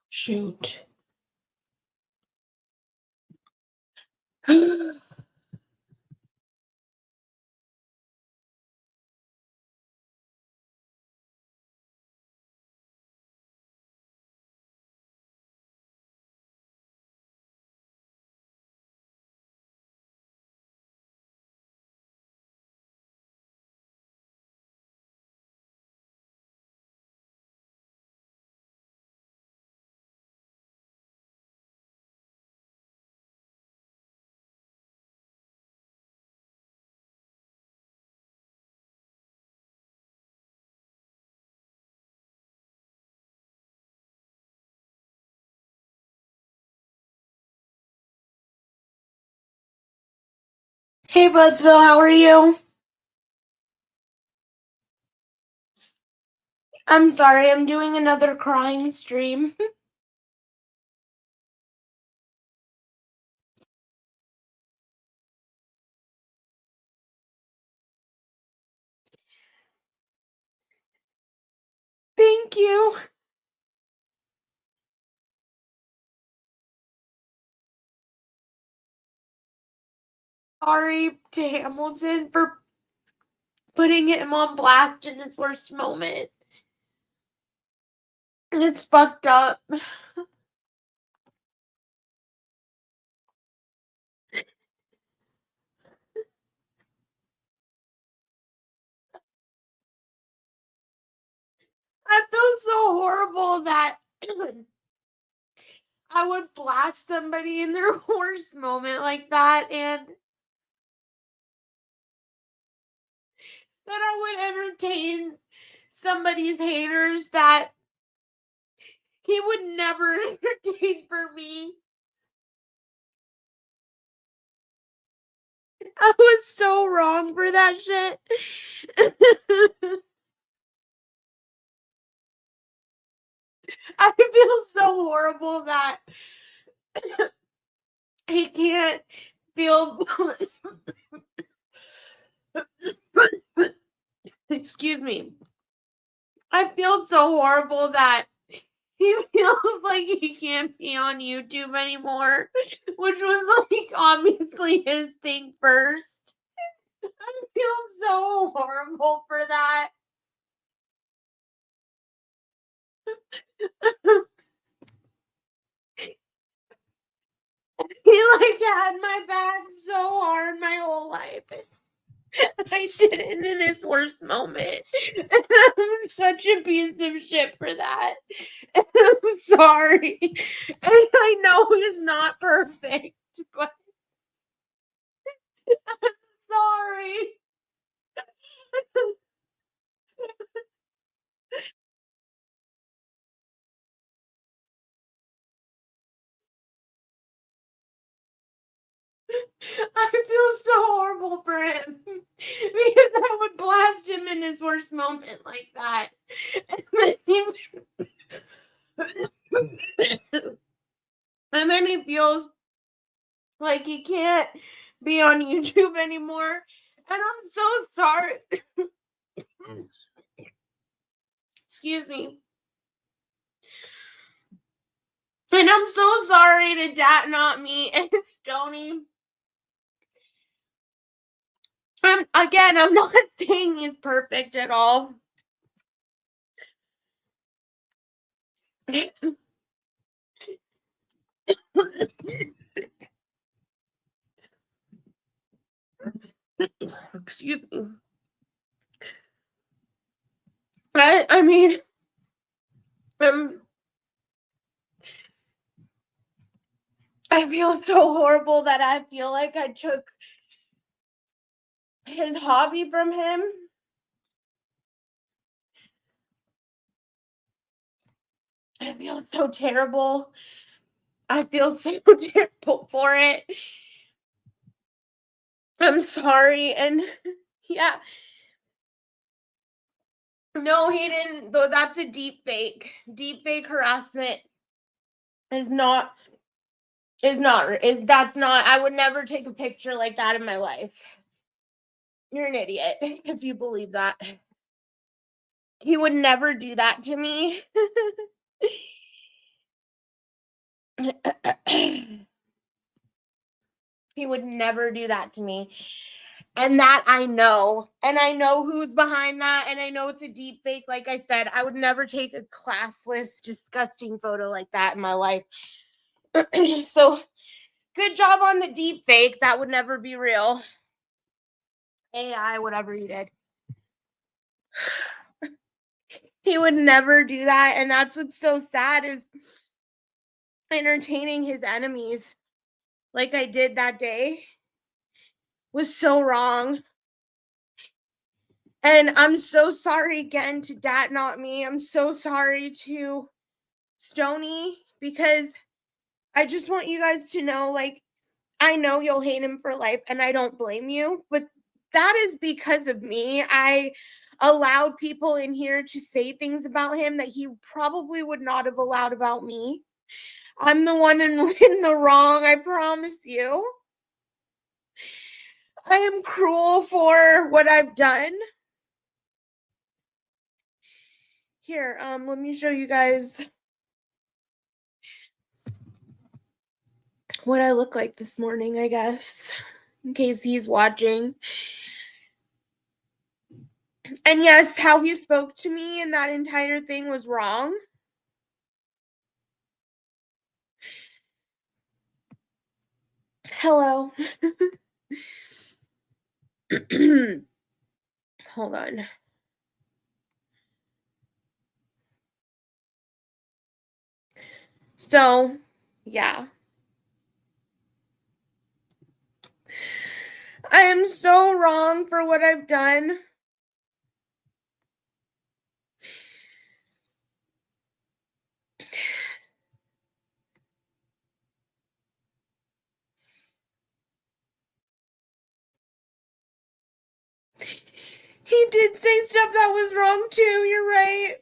Shoot. Hey, Budsville, how are you? I'm sorry, I'm doing another crying stream. Thank you. Sorry to Hamilton for putting him on blast in his worst moment. It's fucked up. I feel so horrible that I would blast somebody in their worst moment like that, and that I would entertain somebody's haters that he would never entertain for me. I was so wrong for that shit. I feel so horrible that he can't feel. Excuse me. I feel so horrible that he feels like he can't be on YouTube anymore, which was like obviously his thing first. I feel so horrible for that. He like had my back so hard my whole life. I didn't in his worst moment. And I'm such a piece of shit for that. And I'm sorry. And I know he's not perfect, but I'm sorry. I feel so horrible for him because I would blast him in his worst moment like that. And then he feels like he can't be on YouTube anymore. And I'm so sorry. Excuse me. And I'm so sorry to Dat Not Me and Stony. I'm not saying he's perfect at all. Excuse me. I mean, I feel so horrible that I feel like I took his hobby from him. I feel so terrible. I feel so terrible for it. I'm sorry. And yeah. No, he didn't. Though that's a deep fake. Deep fake harassment is not that's not, I would never take a picture like that in my life. You're an idiot if you believe that. He would never do that to me. He would never do that to me. And that I know. And I know who's behind that. And I know it's a deep fake. Like I said, I would never take a classless, disgusting photo like that in my life. So good job on the deep fake. That would never be real. AI, whatever you did. He would never do that. And that's what's so sad is entertaining his enemies like I did that day was so wrong. And I'm so sorry again to Dat Not Me. I'm so sorry to Stony because I just want you guys to know, like, I know you'll hate him for life and I don't blame you, but that is because of me. I allowed people in here to say things about him that he probably would not have allowed about me. I'm the one in the wrong, I promise you. I am cruel for what I've done. Here, let me show you guys what I look like this morning, I guess, in case he's watching. And yes, how he spoke to me and that entire thing was wrong. Hello. Hold on. So, yeah. I am so wrong for what I've done. He did say stuff that was wrong too, you're right.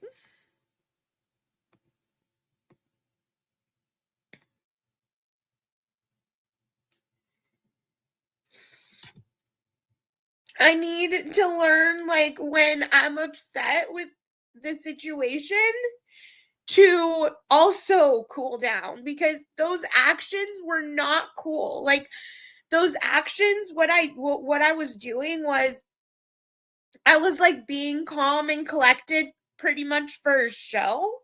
I need to learn, like, when I'm upset with the situation to also cool down because those actions were not cool. Like, those actions, what I was doing was I was like being calm and collected pretty much for a show.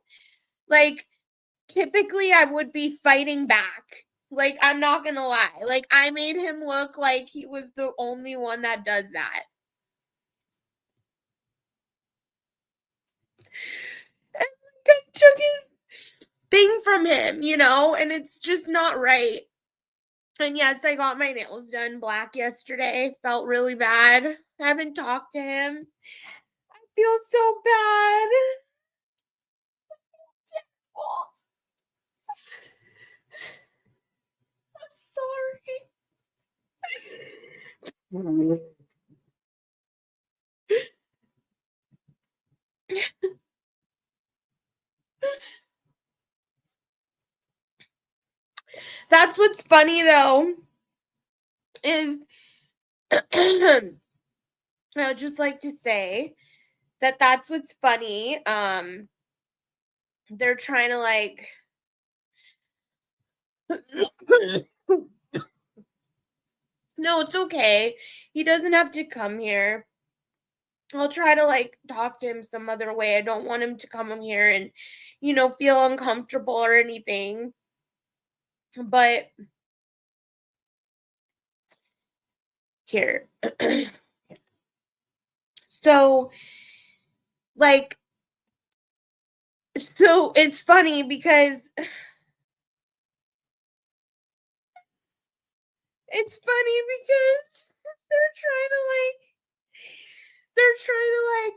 Like, typically I would be fighting back. Like, I'm not gonna lie. Like, I made him look like he was the only one that does that. And I took his thing from him, you know, and it's just not right. And yes, I got my nails done black yesterday. Felt really bad. I haven't talked to him. I feel so bad. Oh, I'm sorry. That's what's funny though, is I would just like to say that that's what's funny. They're trying to like no, it's okay. He doesn't have to come here. I'll try to like talk to him some other way. I don't want him to come here and, you know, feel uncomfortable or anything. But here. So, like, so it's funny because it's funny because they're trying to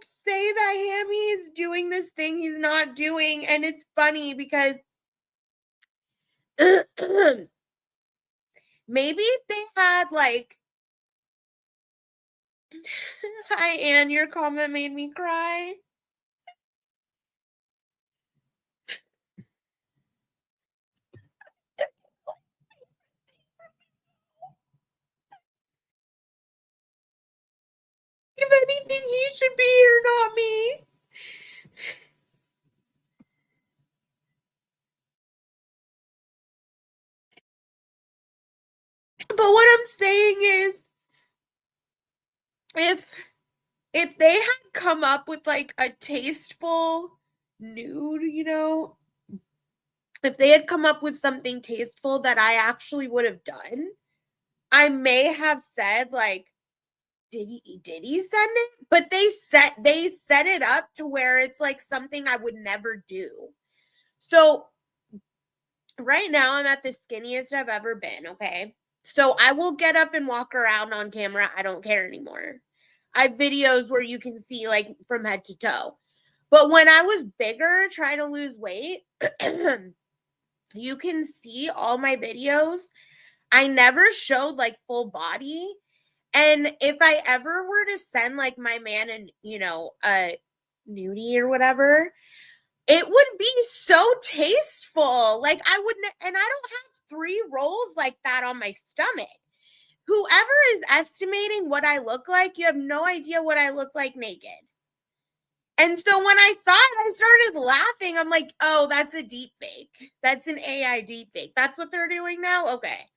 say that Hammy is doing this thing he's not doing, and it's funny because maybe if they had like hi Anne, your comment made me cry. If anything, he should be here, not me. if they had come up with like a tasteful nude, if they had come up with something tasteful that I actually would have done, I may have said like, did he send it? But they set it up to where it's like something I would never do. So right now I'm at the skinniest I've ever been, okay? So I will get up and walk around on camera. I don't care anymore. I have videos where you can see like from head to toe. But when I was bigger trying to lose weight, you can see all my videos. I never showed like full body. And if I ever were to send like my man and, a nudie or whatever, it would be so tasteful. Like I wouldn't, and I don't have 3 rolls like that on my stomach. Whoever is estimating what I look like, you have no idea what I look like naked. And so when I saw it, I started laughing. I'm like, oh, that's a deep fake. That's an AI deep fake. That's what they're doing now? Okay.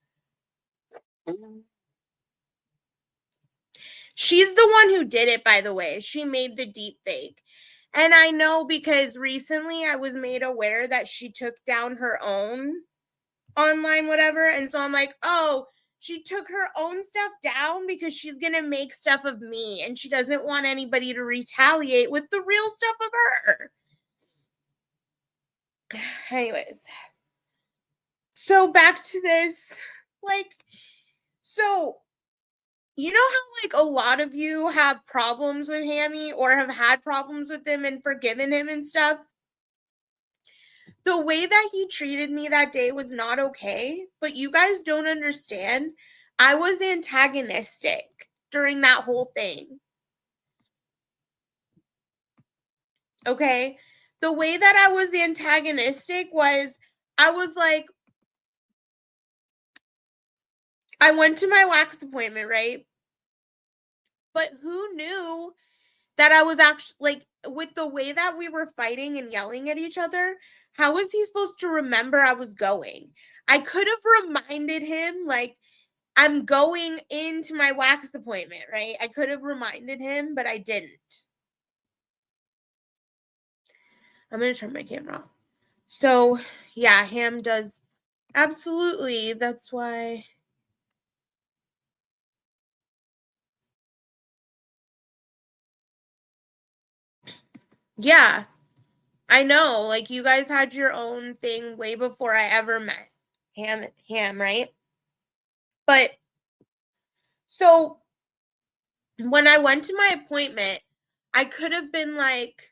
She's the one who did it, by the way. She made the deep fake. And I know because recently I was made aware that she took down her own online whatever. And so I'm like, oh, she took her own stuff down because she's going to make stuff of me. And she doesn't want anybody to retaliate with the real stuff of her. Anyways. So back to this. So you know how like a lot of you have problems with Hammy or have had problems with him and forgiven him and stuff? The way that he treated me that day was not okay, but you guys don't understand. I was antagonistic during that whole thing. Okay? The way that I was antagonistic was I was like, I went to my wax appointment, right? But who knew that I was actually like with the way that we were fighting and yelling at each other? How was he supposed to remember I was going? I could have reminded him, like, I'm going into my wax appointment, right? I could have reminded him, but I didn't. I'm going to turn my camera off. So, yeah, Ham does. Absolutely. That's why. Yeah, I know. Like, you guys had your own thing way before I ever met Ham, right? But so when I went to my appointment, I could have been like,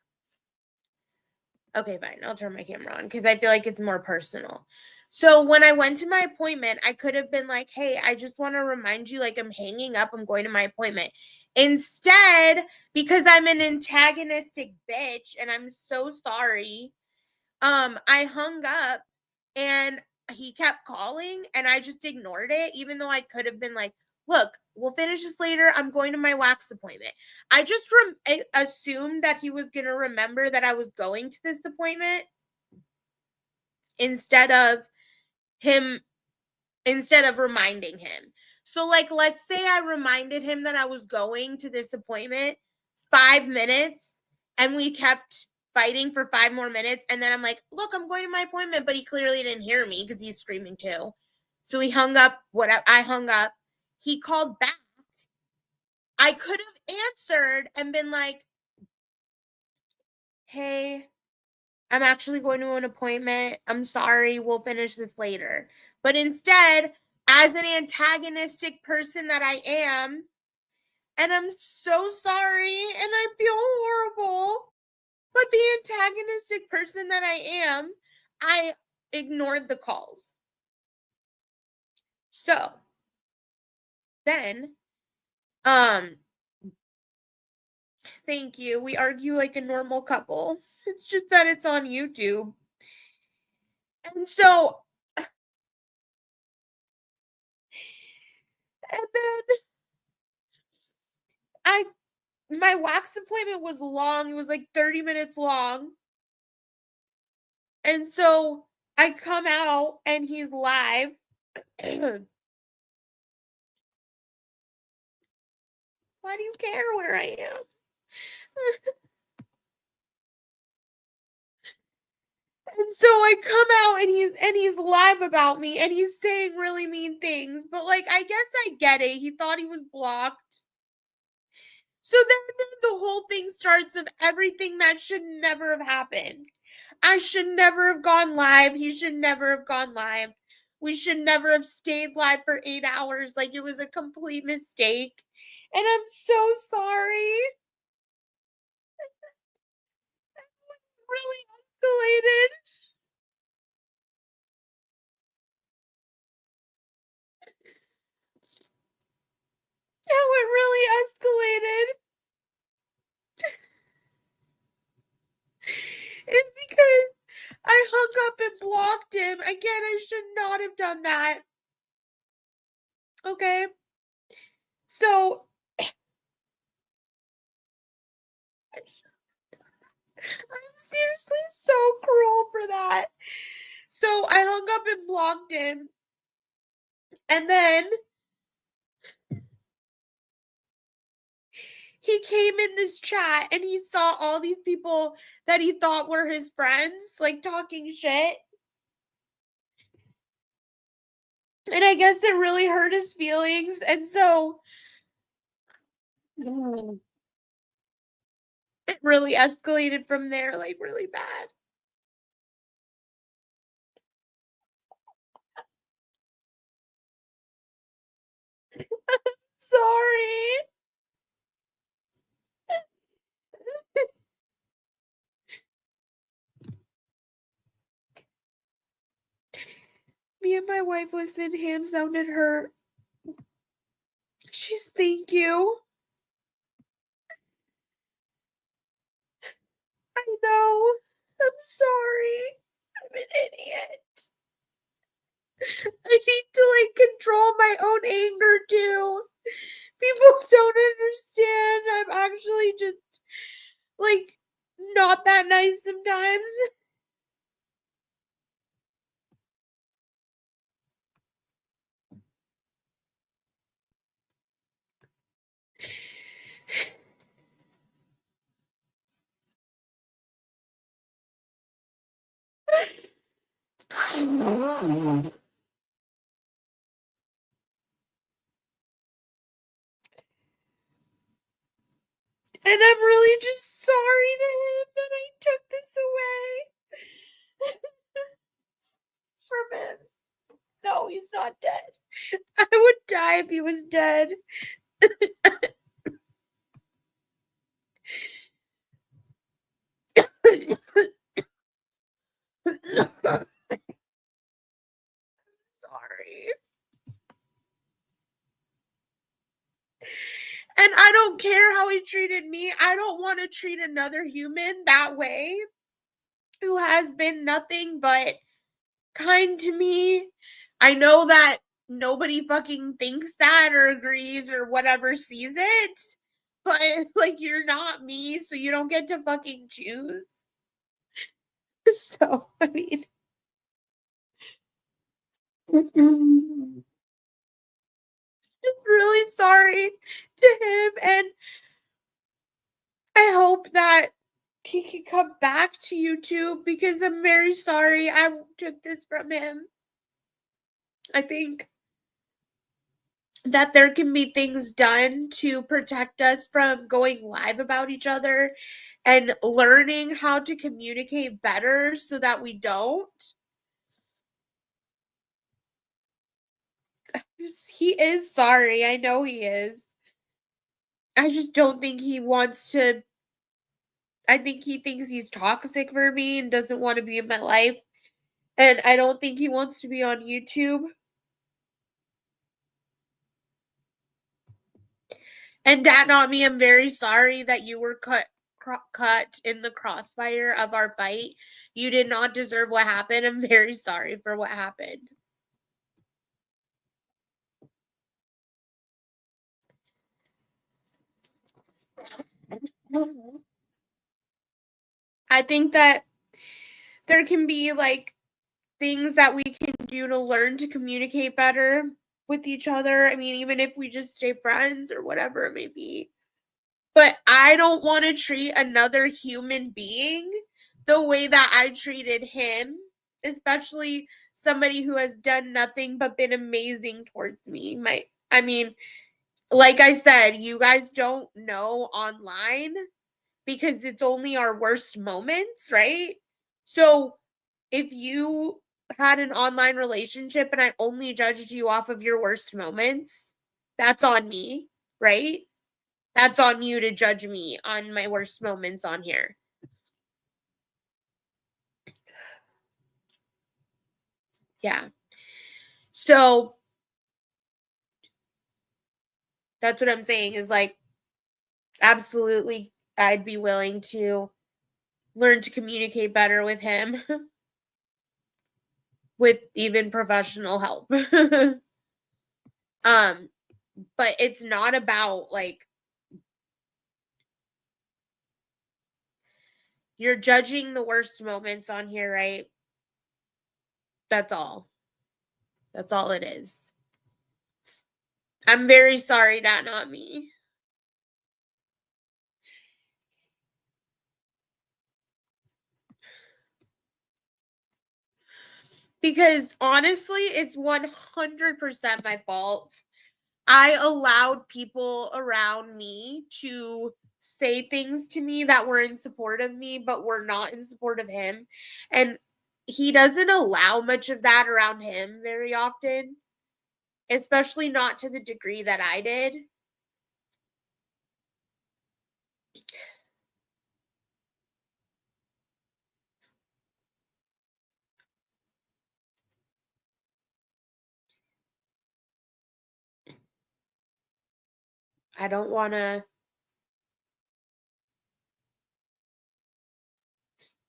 okay, fine, I'll turn my camera on because I feel like it's more personal. So when I went to my appointment, I could have been like, hey, I just want to remind you, like, I'm hanging up, I'm going to my appointment. Instead, because I'm an antagonistic bitch and I'm so sorry, I hung up and he kept calling and I just ignored it, even though I could have been like, look, we'll finish this later. I'm going to my wax appointment. I just assumed that he was going to remember that I was going to this appointment instead of reminding him. So like, let's say I reminded him that I was going to this appointment 5 minutes and we kept fighting for 5 more minutes. And then I'm like, look, I'm going to my appointment, but he clearly didn't hear me because he's screaming too. So he hung up. I hung up. He called back. I could have answered and been like, hey, I'm actually going to an appointment. I'm sorry. We'll finish this later. But instead, as an antagonistic person that I am, and I'm so sorry and I feel horrible, but the antagonistic person that I am, I ignored the calls. So then, thank you. We argue like a normal couple. It's just that it's on YouTube. And so, and then my wax appointment was long. It was like 30 minutes long. And so I come out and he's live. Why do you care where I am? And so I come out and he's live about me and he's saying really mean things, but like I guess I get it. He thought he was blocked. So then the whole thing starts of everything that should never have happened. I should never have gone live. He should never have gone live. We should never have stayed live for 8 hours. Like it was a complete mistake. And I'm so sorry. Really escalated. How it really escalated is because I hung up and blocked him. Again, I should not have done that. Okay. So I'm seriously so cruel for that. So I hung up and blocked him. And then he came in this chat and he saw all these people that he thought were his friends, like talking shit. And I guess it really hurt his feelings. And so it really escalated from there, like really bad. Sorry. Me and my wife listened, hand sounded hurt. She's thank you. I know. I'm sorry. I'm an idiot. I need to like control my own anger too. People don't understand. I'm actually just like not that nice sometimes. And I'm really just sorry to him that I took this away from him. No, he's not dead. I would die if he was dead. Sorry. And I don't care how he treated me. I don't want to treat another human that way who has been nothing but kind to me. I know that nobody fucking thinks that or agrees or whatever sees it, but like you're not me, so you don't get to fucking choose. So, I mean, just really sorry to him, and I hope that he can come back to YouTube because I'm very sorry I took this from him. I think that there can be things done to protect us from going live about each other and learning how to communicate better so that we don't. He is sorry. I know he is. I just don't think he wants to. I think he thinks he's toxic for me and doesn't want to be in my life. And I don't think he wants to be on YouTube. And Dad, not me, I'm very sorry that you were cut in the crossfire of our fight. You did not deserve what happened. I'm very sorry for what happened. I think that there can be like things that we can do to learn to communicate better with each other. I mean, even if we just stay friends or whatever it may be. But I don't want to treat another human being the way that I treated him, especially somebody who has done nothing but been amazing towards me. I mean, like I said, you guys don't know online because it's only our worst moments, right? So if you had an online relationship and I only judged you off of your worst moments, that's on me, right? That's on you to judge me on my worst moments on here. Yeah. So that's what I'm saying is like, absolutely, I'd be willing to learn to communicate better with him with even professional help. um, but it's not about like you're judging the worst moments on here, right? That's all. That's all it is. I'm very sorry that not me. Because honestly, it's 100% my fault. I allowed people around me to say things to me that were in support of me, but were not in support of him. And he doesn't allow much of that around him very often, especially not to the degree that I did. I don't want to,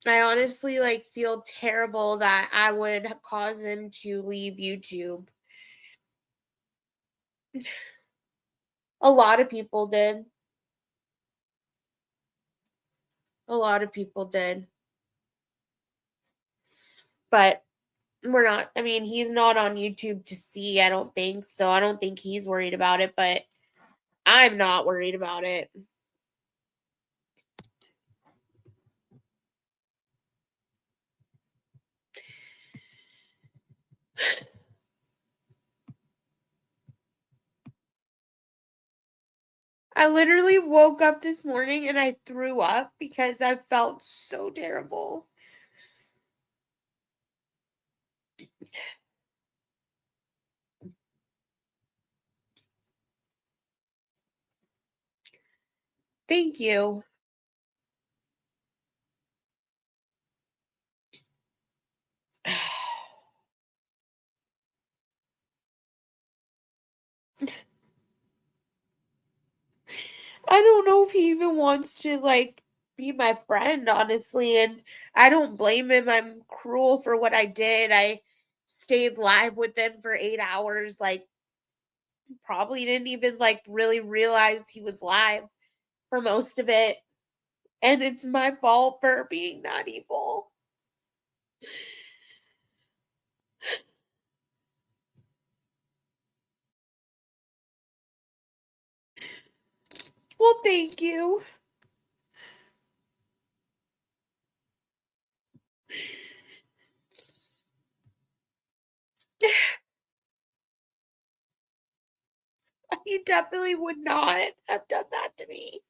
I honestly like feel terrible that I would cause him to leave YouTube. A lot of people did. A lot of people did. But we're not, I mean, he's not on YouTube to see, I don't think. So I don't think he's worried about it, but I'm not worried about it. I literally woke up this morning and I threw up because I felt so terrible. Thank you. I don't know if he even wants to like be my friend, honestly. And I don't blame him. I'm cruel for what I did. I stayed live with them for 8 hours. Like, probably didn't even like really realize he was live for most of it. And it's my fault for being that evil. Well, thank you. He definitely would not have done that to me.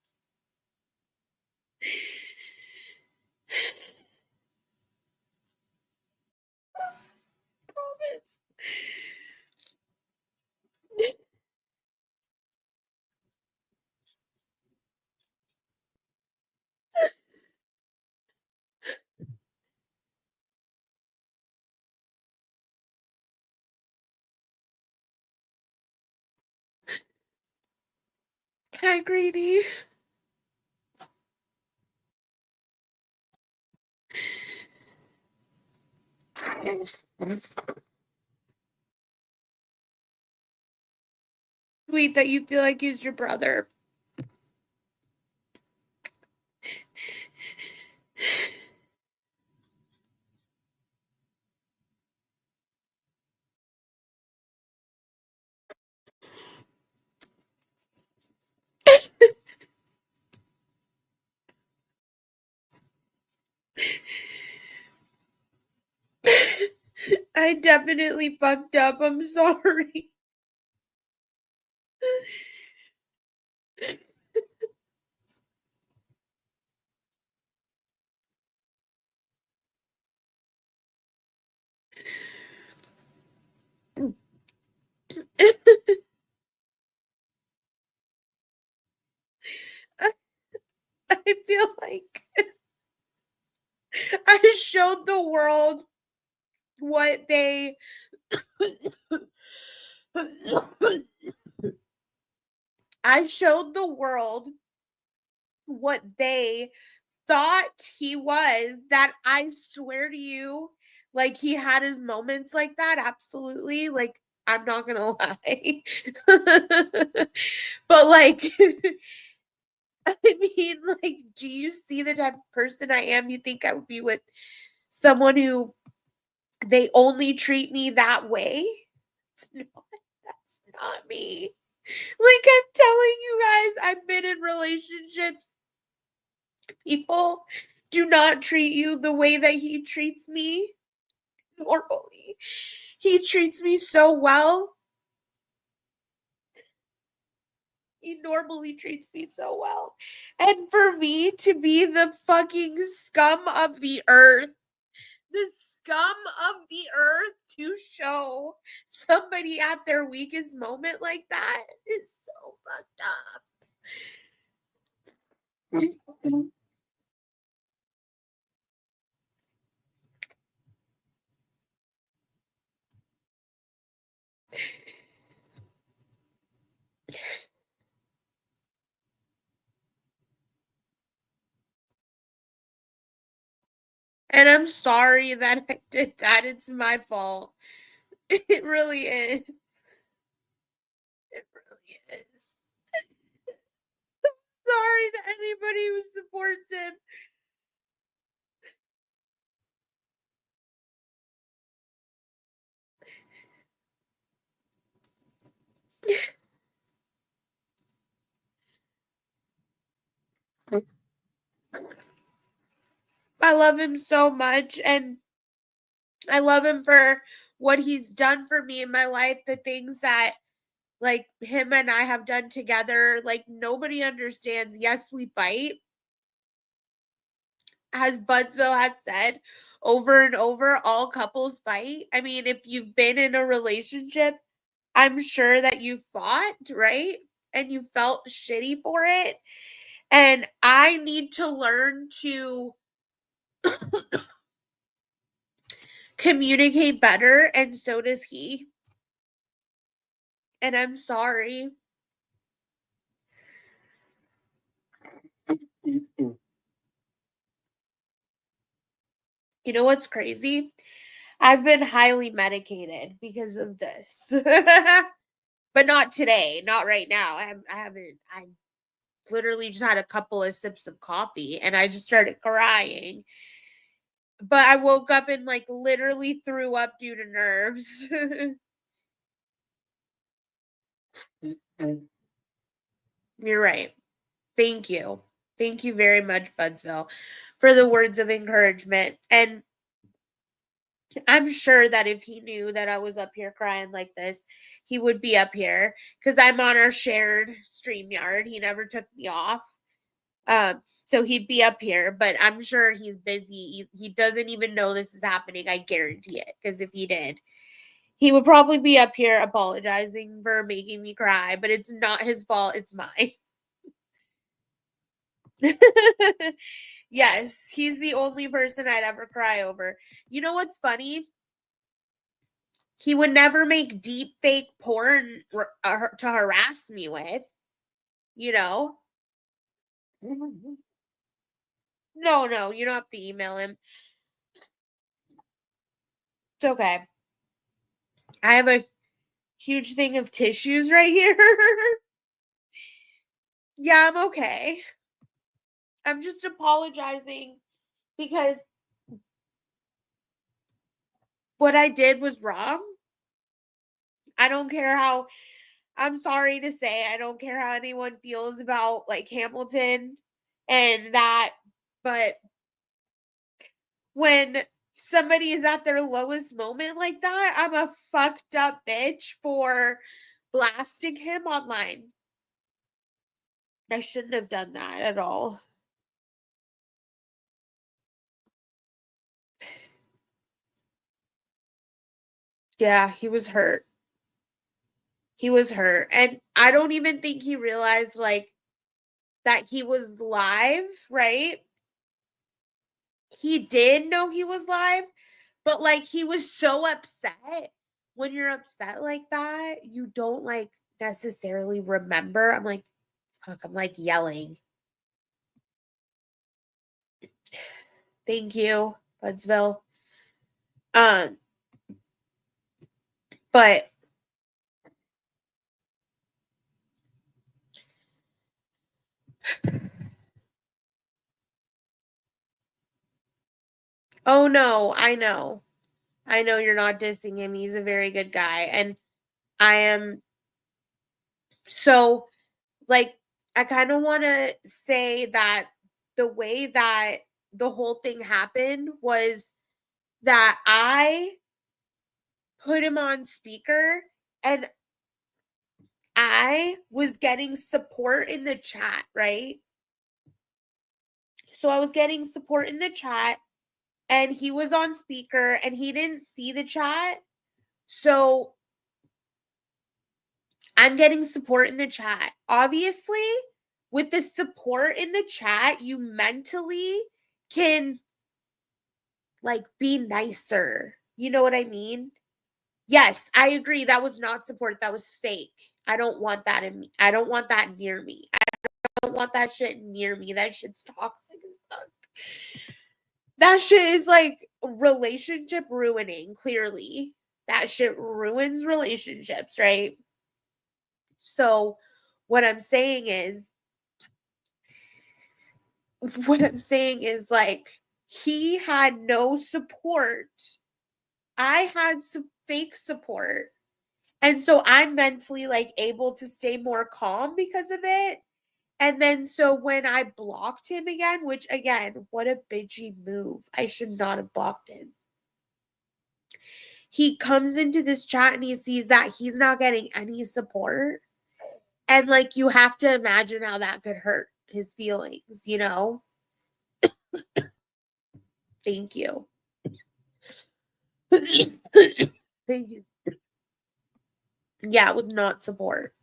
Promise. Hi, Greedy. Sweet that you feel like he's your brother. I definitely fucked up. I'm sorry. I feel like I showed the world what they I showed the world what they thought he was, that I swear to you, like, he had his moments like that, absolutely, like, I'm not gonna lie. But, like, I mean, like, do you see the type of person I am? You think I would be with someone who they only treat me that way? It's not, that's not me. Like, I'm telling you guys, I've been in relationships. People do not treat you the way that he treats me normally. He treats me so well. He normally treats me so well. And for me to be the fucking scum of the scum of the earth to show somebody at their weakest moment like that is so fucked up. And I'm sorry that I did that. It's my fault. It really is. It really is. Sorry to anybody who supports him. I love him so much, and I love him for what he's done for me in my life, the things that like him and I have done together. Like nobody understands. Yes, we fight, as Budsville has said over and over, all couples fight. I mean, if you've been in a relationship, I'm sure that you fought, right? And you felt shitty for it. And I need to learn to communicate better, and so does he. And I'm sorry. You know what's crazy? I've been highly medicated because of this. But not today, not right now. I haven't I literally just had a couple of sips of coffee and I just started crying. But I woke up and like literally threw up due to nerves. You're right. Thank you. Thank you very much, Budsville, for the words of encouragement. And I'm sure that if he knew that I was up here crying like this, he would be up here because I'm on our shared stream yard. He never took me off. So he'd be up here, but I'm sure he's busy. He doesn't even know this is happening. I guarantee it. Because if he did, he would probably be up here apologizing for making me cry, but it's not his fault. It's mine. Yes, he's the only person I'd ever cry over. You know what's funny? He would never make deep fake porn to harass me with, you know? No, no, you don't have to email him. It's okay. I have a huge thing of tissues right here. Yeah, I'm okay. I'm just apologizing because what I did was wrong. I don't care how, I'm sorry to say, I don't care how anyone feels about like Hamilton and that, but when somebody is at their lowest moment like that, I'm a fucked up bitch for blasting him online. I shouldn't have done that at all. Yeah, he was hurt. He was hurt. And I don't even think he realized like that he was live, right? He did know he was live, but like he was so upset. When you're upset like that, you don't like necessarily remember. I'm like, fuck, I'm like yelling. Thank you, Budsville. Um, but oh no, I know. I know you're not dissing him. He's a very good guy. And I am so like I kind of want to say that the way that the whole thing happened was that I put him on speaker and I was getting support in the chat, right? So I was getting support in the chat and he was on speaker and he didn't see the chat. So I'm getting support in the chat. Obviously, with the support in the chat, you mentally can like be nicer. You know what I mean? Yes, I agree. That was not support. That was fake. I don't want that in me. I don't want that near me. I don't want that shit near me. That shit's toxic as fuck. That shit is like relationship ruining, clearly. That shit ruins relationships, right? So, what I'm saying is, what I'm saying is like, he had no support. I had some fake support. And so I'm mentally like able to stay more calm because of it. And then so when I blocked him again, which again, what a bitchy move. I should not have blocked him. He comes into this chat and he sees that he's not getting any support. And like you have to imagine how that could hurt his feelings, you know? Thank you. Thank you. Yeah, with not support.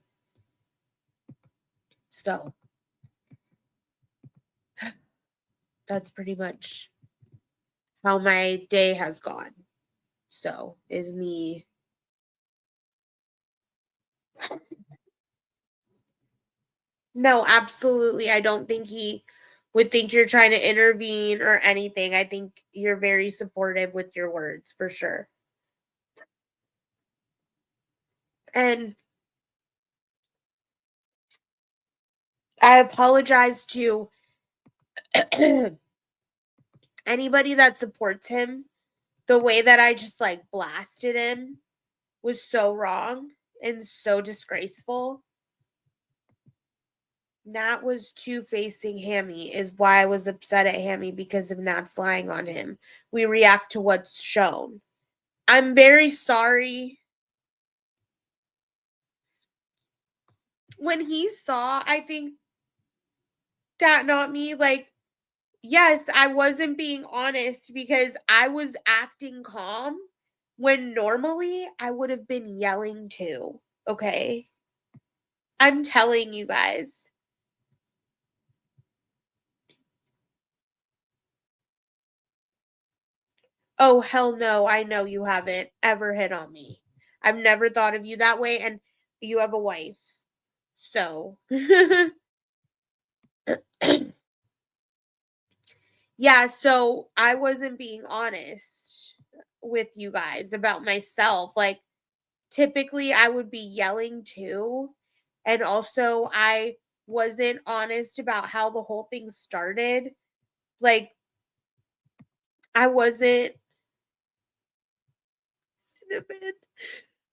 So that's pretty much how my day has gone. So is me. No, absolutely. I don't think he would think you're trying to intervene or anything. I think you're very supportive with your words for sure. And I apologize to anybody that supports him. The way that I just like blasted him was so wrong and so disgraceful. Nat was two-facing Hammy is why I was upset at Hammy because of Nat's lying on him. We react to what's shown. I'm very sorry. When he saw, I think that not me, like, yes, I wasn't being honest because I was acting calm when normally I would have been yelling too. Okay. I'm telling you guys. Oh, hell no. I know you haven't ever hit on me. I've never thought of you that way. And you have a wife. So, yeah. So I wasn't being honest with you guys about myself. Like, typically, I would be yelling too. And also, I wasn't honest about how the whole thing started. Like, I wasn't. Cinnamon,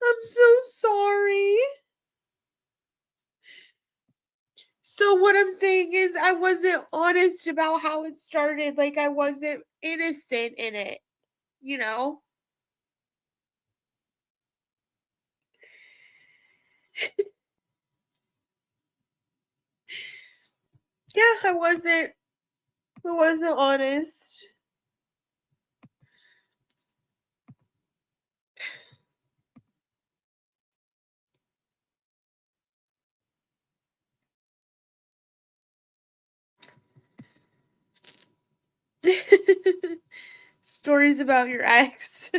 I'm so sorry. So what I'm saying is I wasn't honest about how it started. Like I wasn't innocent in it. you know? Yeah, I wasn't honest. Stories about your ex.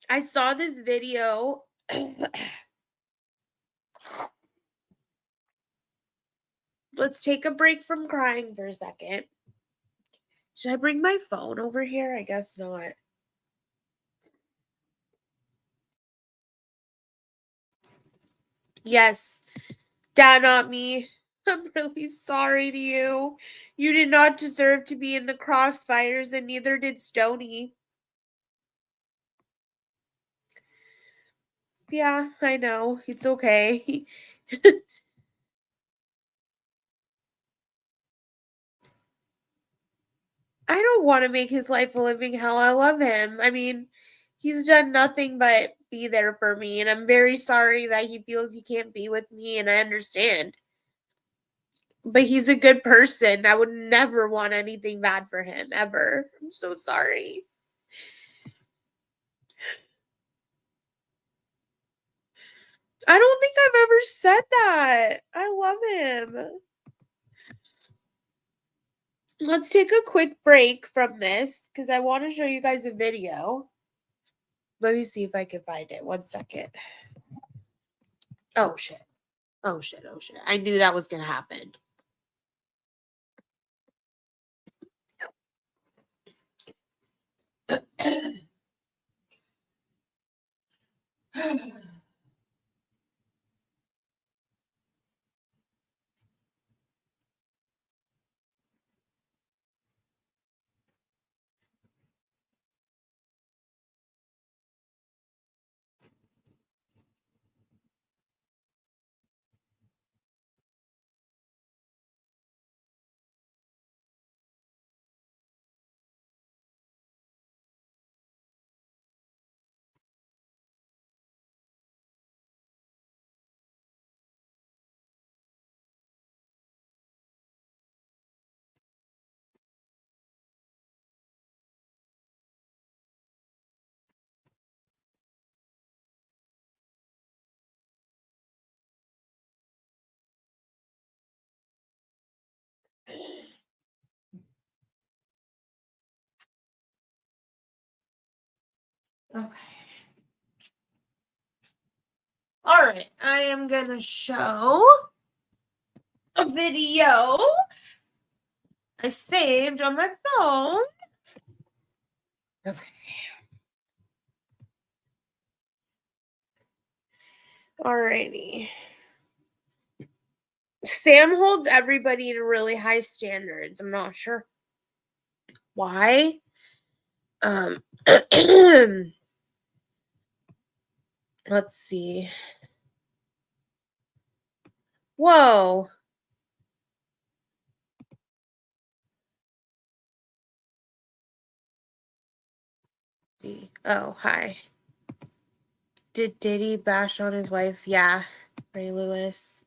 I saw this video. Let's take a break from crying for a second. Should I bring my phone over here? I guess not. Yes, Dad, not me. I'm really sorry to you. You did not deserve to be in the crossfires, and neither did Stony. Yeah, I know. It's okay. I don't want to make his life a living hell. I love him. I mean, he's done nothing but be there for me, and I'm very sorry that he feels he can't be with me, and I understand. But he's a good person. I would never want anything bad for him, ever. I'm so sorry. I don't think I've ever said that. I love him. Let's take a quick break from this because I want to show you guys a video. Let me see if I can find it. One second. Oh, shit. Oh, shit. Oh, shit. I knew that was going to happen. Okay. All right. I am going to show a video I saved on my phone. Okay. Alrighty. Sam holds everybody to really high standards. I'm not sure why. Let's see. Whoa. Oh, hi. Did Diddy bash on his wife? Yeah, Ray Lewis.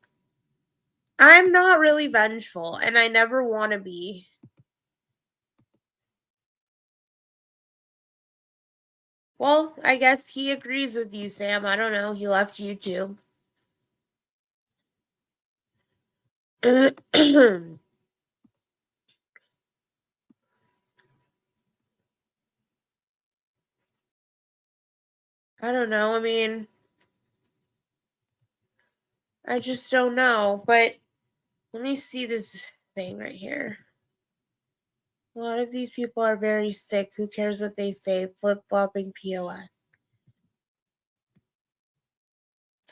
I'm not really vengeful, and I never want to be. Well, I guess he agrees with you, Sam. I don't know. He left YouTube. I don't know. I mean, I just don't know. But let me see this thing right here. A lot of these people are very sick. Who cares what they say? Flip flopping POS.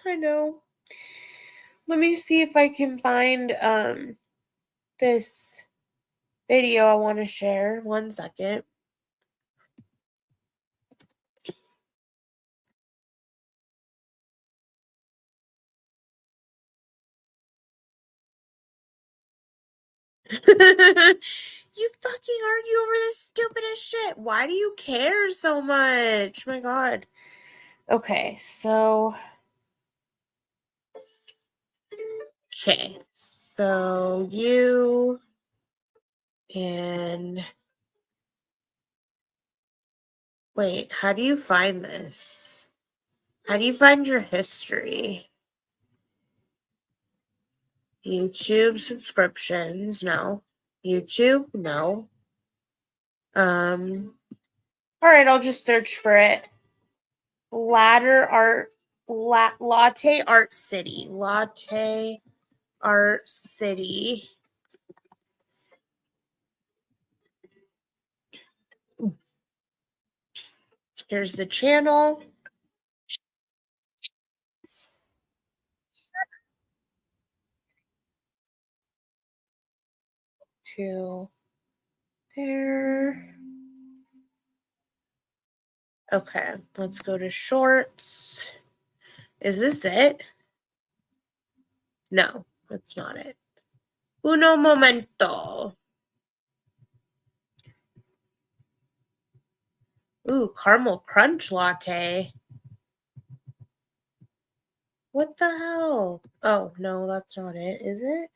I know. Let me see if I can find this video I want to share. One second. You fucking argue over this stupidest shit. Why do you care so much? My God. Okay, so. Okay, so you and. Wait, how do you find this? How do you find your history? YouTube subscriptions, no. YouTube, no. All right, I'll just search for it. Latte Art City. Latte Art City. Here's the channel. To there. Okay, let's go to shorts. Is this it? No, that's not it. Uno momento. Ooh, caramel crunch latte. What the hell? Oh, no, that's not it, is it?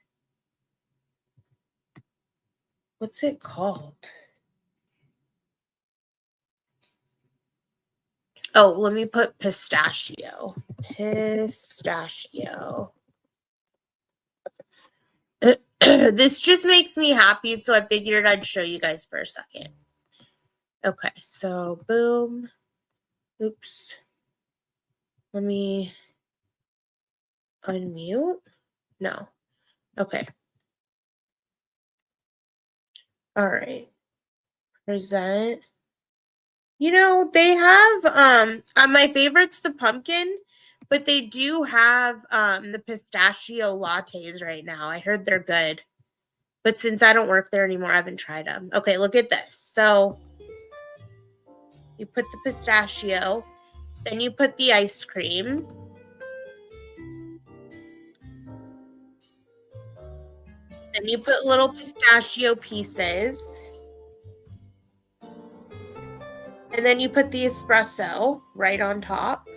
What's it called? Oh, let me put pistachio. Pistachio. This just makes me happy, so I figured I'd show you guys for a second. Okay, so boom. Oops. Let me unmute. No. Okay. All right. Present. You know, they have my favorite's the pumpkin, but they do have the pistachio lattes right now. I heard they're good. But since I don't work there anymore, I haven't tried them. Okay, look at this. So you put the pistachio, then you put the ice cream. Then you put little pistachio pieces. And then you put the espresso right on top.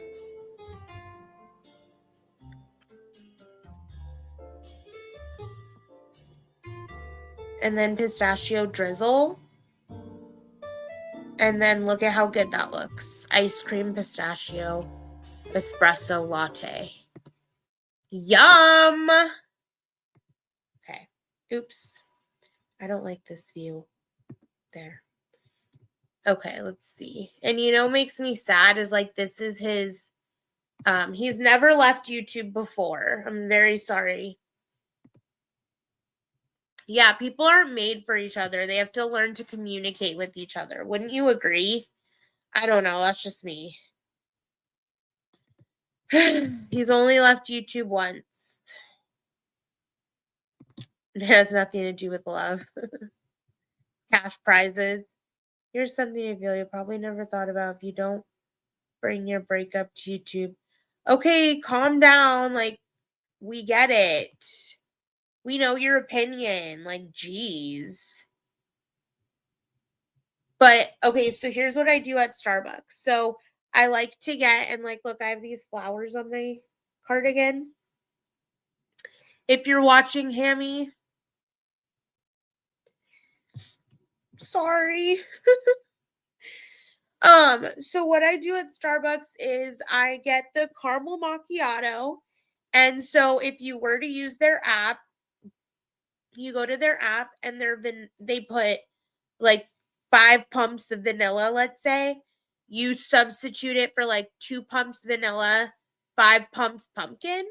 And then pistachio drizzle. And then look at how good that looks. Ice cream pistachio espresso latte. Yum! Okay. Oops. I don't like this view. There. Okay, let's see. And you know, makes me sad is like this is his he's never left YouTube before. I'm very sorry. Yeah, people aren't made for each other. They have to learn to communicate with each other. Wouldn't you agree? I don't know. That's just me. He's only left YouTube once. It has nothing to do with love. Cash prizes. Here's something I feel you probably never thought about if you don't bring your breakup to YouTube. Okay, calm down. Like, we get it. We know your opinion. Like, geez. But okay, so here's what I do at Starbucks. So I like to get, and like, look, I have these flowers on my cardigan. If you're watching, Hammy, sorry. So what I do at Starbucks is I get the caramel macchiato. And so if you were to use their app, you go to their app and they put like 5 pumps of vanilla, let's say. You substitute it for like 2 pumps vanilla, 5 pumps pumpkin.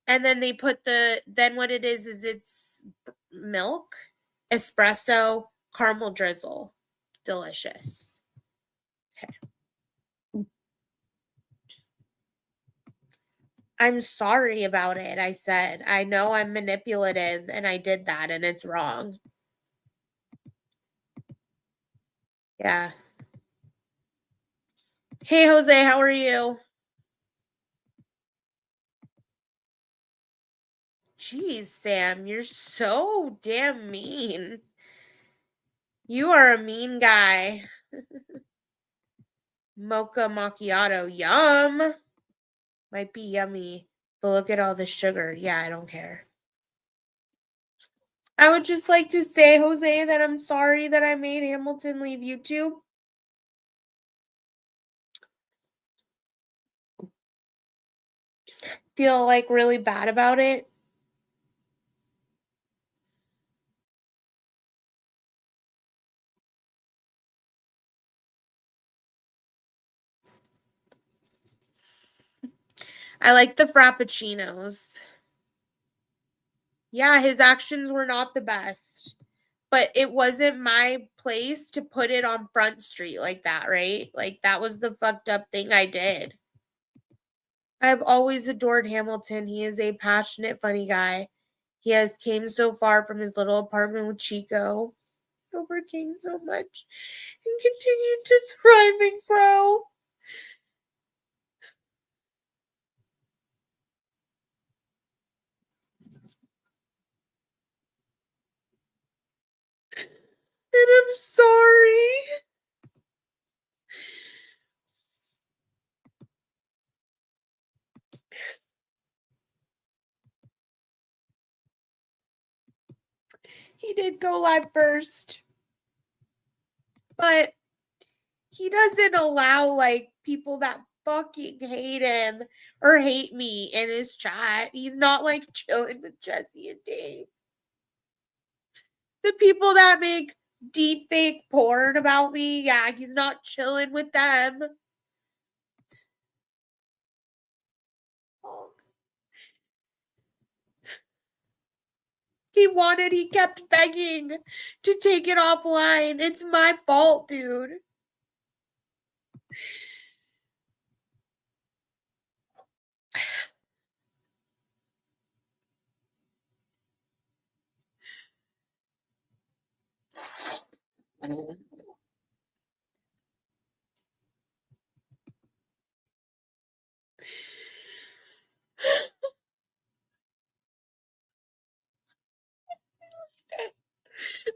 And then they put then what it is it's milk, espresso, caramel drizzle. Delicious. Okay. I'm sorry about it. I said, I know I'm manipulative and I did that and it's wrong. Yeah. Hey, Jose, how are you? Jeez, Sam, you're so damn mean. You are a mean guy. Mocha macchiato. Yum. Might be yummy. But look at all the sugar. Yeah, I don't care. I would just like to say, Jose, that I'm sorry that I made Hamilton leave YouTube. Feel like really bad about it. I like the frappuccinos. Yeah, his actions were not the best. But it wasn't my place to put it on Front Street like that, right? Like that was the fucked up thing I did. I've always adored Hamilton. He is a passionate, funny guy. He has came so far from his little apartment with Chico. He overcame so much and continued to thriving, bro. And I'm sorry. He did go live first, but he doesn't allow like people that fucking hate him or hate me in his chat. He's not like chilling with Jesse and Dave. The people that make deep fake porn about me, yeah, he's not chilling with them. He kept begging to take it offline. It's my fault, dude.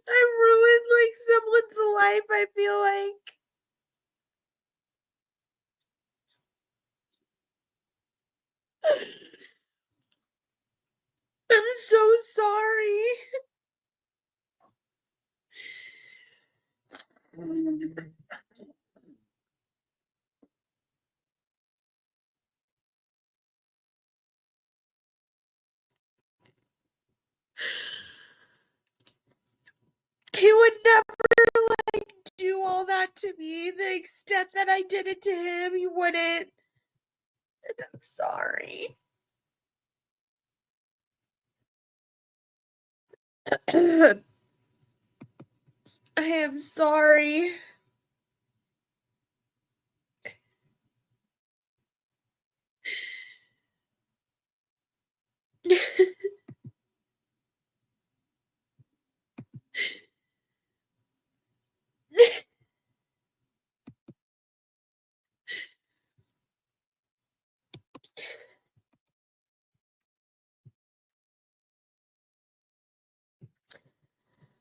I ruined like someone's life, I feel like. I'm so sorry. He would never like do all that to me. The extent that I did it to him, he wouldn't. And I'm sorry. I am sorry.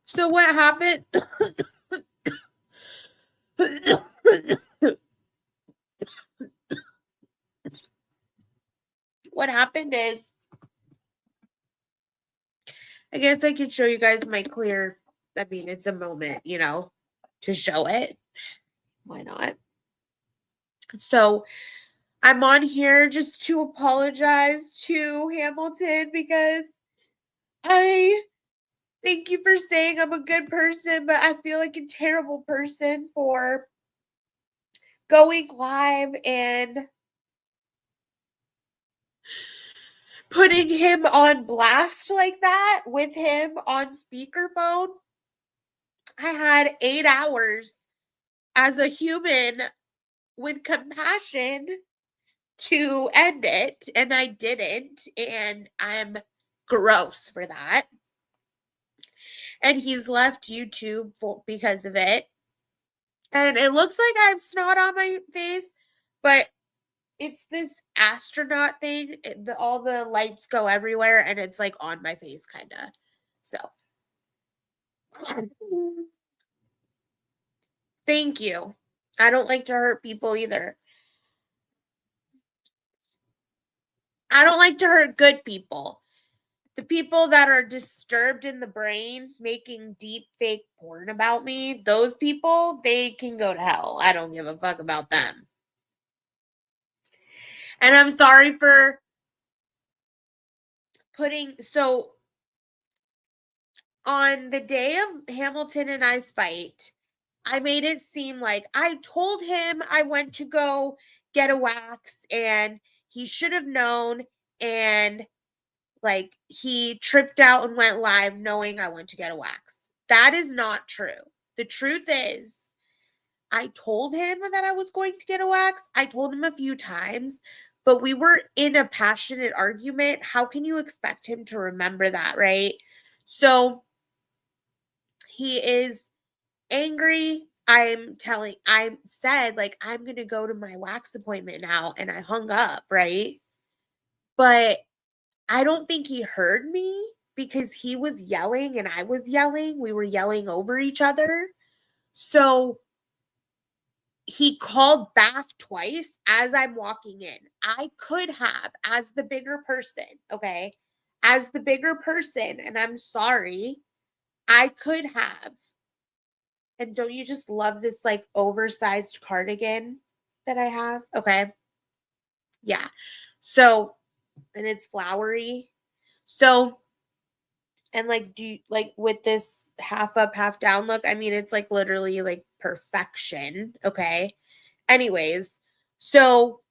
So what happened? What happened is, I guess I could show you guys my clear. I mean, it's a moment, to show it. Why not? So I'm on here just to apologize to Hamilton because I thank you for saying I'm a good person, but I feel like a terrible person for going live and putting him on blast like that with him on speakerphone. I had 8 hours as a human with compassion to end it, and I didn't, and I'm gross for that. And he's left YouTube because of it. And it looks like I have snot on my face, but it's this astronaut thing. All the lights go everywhere, and it's like on my face, kind of. So Thank you. I don't like to hurt people either. I don't like to hurt good people. The people that are disturbed in the brain making deep fake porn about me, those people, they can go to hell. I don't give a fuck about them. And I'm sorry for so on the day of Hamilton and I's fight, I made it seem like I told him I went to go get a wax and he should have known, and like he tripped out and went live knowing I went to get a wax. That is not true. The truth is, I told him that I was going to get a wax. I told him a few times, but we were in a passionate argument. How can you expect him to remember that, right? So he is angry. I said, like, I'm going to go to my wax appointment now. And I hung up, right? But I don't think he heard me because he was yelling and I was yelling. We were yelling over each other. So he called back twice as I'm walking in. I could have, as the bigger person, okay, as the bigger person, and I'm sorry, I could have. And don't you just love this like oversized cardigan that I have? Okay. Yeah. So, and it's flowery. So, and like, do you like with this half up, half down look? I mean, it's like literally like perfection. Okay. Anyways, so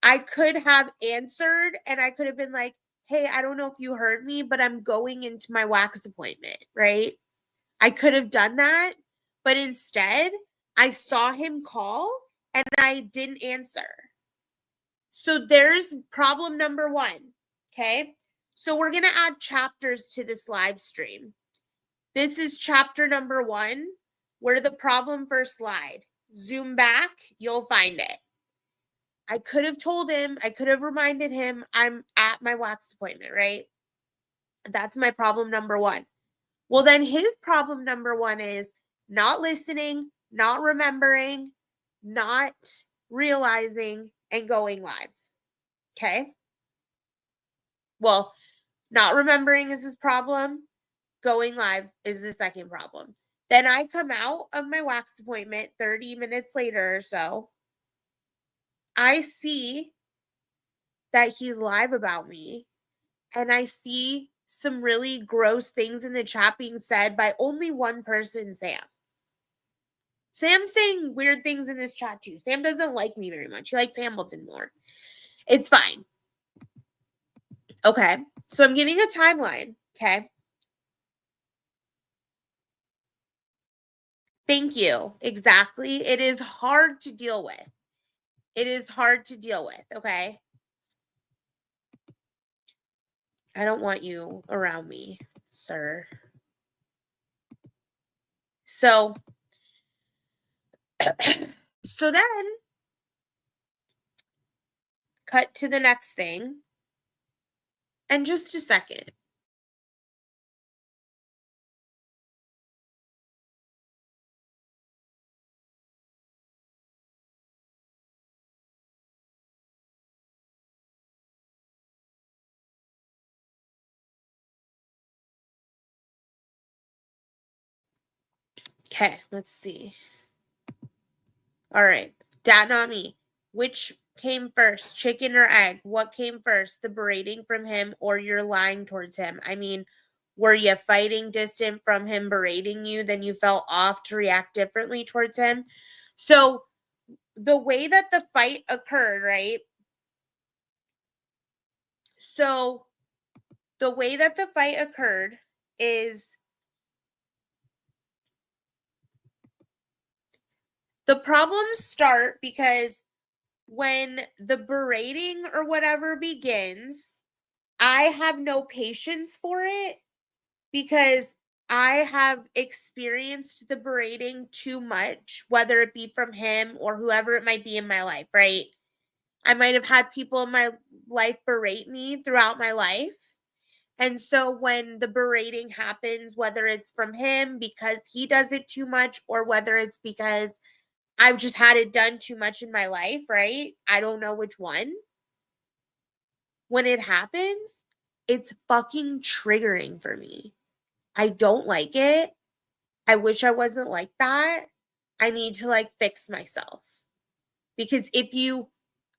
I could have answered and I could have been like, hey, I don't know if you heard me, but I'm going into my wax appointment, right? I could have done that, but instead, I saw him call and I didn't answer. So there's problem number one. Okay. So we're going to add chapters to this live stream. This is chapter number 1, where the problem first lied. Zoom back, you'll find it. I could have told him, I could have reminded him I'm at my wax appointment, right? That's my problem number 1. Well, then his problem number 1 is not listening, not remembering, not realizing, and going live. Okay. Well, not remembering is his problem. Going live is the second problem. Then I come out of my wax appointment 30 minutes later or so. I see that he's live about me, and I see some really gross things in the chat being said by only one person, Sam. Sam's saying weird things in this chat too. Sam doesn't like me very much. He likes Hamilton more. It's fine. Okay. So I'm giving a timeline. Okay. Thank you. Exactly. It is hard to deal with. It is hard to deal with. Okay. I don't want you around me, sir. So, so then cut to the next thing. And just a second. Okay, let's see. All right. Dad, not me. Which came first, chicken or egg? What came first, the berating from him or your lying towards him? I mean, were you fighting distant from him berating you? Then you fell off to react differently towards him? So the way that the fight occurred, right? So the way that the fight occurred is the problems start because when the berating or whatever begins, I have no patience for it because I have experienced the berating too much, whether it be from him or whoever it might be in my life, right? I might have had people in my life berate me throughout my life. And so when the berating happens, whether it's from him because he does it too much or whether it's because I've just had it done too much in my life, right? I don't know which one. When it happens, it's fucking triggering for me. I don't like it. I wish I wasn't like that. I need to like fix myself. Because if you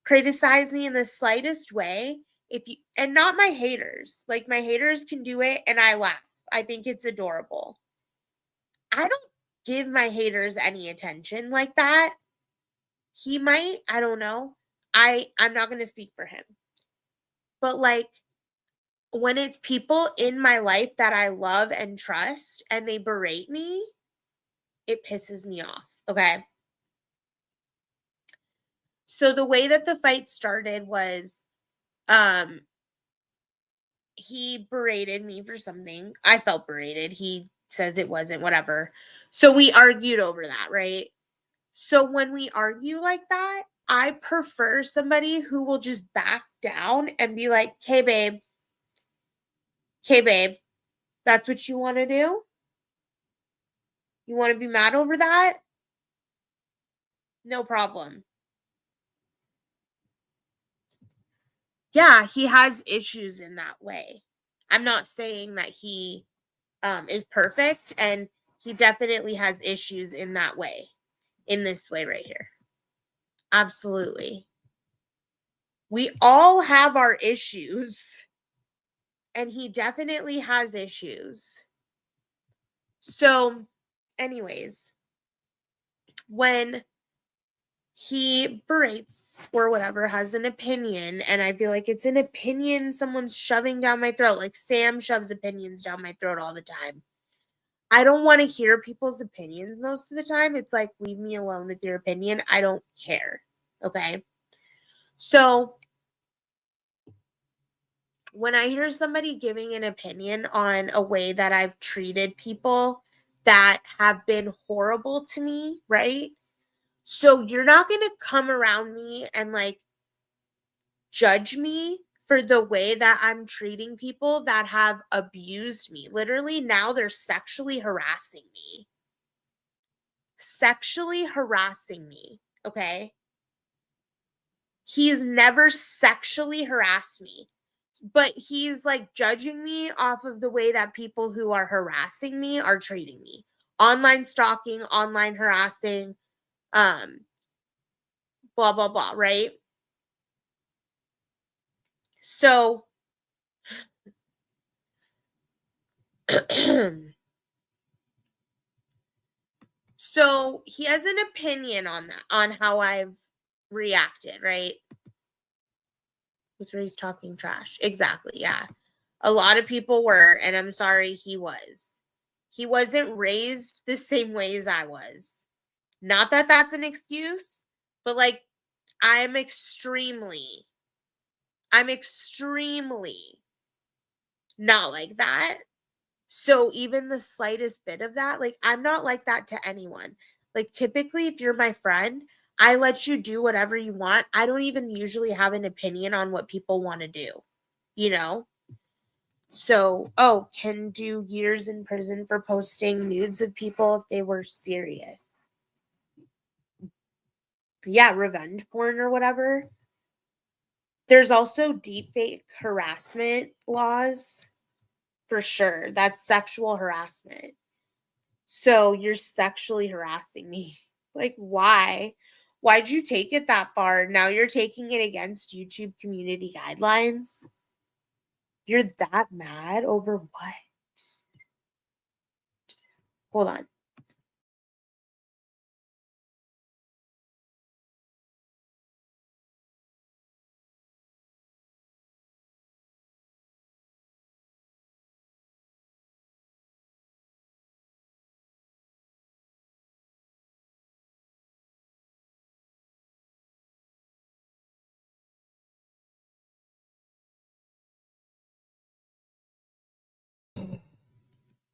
criticize me in the slightest way, if you, and not my haters, like my haters can do it and I laugh. I think it's adorable. I don't give my haters any attention like that. He might, I don't know. I'm not going to speak for him. But like when it's people in my life that I love and trust and they berate me, it pisses me off. Okay? So the way that the fight started was he berated me for something. I felt berated. He says it wasn't, whatever. So we argued over that, right? So when we argue like that, I prefer somebody who will just back down and be like, okay, babe, that's what you want to do? You want to be mad over that? No problem. Yeah, he has issues in that way. I'm not saying that he is perfect, and he definitely has issues in that way, in this way right here. Absolutely. We all have our issues, and he definitely has issues. So, anyways, when he berates or whatever, has an opinion, and I feel like it's an opinion someone's shoving down my throat, like Sam shoves opinions down my throat all the time. I don't want to hear people's opinions most of the time. It's like, leave me alone with your opinion. I don't care. Okay. So when I hear somebody giving an opinion on a way that I've treated people that have been horrible to me, right? So you're not going to come around me and like judge me for the way that I'm treating people that have abused me. Literally, now they're sexually harassing me. Sexually harassing me. Okay. He's never sexually harassed me, but he's like judging me off of the way that people who are harassing me are treating me. Online stalking, online harassing, blah, blah, blah, right? So, so he has an opinion on that, on how I've reacted, right? That's where he's talking trash. Exactly. Yeah. A lot of people were, and I'm sorry, he was. He wasn't raised the same way as I was. Not that that's an excuse, but like I'm extremely not like that. So even the slightest bit of that, like I'm not like that to anyone. Like typically if you're my friend, I let you do whatever you want. I don't even usually have an opinion on what people want to do, you know? So, can do years in prison for posting nudes of people if they were serious. Yeah, revenge porn or whatever. There's also deep fake harassment laws for sure. That's sexual harassment. So you're sexually harassing me. Like, why? Why'd you take it that far? Now you're taking it against YouTube community guidelines? You're that mad over what? Hold on.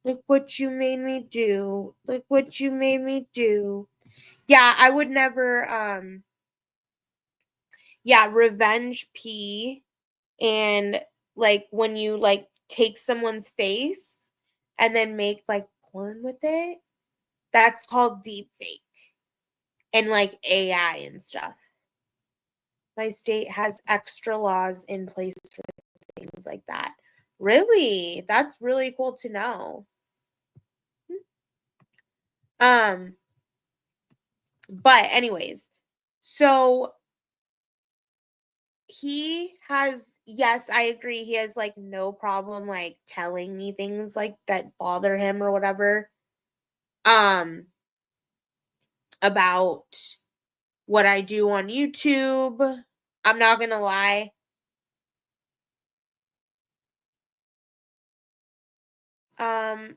Look what you made me do. Look what you made me do. Yeah, I would never yeah, revenge pee, and like when you like take someone's face and then make like porn with it, that's called deep fake. and like AI and stuff. My state has extra laws in place for things like that. Really? That's really cool to know. But anyways, so he has, yes, I agree. He has like no problem like telling me things like that bother him or whatever. About what I do on YouTube. I'm not gonna lie. Um,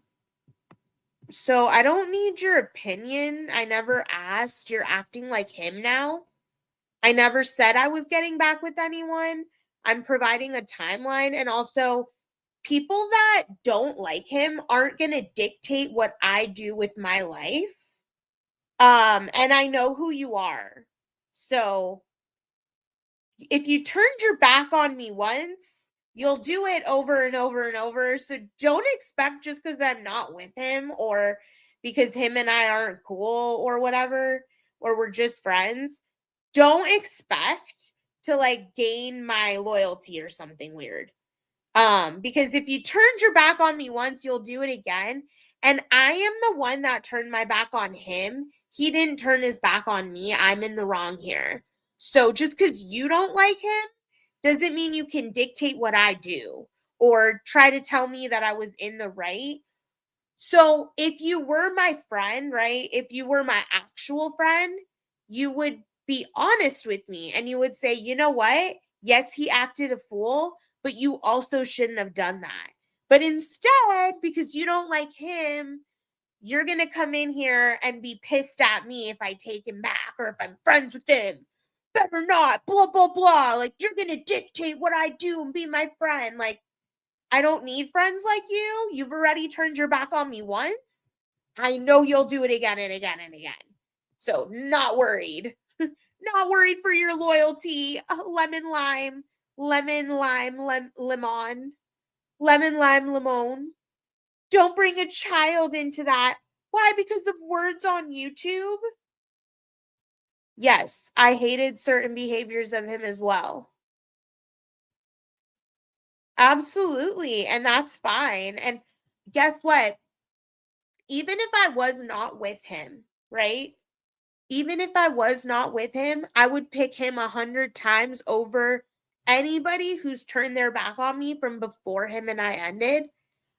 so I don't need your opinion. I never asked. You're acting like him now. I never said I was getting back with anyone. I'm providing a timeline, and also people that don't like him aren't going to dictate what I do with my life. And I know who you are. So if you turned your back on me once, you'll do it over and over and over. So don't expect just because I'm not with him or because him and I aren't cool or whatever, or we're just friends. Don't expect to like gain my loyalty or something weird. Because if you turned your back on me once, you'll do it again. And I am the one that turned my back on him. He didn't turn his back on me. I'm in the wrong here. So just because you don't like him doesn't mean you can dictate what I do or try to tell me that I was in the right. So if you were my friend, right? If you were my actual friend, you would be honest with me and you would say, you know what? Yes, he acted a fool, but you also shouldn't have done that. But instead, because you don't like him, you're going to come in here and be pissed at me if I take him back or if I'm friends with him. Better not, blah, blah, blah. Like, you're going to dictate what I do and be my friend. Like, I don't need friends like you. You've already turned your back on me once. I know you'll do it again and again and again. So, not worried. Not worried for your loyalty. Lemon lime, lemon lime, lemon, lemon lime, lemon. Don't bring a child into that. Why? Because of words on YouTube? Yes, I hated certain behaviors of him as well. Absolutely. And that's fine. And guess what? Even if I was not with him, right? Even if I was not with him, I would pick him 100 times over anybody who's turned their back on me from before him and I ended.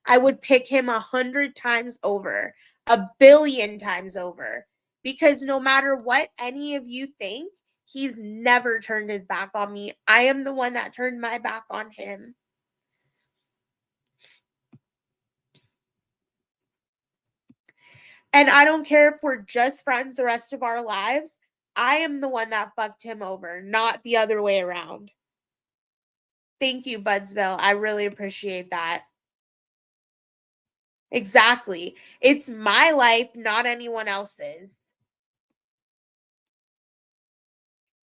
I would pick him 100 times over, a billion times over, because no matter what any of you think, he's never turned his back on me. I am the one that turned my back on him. And I don't care if we're just friends the rest of our lives. I am the one that fucked him over, not the other way around. Thank you, Budsville. I really appreciate that. Exactly. It's my life, not anyone else's.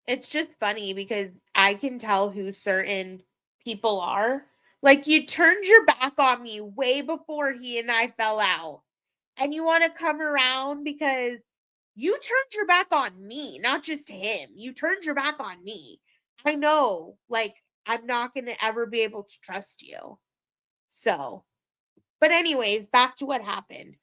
It's just funny because I can tell who certain people are. Like, you turned your back on me way before he and I fell out. And you want to come around because you turned your back on me, not just him. You turned your back on me. I know, like, I'm not going to ever be able to trust you. So, but anyways, back to what happened.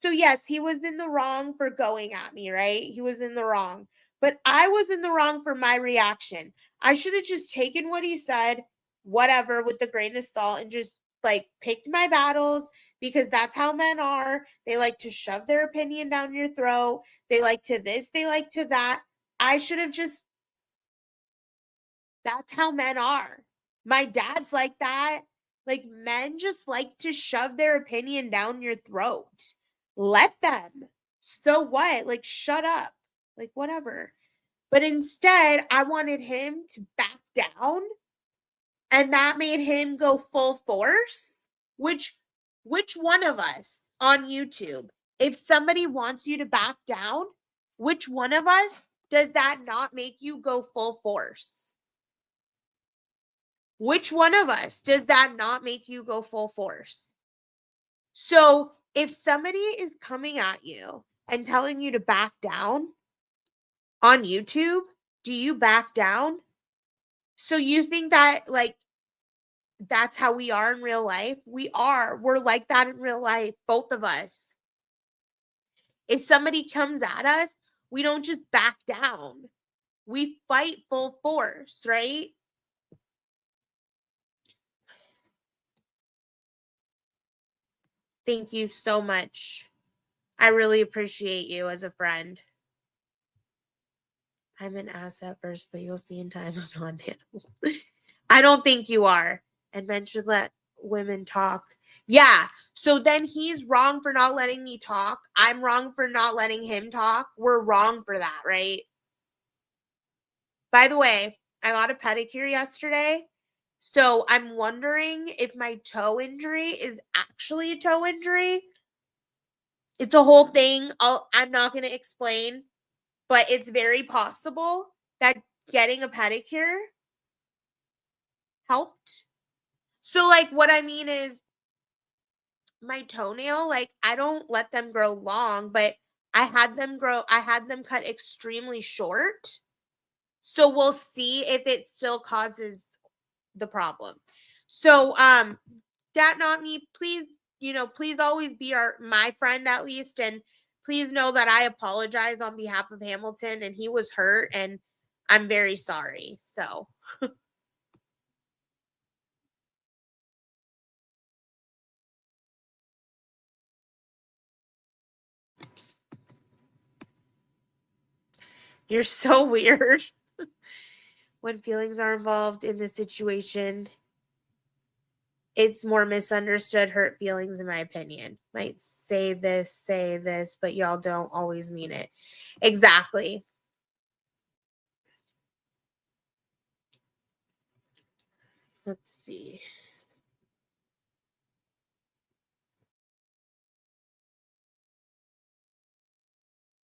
So yes, he was in the wrong for going at me, right? He was in the wrong. But I was in the wrong for my reaction. I should have just taken what he said, whatever, with the grain of salt and just like picked my battles because that's how men are. They like to shove their opinion down your throat. They like to this, they like to that. I should have just, that's how men are. My dad's like that. Like, men just like to shove their opinion down your throat. Let them. So what? Like, shut up. Like, whatever. But instead, I wanted him to back down, and that made him go full force. Which one of us on YouTube, if somebody wants you to back down, which one of us does that not make you go full force? Which one of us does that not make you go full force? So if somebody is coming at you and telling you to back down, on YouTube, do you back down? So you think that, like, that's how we are in real life? We are. We're like that in real life, both of us. If somebody comes at us, we don't just back down. We fight full force, right? Thank you so much. I really appreciate you as a friend. I'm an ass at first, but you'll see in time I'm not an animal. I don't think you are. And men should let women talk. Yeah. So then he's wrong for not letting me talk. I'm wrong for not letting him talk. We're wrong for that, right? By the way, I got a pedicure yesterday. So I'm wondering if my toe injury is actually a toe injury. It's a whole thing. I'm not going to explain, but it's very possible that getting a pedicure helped. So, like, what I mean is my toenail, like, I don't let them grow long, but I had them cut extremely short. So we'll see if it still causes the problem. So, that not me, please, please always be my friend at least. And please know that I apologize on behalf of Hamilton, and he was hurt, and I'm very sorry. So you're so weird. When feelings are involved in the situation, it's more misunderstood, hurt feelings, in my opinion. Might say this, but y'all don't always mean it. Exactly. Let's see.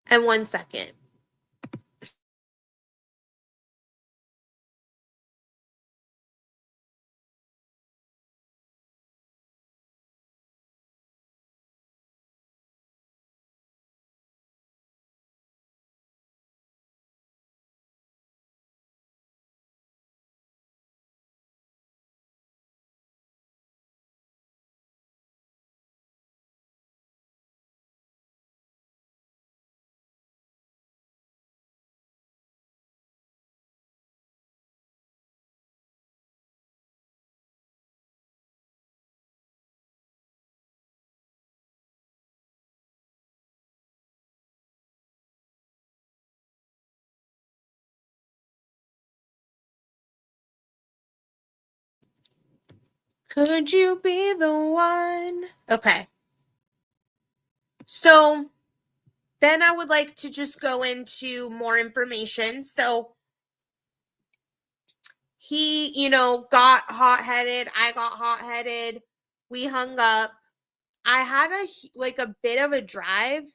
And 1 second. Could you be the one? Okay. So then I would like to just go into more information. So he, got hot-headed. I got hot-headed. We hung up. I had a bit of a drive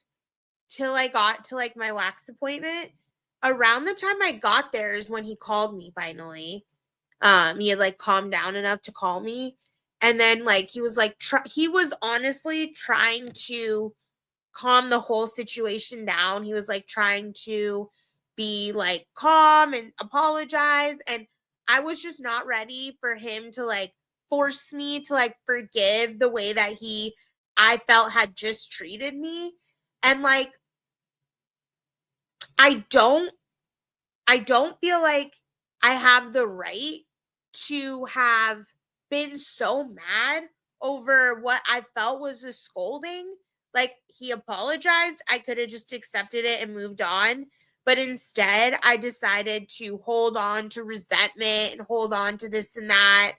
till I got to like my wax appointment. Around the time I got there is when he called me finally. He had like calmed down enough to call me. And then like he was like he was honestly trying to calm the whole situation down. He was like trying to be like calm and apologize, and I was just not ready for him to like force me to like forgive the way that I felt had just treated me. And like I don't feel like I have the right to have been so mad over what I felt was a scolding. Like, he apologized. I could have just accepted it and moved on. But instead, I decided to hold on to resentment and hold on to this and that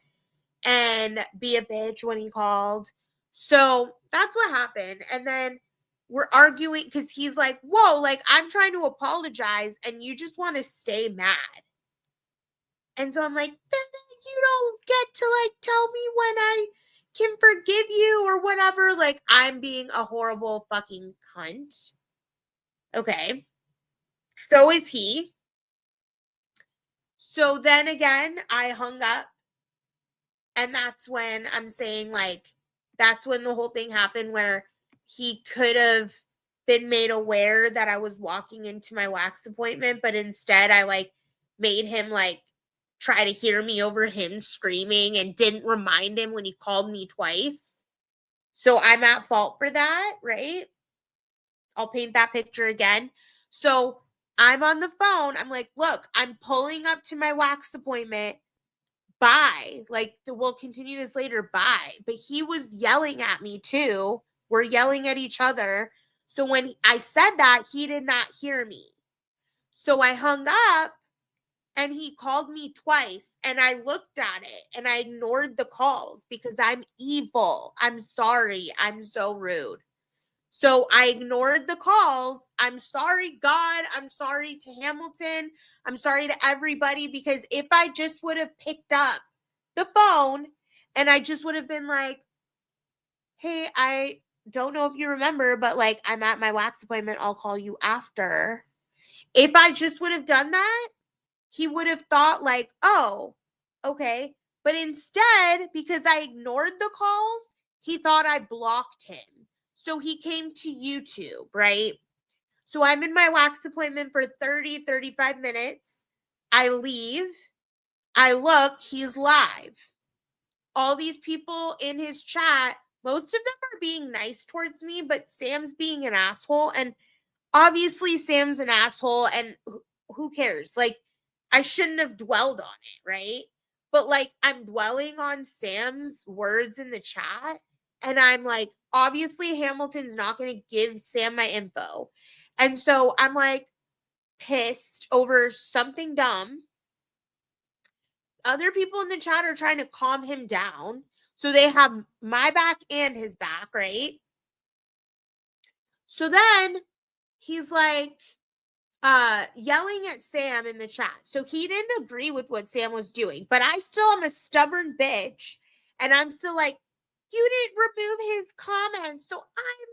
and be a bitch when he called. So that's what happened. And then we're arguing because he's like, whoa, like, I'm trying to apologize and you just want to stay mad. And so I'm like, you don't get to like tell me when I can forgive you or whatever. Like, I'm being a horrible fucking cunt. Okay. So is he. So then again, I hung up. And that's when I'm saying, like, that's when the whole thing happened where he could have been made aware that I was walking into my wax appointment, but instead I like made him like try to hear me over him screaming and didn't remind him when he called me twice. So I'm at fault for that, right? I'll paint that picture again. So I'm on the phone. I'm like, look, I'm pulling up to my wax appointment. Bye. Like, we'll continue this later. Bye. But he was yelling at me too. We're yelling at each other. So when I said that, he did not hear me. So I hung up and he called me twice and I looked at it and I ignored the calls because I'm evil. I'm sorry. I'm so rude. So I ignored the calls. I'm sorry, God. I'm sorry to Hamilton. I'm sorry to everybody, because if I just would have picked up the phone and I just would have been like, hey, I don't know if you remember, but like, I'm at my wax appointment. I'll call you after. If I just would have done that, he would have thought like, oh, okay. But instead, because I ignored the calls, he thought I blocked him. So he came to YouTube, right? So I'm in my wax appointment for 35 minutes. I leave. I look, he's live. All these people in his chat, most of them are being nice towards me, but Sam's being an asshole. And obviously, Sam's an asshole, and who cares? Like, I shouldn't have dwelled on it, right? But like, I'm dwelling on Sam's words in the chat. And I'm like, obviously, Hamilton's not going to give Sam my info. And so I'm like pissed over something dumb. Other people in the chat are trying to calm him down. So they have my back and his back, right? So then he's like, yelling at Sam in the chat. So he didn't agree with what Sam was doing, but I still am a stubborn bitch. And I'm still like, you didn't remove his comments. So I'm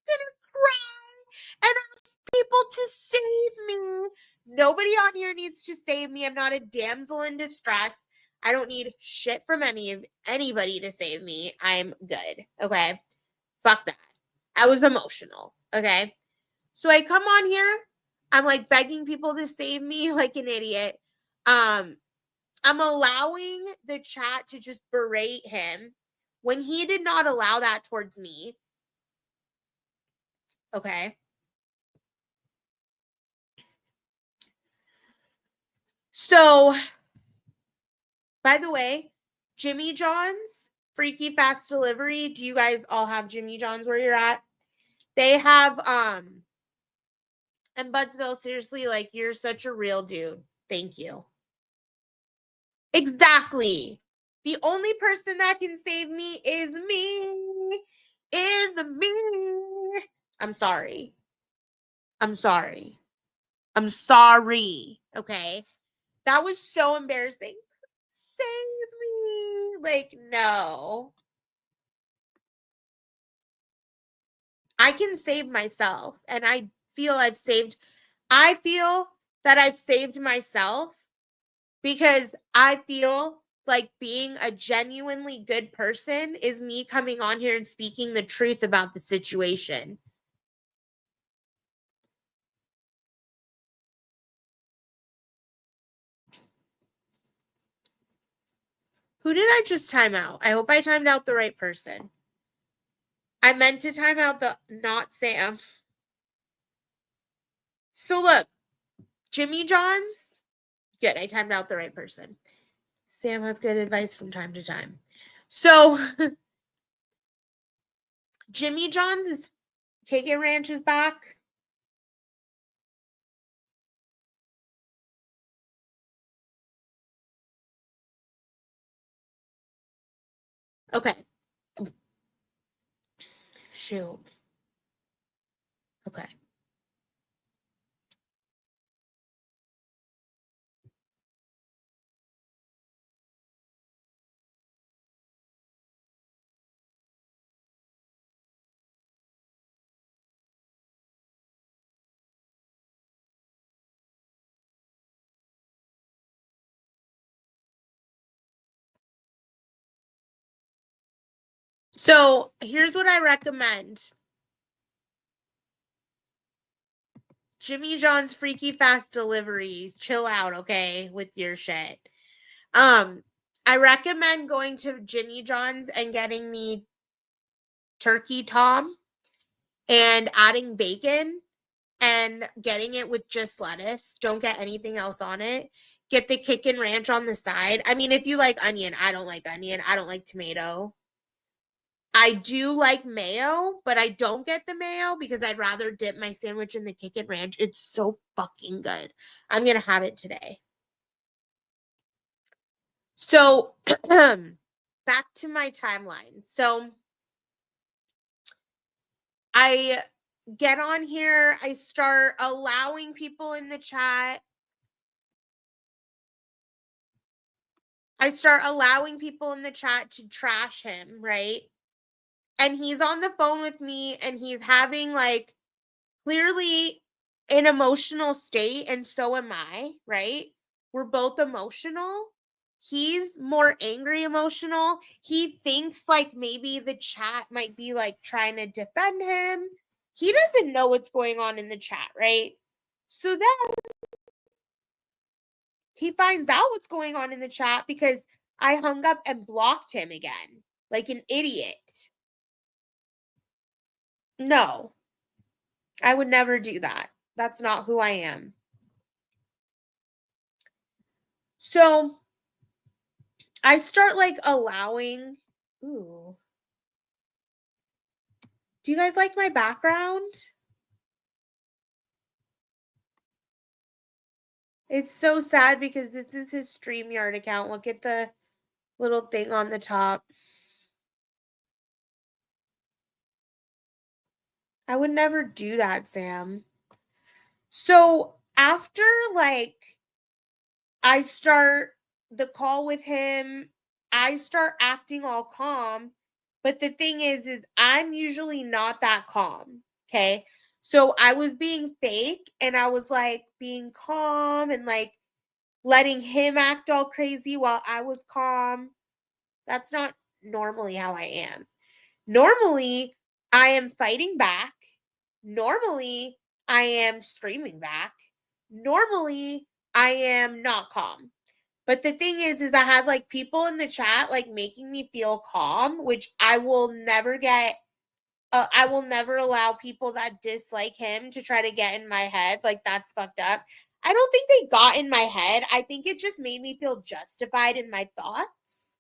gonna cry and ask people to save me. Nobody on here needs to save me. I'm not a damsel in distress. I don't need shit from anybody to save me. I'm good. Okay. Fuck that. I was emotional. Okay. So I come on here. I'm like begging people to save me like an idiot. I'm allowing the chat to just berate him when he did not allow that towards me. Okay. So, by the way, Jimmy John's Freaky Fast Delivery. Do you guys all have Jimmy John's where you're at? They have and Budsville, seriously, like, you're such a real dude. Thank you. Exactly. The only person that can save me is me. Is me. I'm sorry. I'm sorry. I'm sorry. Okay. That was so embarrassing. Save me. Like, no. I can save myself. And I feel that I've saved myself because I feel like being a genuinely good person is me coming on here and speaking the truth about the situation. Who did I just time out? I hope I timed out the right person. I meant to time out not Sam. So look, Jimmy John's. Good, I timed out the right person. Sam has good advice from time to time. So Jimmy John's is KK Ranch is back. Okay. Shoot. Okay. So here's what I recommend. Jimmy John's Freaky Fast Deliveries. Chill out, okay, with your shit. I recommend going to Jimmy John's and getting the turkey tom and adding bacon and getting it with just lettuce. Don't get anything else on it. Get the kickin' ranch on the side. I mean, if you like onion, I don't like onion. I don't like tomato. I do like mayo, but I don't get the mayo because I'd rather dip my sandwich in the kickin' ranch. It's so fucking good. I'm going to have it today. So, back to my timeline. So, I get on here, I start allowing people in the chat. I start allowing people in the chat to trash him, right? And he's on the phone with me and he's having like clearly an emotional state, and so am I, right? We're both emotional. He's more angry emotional. He thinks like maybe the chat might be like trying to defend him. He doesn't know what's going on in the chat, right? So then he finds out what's going on in the chat because I hung up and blocked him again, like an idiot. No, I would never do that. That's not who I am. So I start like allowing. Ooh. Do you guys like my background? It's so sad because this is his StreamYard account. Look at the little thing on the top. I would never do that, Sam. So after like I start the call with him, I start acting all calm. But the thing is I'm usually not that calm. Okay. So I was being fake and I was like being calm and like letting him act all crazy while I was calm. That's not normally how I am. Normally, I am fighting back. Normally, I am screaming back. Normally, I am not calm. But the thing is I had like people in the chat like making me feel calm, which I will never get. I will never allow people that dislike him to try to get in my head. Like, that's fucked up. I don't think they got in my head. I think it just made me feel justified in my thoughts.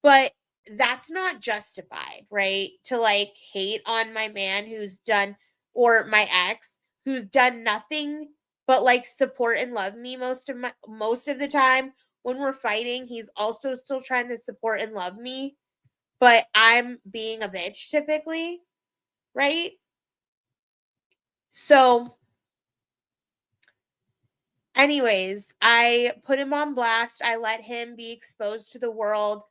But that's not justified, right? To like hate on my man who's done, or my ex who's done nothing but like support and love me most of the time. When we're fighting, he's also still trying to support and love me, but I'm being a bitch typically, right? So anyways, I put him on blast. I let him be exposed to the world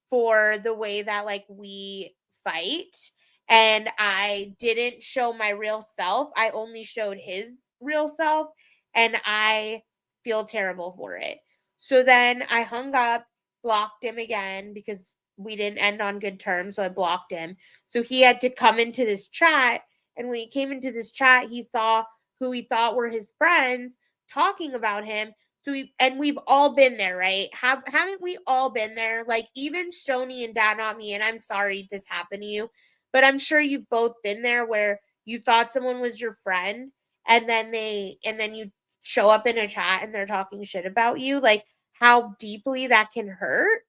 for the way that like we fight. And I didn't show my real self. I only showed his real self. And I feel terrible for it. So then I hung up, blocked him again because we didn't end on good terms. So I blocked him. So he had to come into this chat. And when he came into this chat, he saw who he thought were his friends talking about him. So we've all been there, right? Haven't we all been there? Like even Stony and Dad Not Me, and I'm sorry this happened to you, but I'm sure you've both been there where you thought someone was your friend and then you show up in a chat and they're talking shit about you. Like how deeply that can hurt.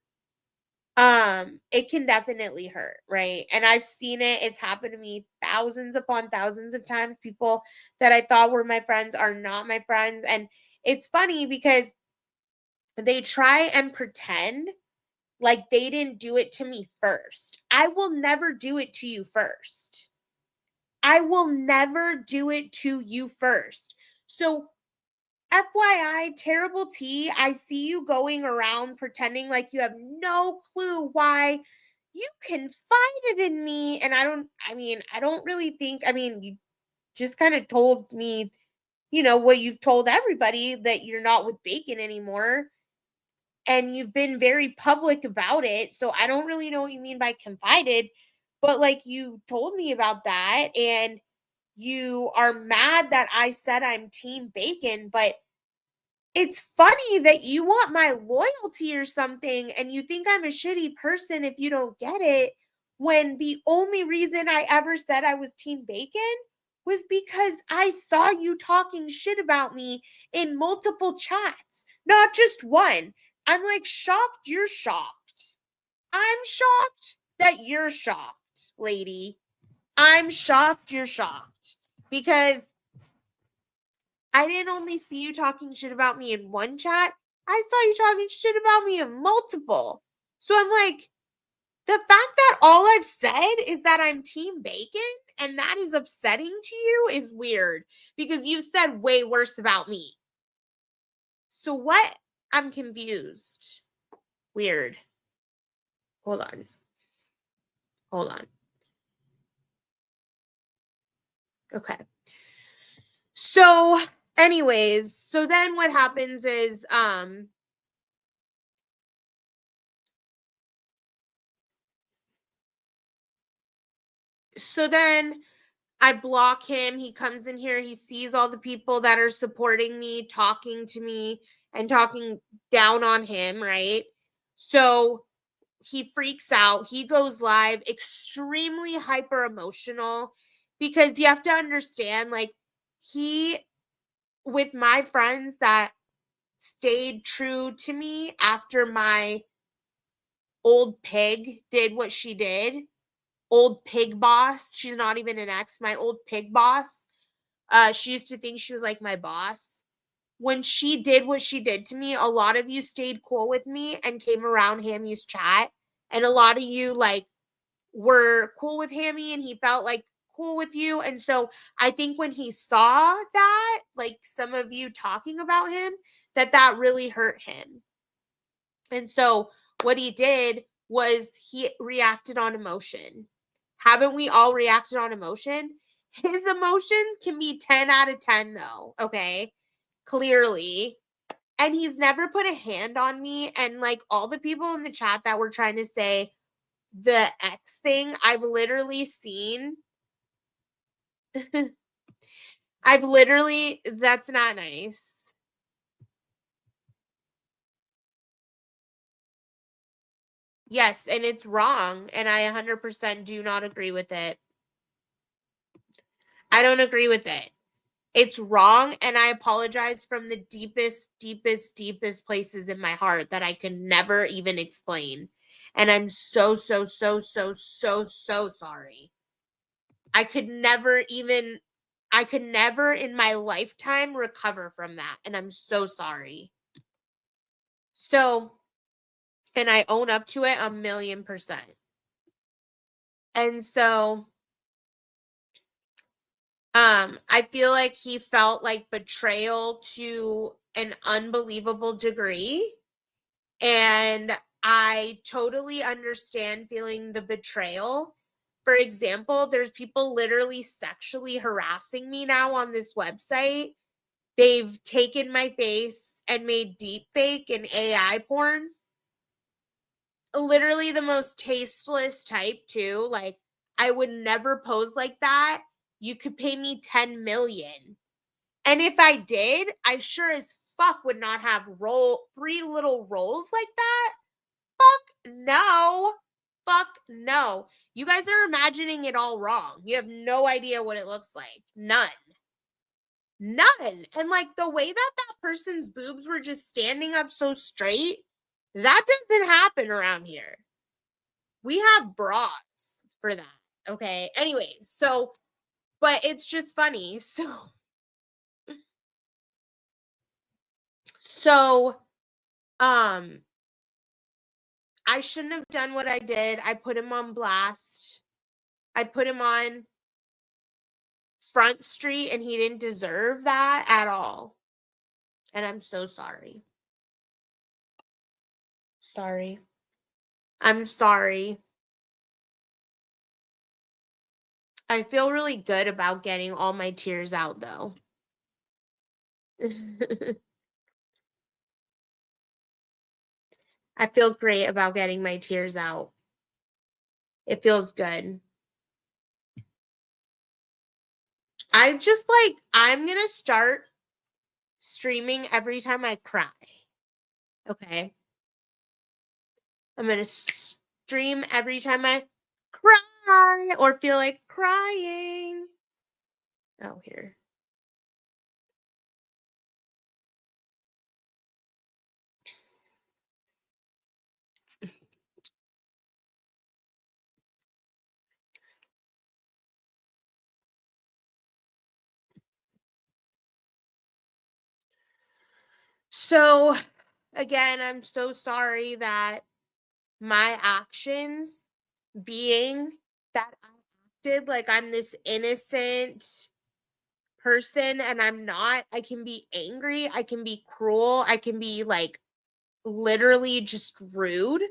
It can definitely hurt, right? And I've seen it. It's happened to me thousands upon thousands of times. People that I thought were my friends are not my friends. And it's funny because they try and pretend like they didn't do it to me first. I will never do it to you first. I will never do it to you first. So FYI, terrible tea. I see you going around pretending like you have no clue why you confided in me. And I don't really think, you just kind of told me, what you've told everybody, that you're not with Bacon anymore. And you've been very public about it. So I don't really know what you mean by confided, but like you told me about that. And you are mad that I said I'm team bacon, but it's funny that you want my loyalty or something and you think I'm a shitty person if you don't get it, when the only reason I ever said I was team bacon was because I saw you talking shit about me in multiple chats, not just one. I'm like shocked you're shocked. I'm shocked that you're shocked, lady. I'm shocked you're shocked because I didn't only see you talking shit about me in one chat, I saw you talking shit about me in multiple. So I'm like, the fact that all I've said is that I'm team bacon and that is upsetting to you is weird because you've said way worse about me. So what? I'm confused. Weird. Hold on. Hold on. Okay. So anyways, so then what happens is so then I block him. He comes in here. He sees all the people that are supporting me, talking to me, and talking down on him, right? So he freaks out. He goes live, extremely hyper emotional because you have to understand, like, he, with my friends that stayed true to me after my old pig did what she did, old pig boss. She's not even an ex, my old pig boss. She used to think she was like my boss. When she did what she did to me, a lot of you stayed cool with me and came around Hammy's chat. And a lot of you like were cool with Hammy and he felt like cool with you. And so I think when he saw that, like some of you talking about him, that really hurt him. And so what he did was he reacted on emotion. Haven't we all reacted on emotion? His emotions can be 10 out of 10 though, okay? Clearly. And he's never put a hand on me. And like all the people in the chat that were trying to say the X thing, I've literally seen. That's not nice. Yes, and it's wrong. And I 100% do not agree with it. I don't agree with it. It's wrong, and I apologize from the deepest, deepest, deepest places in my heart that I can never even explain. And I'm so, so, so, so, so, so sorry. I could never in my lifetime recover from that. And I'm so sorry. So, and I own up to it 1,000,000%. And so, I feel like he felt like betrayal to an unbelievable degree. And I totally understand feeling the betrayal. For example, there's people literally sexually harassing me now on this website. They've taken my face and made deep fake and AI porn. Literally the most tasteless type too. Like I would never pose like that. You could pay me 10 million. And if I did, I sure as fuck would not have 3 little rolls like that. Fuck no. Fuck no. You guys are imagining it all wrong. You have no idea what it looks like. None. None. And like the way that person's boobs were just standing up so straight, that doesn't happen around here. We have bras for that. Okay. Anyways, so, but it's just funny. So, I shouldn't have done what I did. I put him on blast. I put him on Front Street and he didn't deserve that at all. And I'm so sorry. Sorry. I'm sorry. I feel really good about getting all my tears out though. I feel great about getting my tears out. It feels good. I'm gonna start streaming every time I cry. Okay. I'm gonna stream every time I cry or feel like crying. Oh, here. So, again, I'm so sorry that my actions being that I acted like I'm this innocent person and I'm not. I can be angry, I can be cruel, I can be like literally just rude.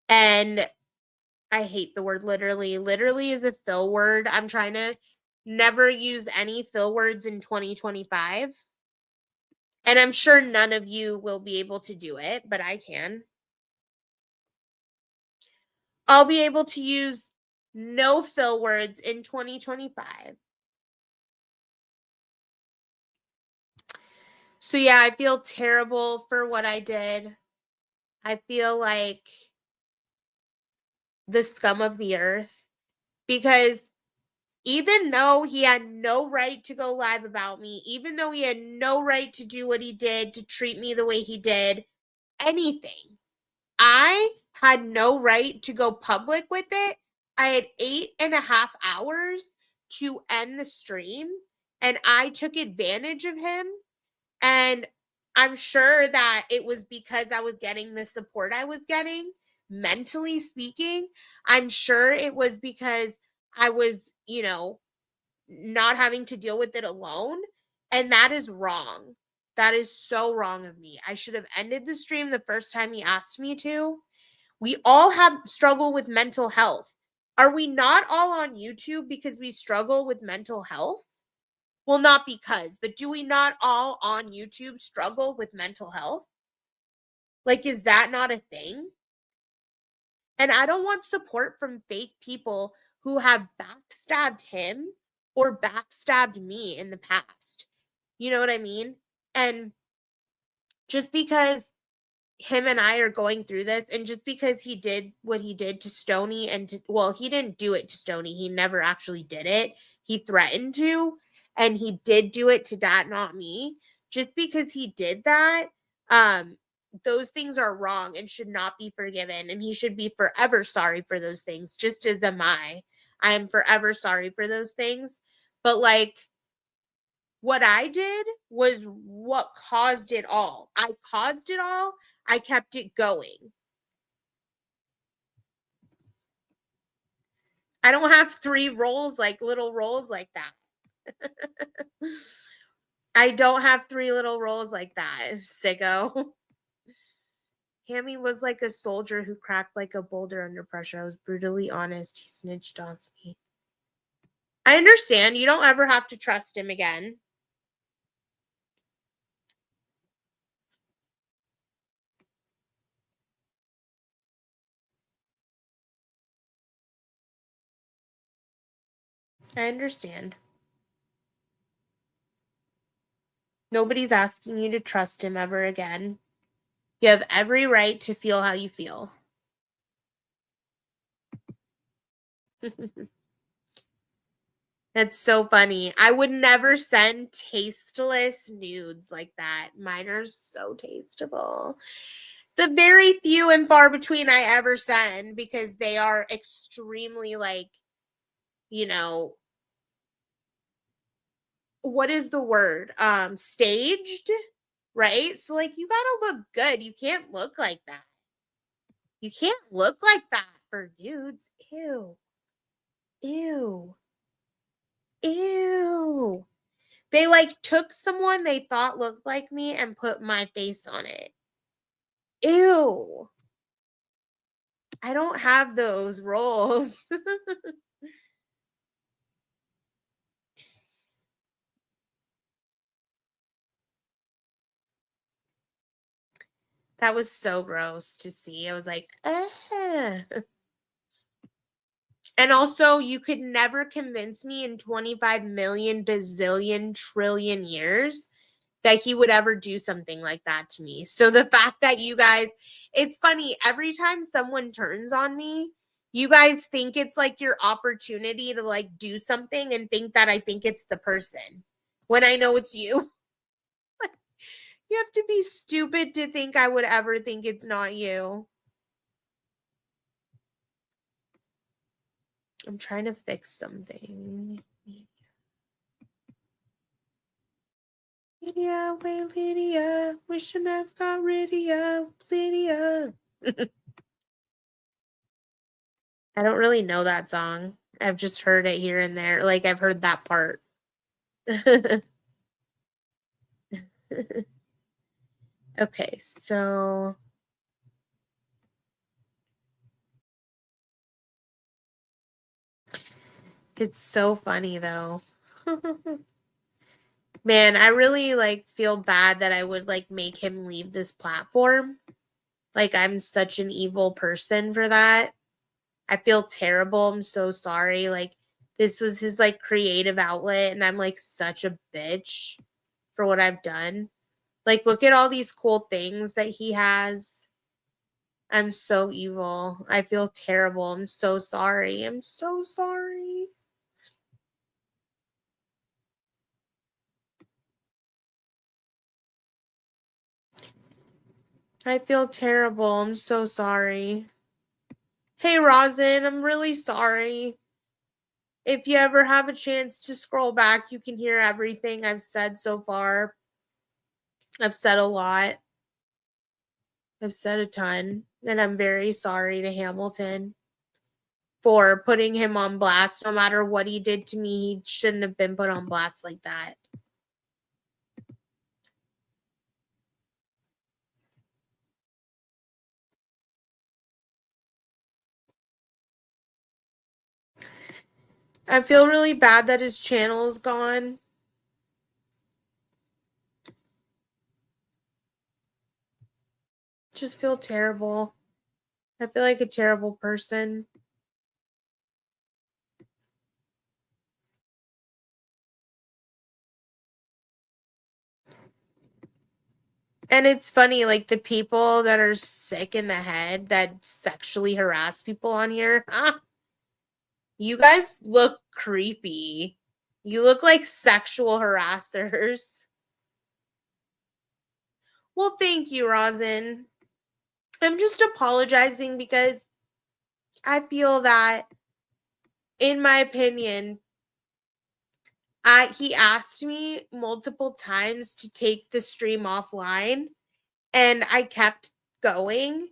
And I hate the word literally. Literally is a fill word. I'm trying to never use any fill words in 2025. And I'm sure none of you will be able to do it, but I can. I'll be able to use no fill words in 2025. So, yeah, I feel terrible for what I did. I feel like the scum of the earth because even though he had no right to go live about me, even though he had no right to do what he did, to treat me the way he did, anything, I had no right to go public with it. I had 8.5 hours to end the stream, and I took advantage of him. And I'm sure that it was because I was getting the support I was getting, mentally speaking. I'm sure it was because I was, not having to deal with it alone. And that is wrong. That is so wrong of me. I should have ended the stream the first time he asked me to. We all have struggle with mental health. Are we not all on YouTube because we struggle with mental health? Well, not because, but do we not all on YouTube struggle with mental health? Like, is that not a thing? And I don't want support from fake people who have backstabbed him or backstabbed me in the past. You know what I mean? And just because him and I are going through this, and just because he did what he did to Stony, well, he didn't do it to Stony. He never actually did it. He threatened to, and he did do it to that, not me. Just because he did that, those things are wrong and should not be forgiven. And he should be forever sorry for those things, just as am I. I am forever sorry for those things. But like, what I did was what caused it all. I caused it all. I kept it going. I don't have three roles like little roles like that. I don't have three little roles like that, sicko. Hammy was like a soldier who cracked like a boulder under pressure. I was brutally honest. He snitched on me. I understand. You don't ever have to trust him again. I understand. Nobody's asking you to trust him ever again. You have every right to feel how you feel. That's so funny. I would never send tasteless nudes like that. Mine are so tastable. The very few and far between I ever send, because they are extremely like, you know, what is the word? Staged, right? So like you gotta look good. You can't look like that. You can't look like that for nudes. Ew. Ew. Ew. They like took someone they thought looked like me and put my face on it. Ew. I don't have those roles. That was so gross to see. I was like, ugh. And also, you could never convince me in 25 million bazillion trillion years that he would ever do something like that to me. So the fact that you guys, it's funny, every time someone turns on me, you guys think it's like your opportunity to like do something and think that I think it's the person when I know it's you. You have to be stupid to think I would ever think it's not you. I'm trying to fix something. Lydia, wait, Lydia, wishing I've got rid of you, Lydia. I don't really know that song. I've just heard it here and there. Like, I've heard that part. Okay, so it's so funny though. Man, I really like feel bad that I would like make him leave this platform. Like I'm such an evil person for that. I feel terrible. I'm so sorry. Like this was his like creative outlet and I'm like such a bitch for what I've done. Like look at all these cool things that he has. I'm so evil. I feel terrible. I'm so sorry. I'm so sorry. I feel terrible. I'm so sorry. Hey, Rosin, I'm really sorry. If you ever have a chance to scroll back, you can hear everything I've said so far. I've said a lot. I've said a ton. And I'm very sorry to Hamilton for putting him on blast. No matter what he did to me, he shouldn't have been put on blast like that. I feel really bad that his channel is gone. Just feel terrible. I feel like a terrible person. And it's funny, like the people that are sick in the head that sexually harass people on here, you guys look creepy. You look like sexual harassers. Well, thank you, Rosin. I'm just apologizing because I feel that, in my opinion, he asked me multiple times to take the stream offline, and I kept going.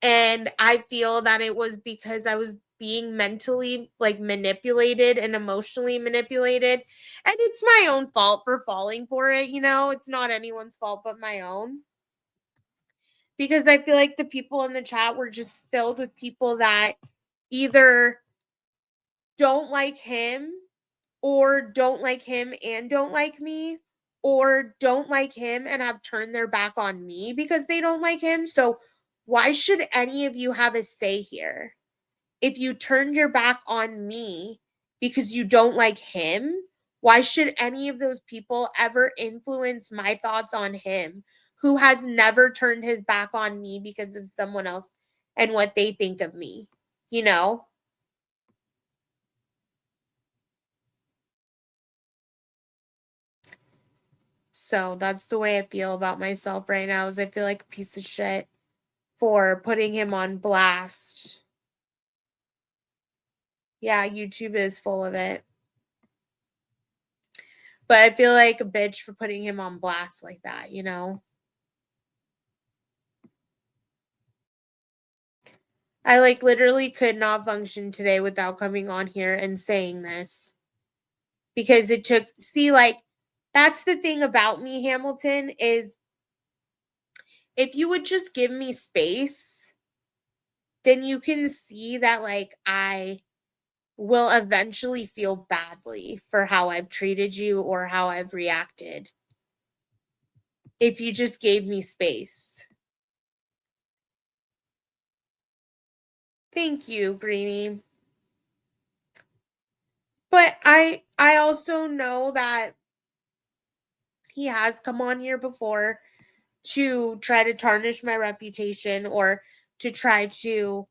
And I feel that it was because I was being mentally like manipulated and emotionally manipulated. And it's my own fault for falling for it, you know? It's not anyone's fault but my own. Because I feel like the people in the chat were just filled with people that either don't like him or don't like him and don't like me or don't like him and have turned their back on me because they don't like him. So why should any of you have a say here? If you turned your back on me because you don't like him, why should any of those people ever influence my thoughts on him who has never turned his back on me because of someone else and what they think of me? You know? So that's the way I feel about myself right now is I feel like a piece of shit for putting him on blast. Yeah, YouTube is full of it. But I feel like a bitch for putting him on blast like that, you know? I like literally could not function today without coming on here and saying this. Because it took like that's the thing about me, Hamilton, is if you would just give me space, then you can see that like I will eventually feel badly for how I've treated you or how I've reacted. If you just gave me space. Thank you, Greenie. But I also know that he has come on here before to try to tarnish my reputation or to try to,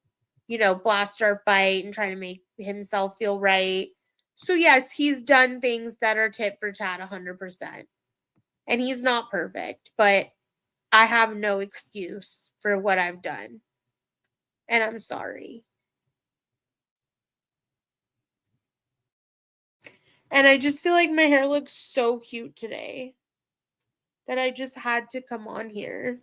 blast our fight and try to make himself feel right. So yes, he's done things that are tit for tat 100%. And he's not perfect, but I have no excuse for what I've done. And I'm sorry. And I just feel like my hair looks so cute today that I just had to come on here.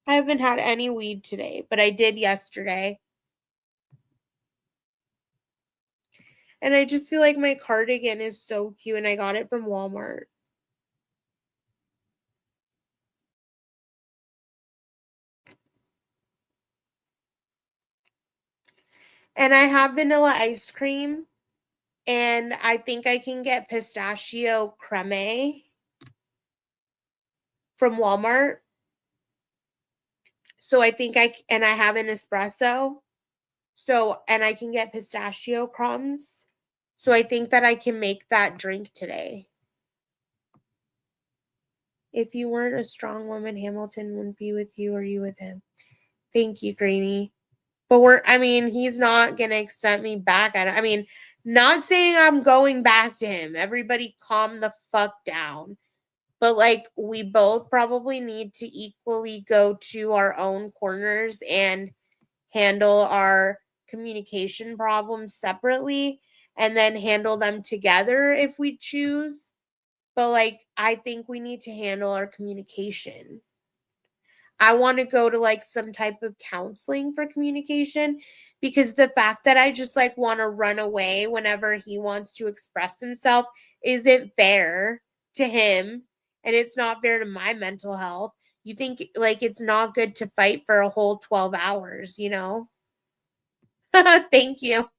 I haven't had any weed today, but I did yesterday. And I just feel like my cardigan is so cute and I got it from Walmart. And I have vanilla ice cream and I think I can get pistachio creme from Walmart. So I think and I have an espresso. So, and I can get pistachio crumbs. So I think that I can make that drink today. If you weren't a strong woman, Hamilton wouldn't be with you or you with him. Thank you, Greeny. But he's not going to accept me back. Not saying I'm going back to him. Everybody calm the fuck down. But we both probably need to equally go to our own corners and handle our communication problems separately and then handle them together if we choose. But I think we need to handle our communication. I want to go to some type of counseling for communication because the fact that I just want to run away whenever he wants to express himself isn't fair to him and it's not fair to my mental health. You think it's not good to fight for a whole 12 hours, Thank you.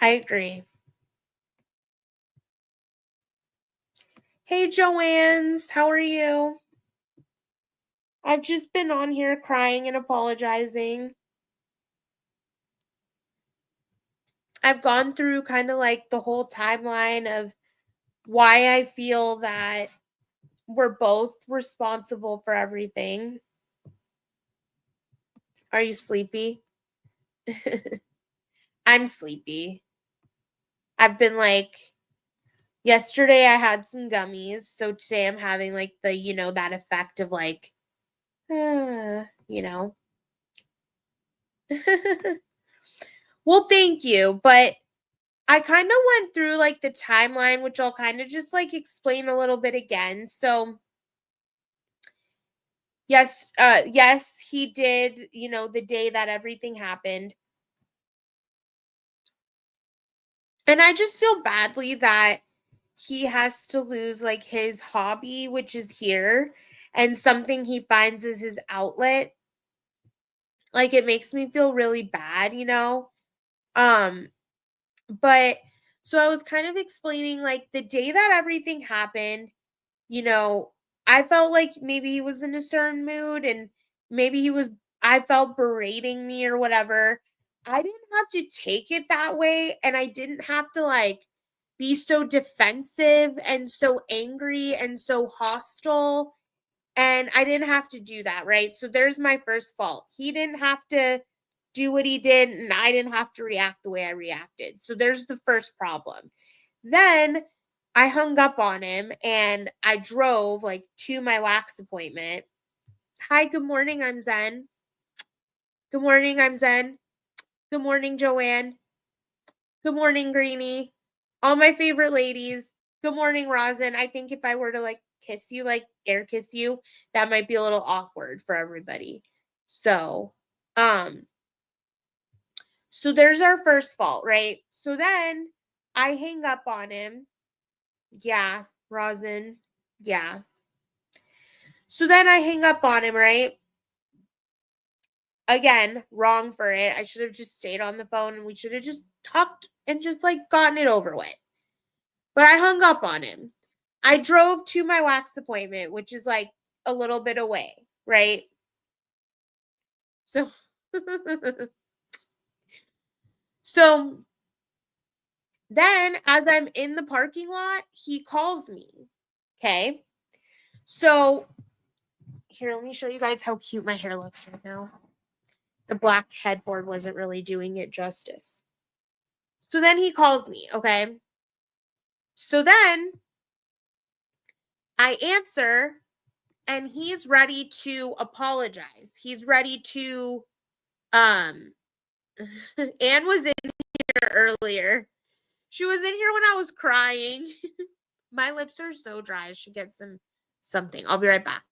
I agree. Hey, Joanne's, how are you? I've just been on here crying and apologizing. I've gone through kind of the whole timeline of why I feel that we're both responsible for everything. Are you sleepy? I'm sleepy. I've been yesterday I had some gummies, so today I'm having the, that effect of you know. Well, thank you, but I kind of went through the timeline, which I'll kind of just explain a little bit again. So, yes, he did, the day that everything happened. And I just feel badly that he has to lose his hobby, which is here, and something he finds is his outlet. It makes me feel really bad. Um, but so I was kind of explaining the day that everything happened, you know, I felt like maybe he was in a certain mood and maybe I felt berating me or whatever. I didn't have to take it that way and I didn't have to be so defensive and so angry and so hostile. And I didn't have to do that, right? So there's my first fault. He didn't have to do what he did and I didn't have to react the way I reacted. So there's the first problem. Then I hung up on him and I drove to my wax appointment. Hi, good morning, I'm Zen. Good morning, I'm Zen. Good morning, Joanne. Good morning, Greenie. All my favorite ladies. Good morning, Rosin. I think if I were to kiss you, air kiss you, that might be a little awkward for everybody. So, so there's our first fault, right? So then I hang up on him. Yeah, Rosin. Yeah. So then I hang up on him, right? Again, wrong for it. I should have just stayed on the phone and we should have just talked and just gotten it over with. But I hung up on him. I drove to my wax appointment, which is like a little bit away, right? So so then as I'm in the parking lot, he calls me. Okay. So here, let me show you guys how cute my hair looks right now. The black headboard wasn't really doing it justice. So then he calls me, okay? So then I answer and he's ready to apologize. He's ready to Anne was in here earlier. She was in here when I was crying. My lips are so dry. I should get something. I'll be right back.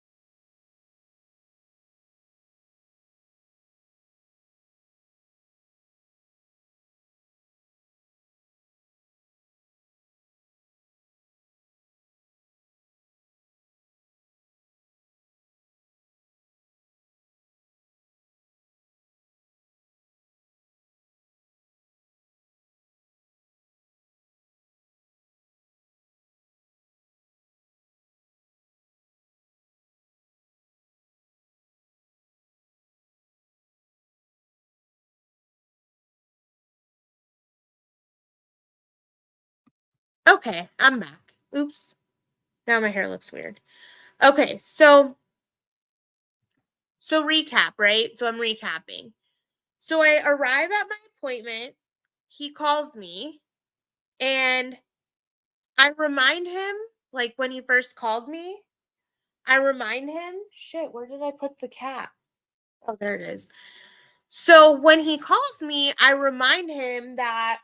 Okay, I'm back. Oops. Now my hair looks weird. Okay, so recap, right? So I'm recapping. So I arrive at my appointment. He calls me and I remind him, like when he first called me, I remind him, shit, where did I put the cap? Oh, there it is. So when he calls me, I remind him that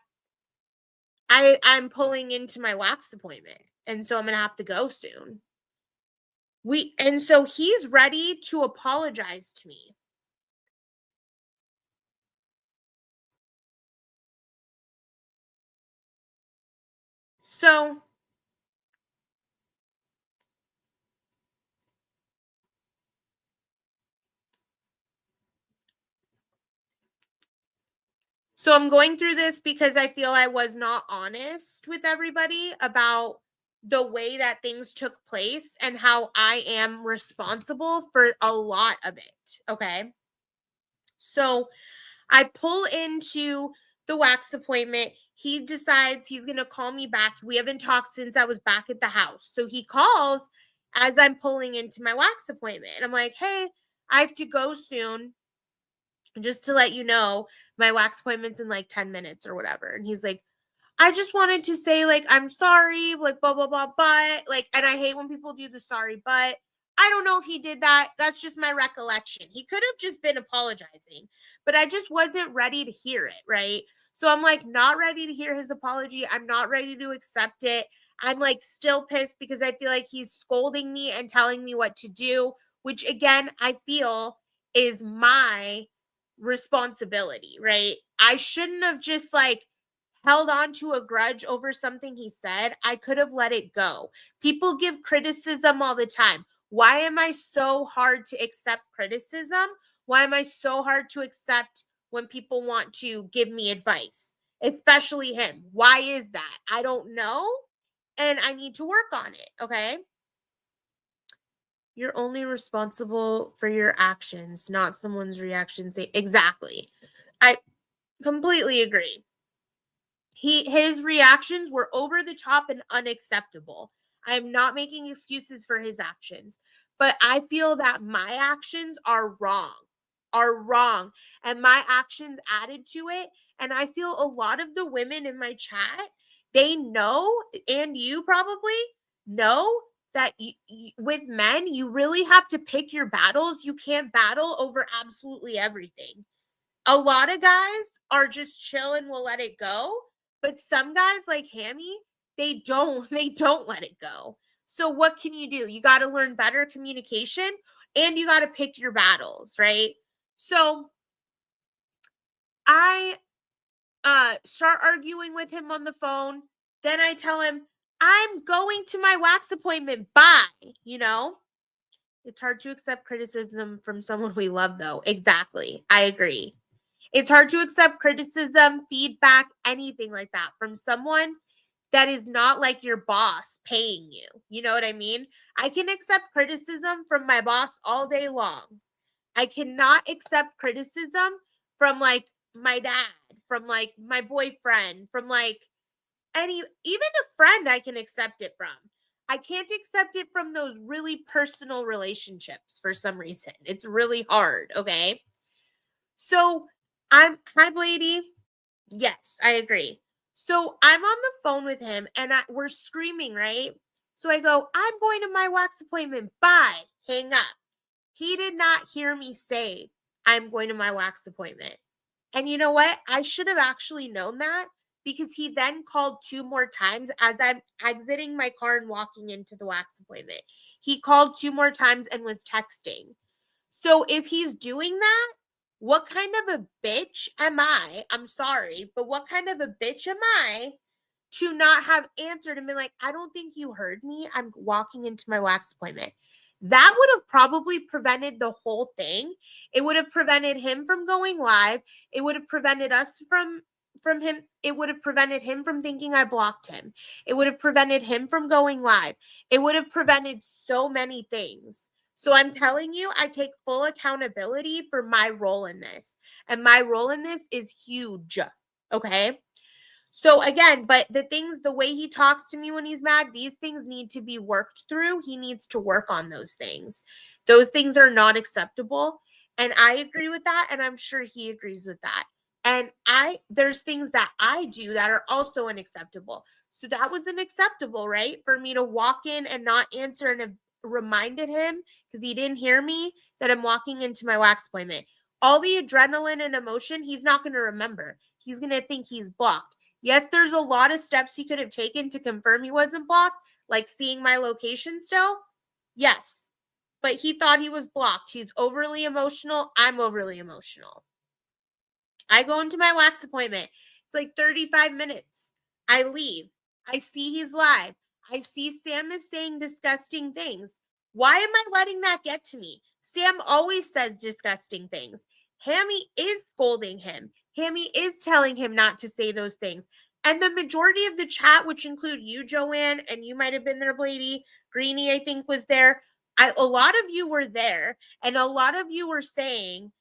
I'm pulling into my wax appointment. And so I'm gonna have to go soon. And so he's ready to apologize to me. So I'm going through this because I feel I was not honest with everybody about the way that things took place and how I am responsible for a lot of it. Okay. So I pull into the wax appointment. He decides he's going to call me back. We haven't talked since I was back at the house. So he calls as I'm pulling into my wax appointment. And I'm like, hey, I have to go soon. Just to let you know, my wax appointment's in like 10 minutes or whatever. And he's like, I just wanted to say, like, I'm sorry, like, blah, blah, blah, but, like, and I hate when people do the sorry, but I don't know if he did that. That's just my recollection. He could have just been apologizing, but I just wasn't ready to hear it, right? So I'm like, not ready to hear his apology. I'm not ready to accept it. I'm like still pissed because I feel like he's scolding me and telling me what to do, which again, I feel is my responsibility, right? I shouldn't have just like held on to a grudge over something he said. I could have let it go. People give criticism all the time. Why am I so hard to accept criticism? Why am I so hard to accept when people want to give me advice, especially him? Why is that? I don't know. And I need to work on it. Okay. You're only responsible for your actions, not someone's reactions. Exactly. I completely agree. His reactions were over the top and unacceptable. I am not making excuses for his actions, but I feel that my actions are wrong, and my actions added to it. And I feel a lot of the women in my chat, they know, and you probably know that with men, you really have to pick your battles. You can't battle over absolutely everything. A lot of guys are just chill and will let it go, but some guys like Hammy, they don't let it go. So what can you do? You got to learn better communication and you got to pick your battles, right? So I start arguing with him on the phone. Then I tell him, I'm going to my wax appointment. Bye. You know, it's hard to accept criticism from someone we love, though. Exactly. I agree. It's hard to accept criticism, feedback, anything like that from someone that is not like your boss paying you. You know what I mean? I can accept criticism from my boss all day long. I cannot accept criticism from like my dad, from like my boyfriend, from like even a friend I can accept it from. I can't accept it from those really personal relationships for some reason. It's really hard, okay? So hi, Blady. Yes, I agree. So I'm on the phone with him and we're screaming, right? So I go, I'm going to my wax appointment. Bye. Hang up. He did not hear me say, I'm going to my wax appointment. And you know what? I should have actually known that because he then called 2 more times as I'm exiting my car and walking into the wax appointment. He called 2 more times and was texting. So if he's doing that, what kind of a bitch am I? I'm sorry, but what kind of a bitch am I to not have answered and been like, I don't think you heard me. I'm walking into my wax appointment. That would have probably prevented the whole thing. It would have prevented him from going live. It would have prevented us from him. It would have prevented him from thinking I blocked him. It would have prevented him from going live. It would have prevented so many things. So I'm telling you, I take full accountability for my role in this. And my role in this is huge. Okay? So again, but the way he talks to me when he's mad, these things need to be worked through. He needs to work on those things. Those things are not acceptable. And I agree with that. And I'm sure he agrees with that. And there's things that I do that are also unacceptable. So that was unacceptable, right? For me to walk in and not answer and have reminded him because he didn't hear me that I'm walking into my wax appointment. All the adrenaline and emotion, he's not going to remember. He's going to think he's blocked. Yes, there's a lot of steps he could have taken to confirm he wasn't blocked, like seeing my location still. Yes, but he thought he was blocked. He's overly emotional. I'm overly emotional. I go into my wax appointment. It's like 35 minutes. I leave. I see he's live. I see Sam is saying disgusting things. Why am I letting that get to me? Sam always says disgusting things. Hammy is scolding him. Hammy is telling him not to say those things. And the majority of the chat, which include you, Joanne, and you might have been there, Blady, Greenie, I think, was there. A lot of you were there, and a lot of you were saying,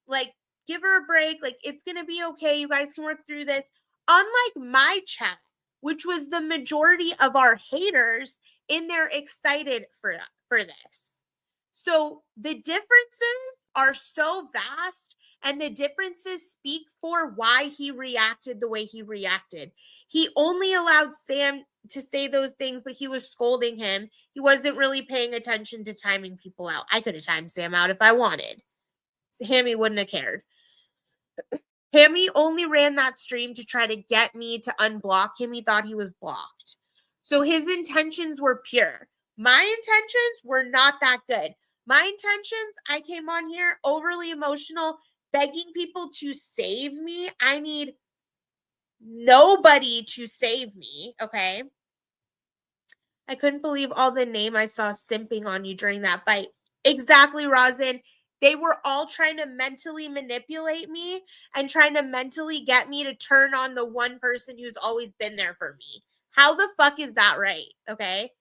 like, give her a break. Like, it's going to be okay. You guys can work through this. Unlike my chat, which was the majority of our haters in there excited for this. So the differences are so vast, and the differences speak for why he reacted the way he reacted. He only allowed Sam to say those things, but he was scolding him. He wasn't really paying attention to timing people out. I could have timed Sam out if I wanted. Hammy wouldn't have cared. Hammy only ran that stream to try to get me to unblock him. He thought he was blocked. So his intentions were pure. My intentions were not that good. My intentions, I came on here overly emotional, begging people to save me. I need nobody to save me, okay? I couldn't believe all the name I saw simping on you during that fight. Exactly, Rosin. They were all trying to mentally manipulate me and trying to mentally get me to turn on the one person who's always been there for me. How the fuck is that right? Okay.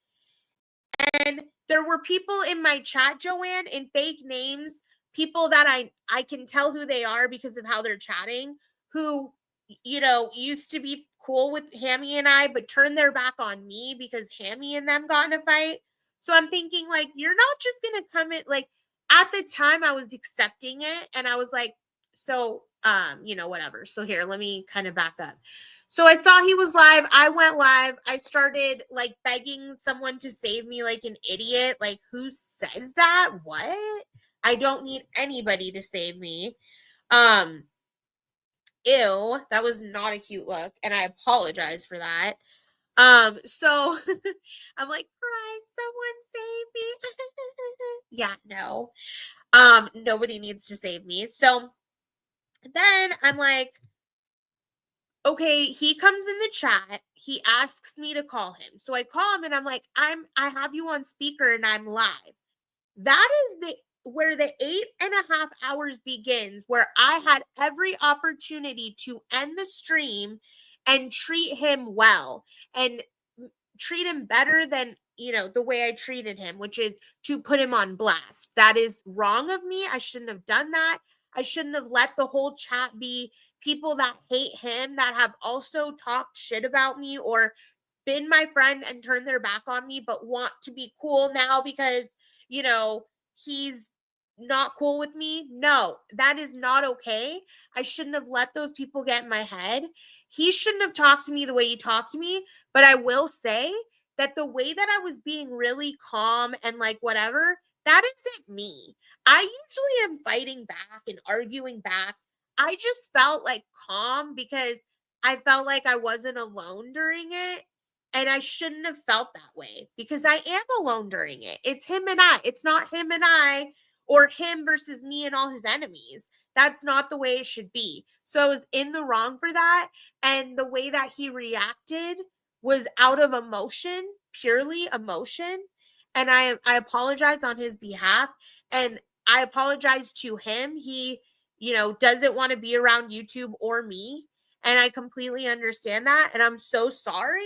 And there were people in my chat, Joanne, in fake names, people that I can tell who they are because of how they're chatting, who, used to be cool with Hammy and I, but turned their back on me because Hammy and them got in a fight. So I'm thinking, like, you're not just going to come in, like, at the time I was accepting it and I was like, so, whatever. So here, let me kind of back up. So I saw he was live. I went live. I started like begging someone to save me like an idiot. Like, who says that? What? I don't need anybody to save me. Ew, that was not a cute look, and I apologize for that. So I'm like, crying, someone save me. Yeah, no. Nobody needs to save me. So then I'm like, okay, he comes in the chat. He asks me to call him. So I call him and I'm like, I have you on speaker and I'm live. That is where the 8.5 hours begins, where I had every opportunity to end the stream and treat him well and treat him better than, the way I treated him, which is to put him on blast. That is wrong of me. I shouldn't have done that. I shouldn't have let the whole chat be people that hate him, that have also talked shit about me or been my friend and turned their back on me, but want to be cool now because, he's not cool with me. No, that is not okay. I shouldn't have let those people get in my head. He shouldn't have talked to me the way he talked to me, but I will say that the way that I was being really calm and like whatever, that isn't me. I usually am fighting back and arguing back. I just felt like calm because I felt like I wasn't alone during it. And I shouldn't have felt that way because I am alone during it. It's him and I. It's not him and I or him versus me and all his enemies. That's not the way it should be. So I was in the wrong for that. And the way that he reacted was out of emotion, purely emotion. And I apologize on his behalf. And I apologize to him. He, doesn't want to be around YouTube or me. And I completely understand that. And I'm so sorry.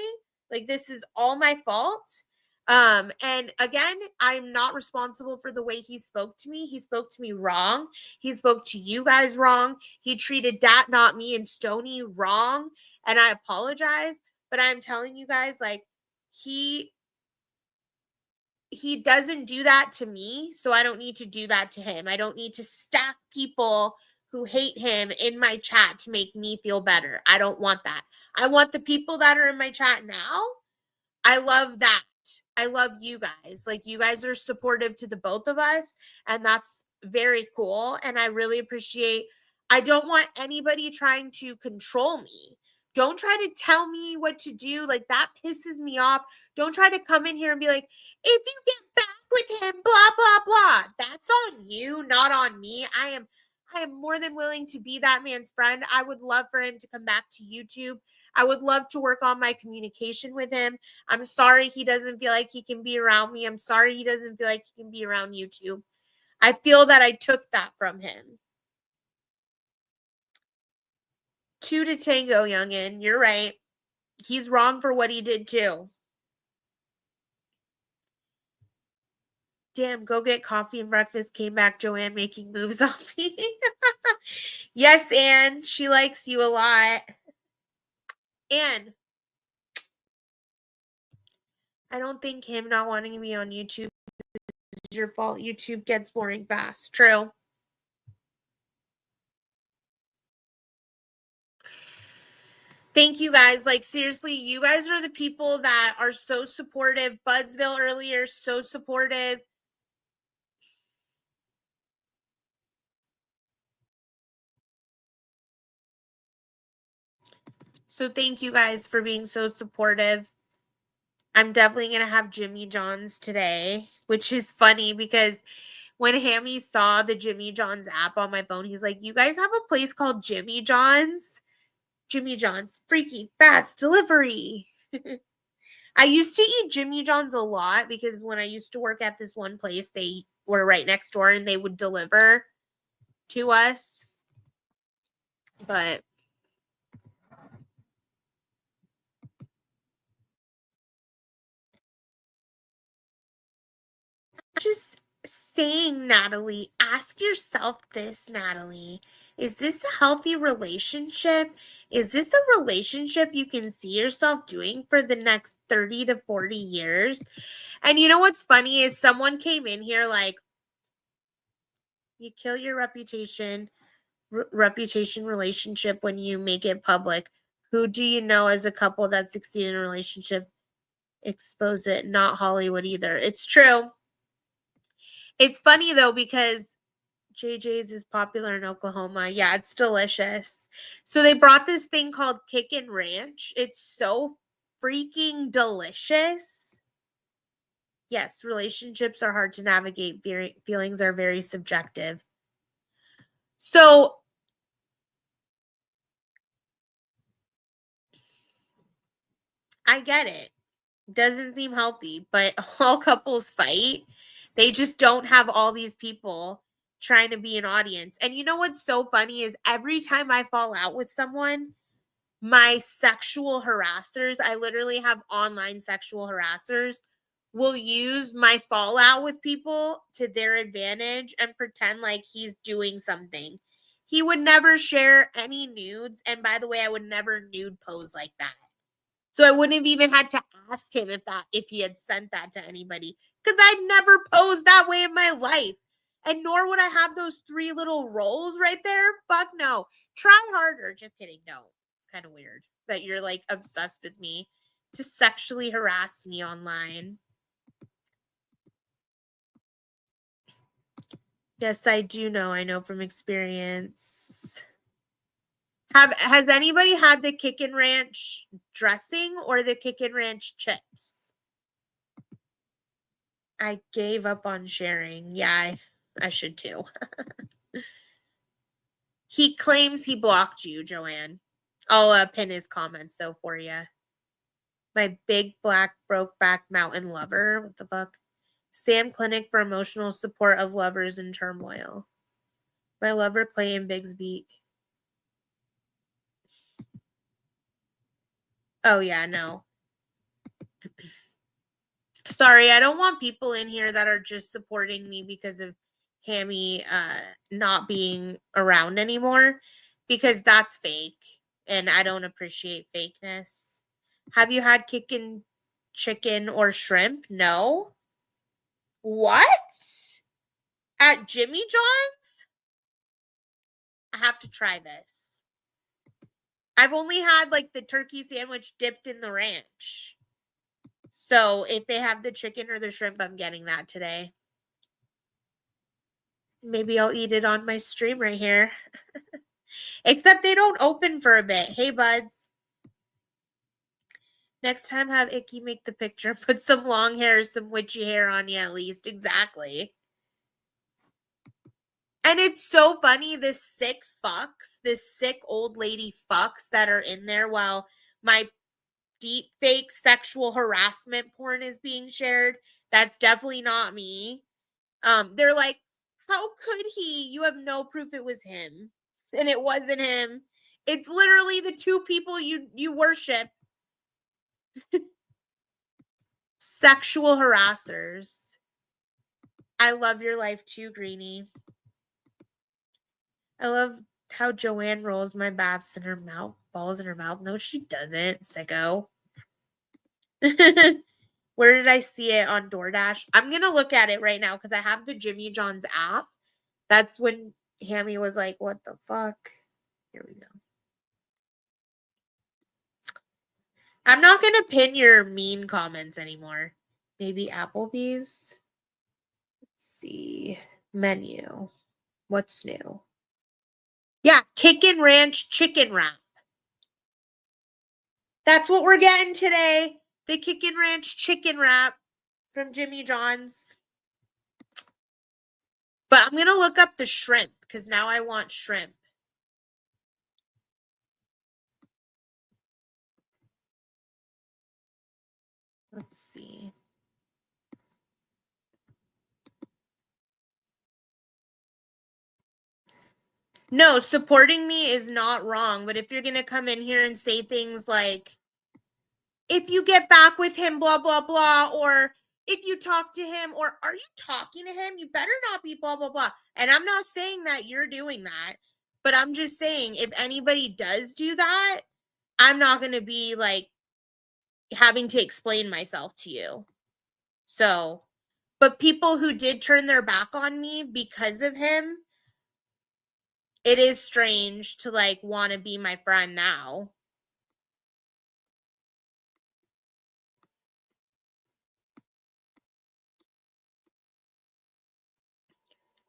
Like, this is all my fault. And again, I'm not responsible for the way he spoke to me. He spoke to me wrong. He spoke to you guys wrong. He treated Dat, Not Me, and Stony wrong. And I apologize. But I'm telling you guys, like, he doesn't do that to me, so I don't need to do that to him. I don't need to stack people who hate him in my chat to make me feel better. I don't want that. I want the people that are in my chat now. I love that. I love you guys. Like, you guys are supportive to the both of us, and that's very cool. And I really appreciate, I don't want anybody trying to control me. Don't try to tell me what to do. Like, that pisses me off. Don't try to come in here and be like, if you get back with him, blah, blah, blah. That's on you, not on me. I am more than willing to be that man's friend. I would love for him to come back to YouTube. I would love to work on my communication with him. I'm sorry he doesn't feel like he can be around me. I'm sorry he doesn't feel like he can be around YouTube. I feel that I took that from him. 2 to tango, youngin'. You're right. He's wrong for what he did too. Damn, go get coffee and breakfast. Came back, Joanne making moves on me. Yes, Anne. She likes you a lot. Anne, I don't think him not wanting me on YouTube is your fault. YouTube gets boring fast. True. Thank you guys. Like, seriously, you guys are the people that are so supportive. Budsville earlier, so supportive. So thank you guys for being so supportive. I'm definitely going to have Jimmy John's today, which is funny because when Hammy saw the Jimmy John's app on my phone, he's like, you guys have a place called Jimmy John's? Jimmy John's, freaky fast delivery. I used to eat Jimmy John's a lot because when I used to work at this one place, they were right next door and they would deliver to us. But just saying, Natalie, ask yourself this, Natalie. Is this a healthy relationship? Is this a relationship you can see yourself doing for the next 30 to 40 years? And you know what's funny is someone came in here like, you kill your reputation relationship when you make it public. Who do you know as a couple that succeeded in a relationship? Expose it. Not Hollywood either. It's true. It's funny though because JJ's is popular in Oklahoma. Yeah, it's delicious. So they brought this thing called Kickin' Ranch. It's so freaking delicious. Yes, relationships are hard to navigate. Feelings are very subjective. So I get it. Doesn't seem healthy, but all couples fight. They just don't have all these people trying to be an audience. And you know what's so funny is every time I fall out with someone, my sexual harassers, I literally have online sexual harassers, will use my fallout with people to their advantage and pretend like he's doing something. He would never share any nudes. And by the way, I would never nude pose like that. So I wouldn't have even had to ask him if he had sent that to anybody, because I'd never posed that way in my life. And nor would I have those 3 little rolls right there. Fuck no. Try harder. Just kidding. No. It's kind of weird that you're like obsessed with me to sexually harass me online. Yes, I do know. I know from experience. Has anybody had the Kickin' Ranch dressing or the Kickin' Ranch chips? I gave up on sharing. Yeah, I should too. He claims he blocked you, Joanne. I'll pin his comments though for you. My big black broke back mountain lover. What the fuck? Sam Clinic for emotional support of lovers in turmoil. My lover playing Bigsby. Oh yeah, no. Sorry, I don't want people in here that are just supporting me because of Hammy not being around anymore, because that's fake and I don't appreciate fakeness. Have you had kickin' chicken or shrimp? No. What? At Jimmy John's? I have to try this. I've only had like the turkey sandwich dipped in the ranch. So if they have the chicken or the shrimp, I'm getting that today. Maybe I'll eat it on my stream right here. Except they don't open for a bit. Hey, buds. Next time, have Icky make the picture. Put some long hair, some witchy hair on you at least. Exactly. And it's so funny, this sick old lady fucks that are in there while my deep fake sexual harassment porn is being shared. That's definitely not me. They're like, how could he? You have no proof it was him. And it wasn't him. It's literally the 2 people you worship. Sexual harassers. I love your life too, Greenie. I love how Joanne rolls my baths in her mouth, balls in her mouth. No, she doesn't, sicko. Where did I see it? On DoorDash? I'm going to look at it right now because I have the Jimmy John's app. That's when Hammy was like, what the fuck? Here we go. I'm not going to pin your mean comments anymore. Maybe Applebee's? Let's see. Menu. What's new? Yeah, Kickin' Ranch chicken wrap. That's what we're getting today. The Kickin' Ranch chicken wrap from Jimmy John's. But I'm going to look up the shrimp because now I want shrimp. Let's see. No, supporting me is not wrong. But if you're going to come in here and say things like, if you get back with him, blah, blah, blah, or if you talk to him, or are you talking to him? You better not be blah, blah, blah. And I'm not saying that you're doing that, but I'm just saying if anybody does do that, I'm not going to be like having to explain myself to you. So, but people who did turn their back on me because of him, it is strange to like want to be my friend now.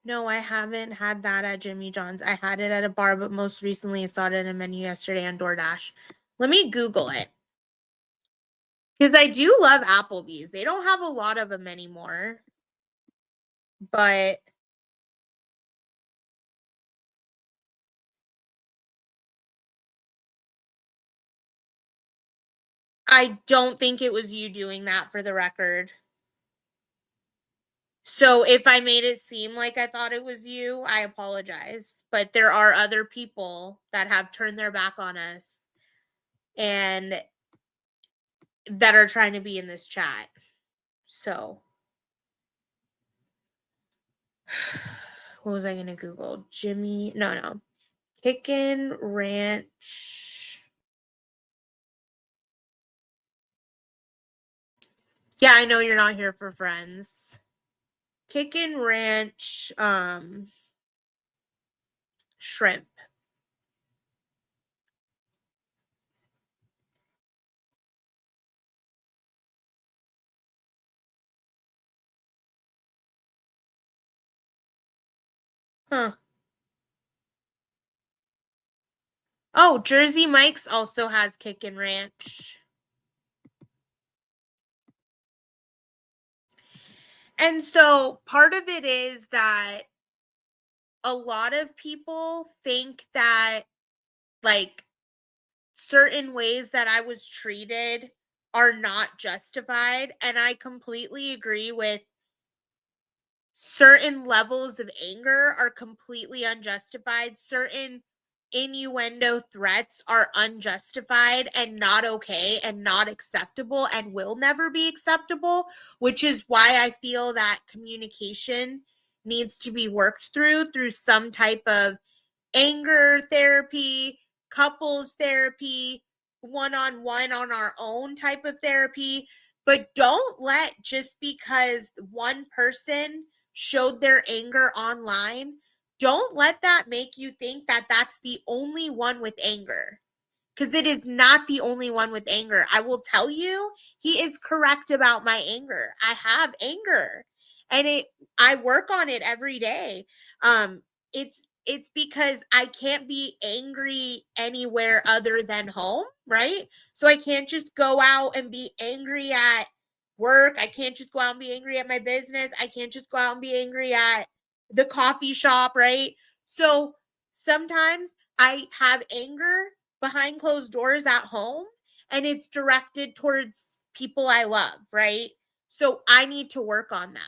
No, I haven't had that at Jimmy John's. I had it at a bar, but most recently I saw it in a menu yesterday on DoorDash. Let me Google it. Because I do love Applebee's. They don't have a lot of them anymore. But I don't think it was you doing that, for the record. So if I made it seem like I thought it was you, I apologize. But there are other people that have turned their back on us. and that are trying to be in this chat. So what was I going to Google? No. Kickin' Ranch. Yeah, I know you're not here for friends. Kickin' Ranch shrimp. Huh. Oh, Jersey Mike's also has Kickin' Ranch. And so part of it is that a lot of people think that like certain ways that I was treated are not justified. And I completely agree with certain levels of anger are completely unjustified. Certain innuendo threats are unjustified and not okay and not acceptable and will never be acceptable, which is why I feel that communication needs to be worked through some type of anger therapy, couples therapy, one-on-one on our own type of therapy. But don't let just because one person showed their anger online, don't let that make you think that that's the only one with anger. Because it is not the only one with anger. I will tell you, he is correct about my anger. I have anger. And I work on it every day. It's because I can't be angry anywhere other than home, right? So I can't just go out and be angry at work. I can't just go out and be angry at my business. I can't just go out and be angry at the coffee shop, right? So sometimes I have anger behind closed doors at home, and it's directed towards people I love, right? So I need to work on that.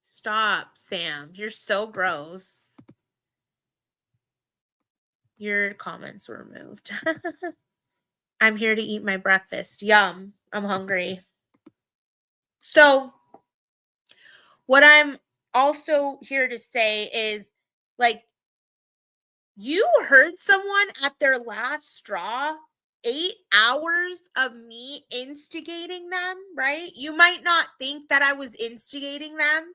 Stop, Sam. You're so gross. Your comments were removed. I'm here to eat my breakfast. Yum. I'm hungry. So what I'm also here to say is, like, you heard someone at their last straw, 8 hours of me instigating them, right? You might not think that I was instigating them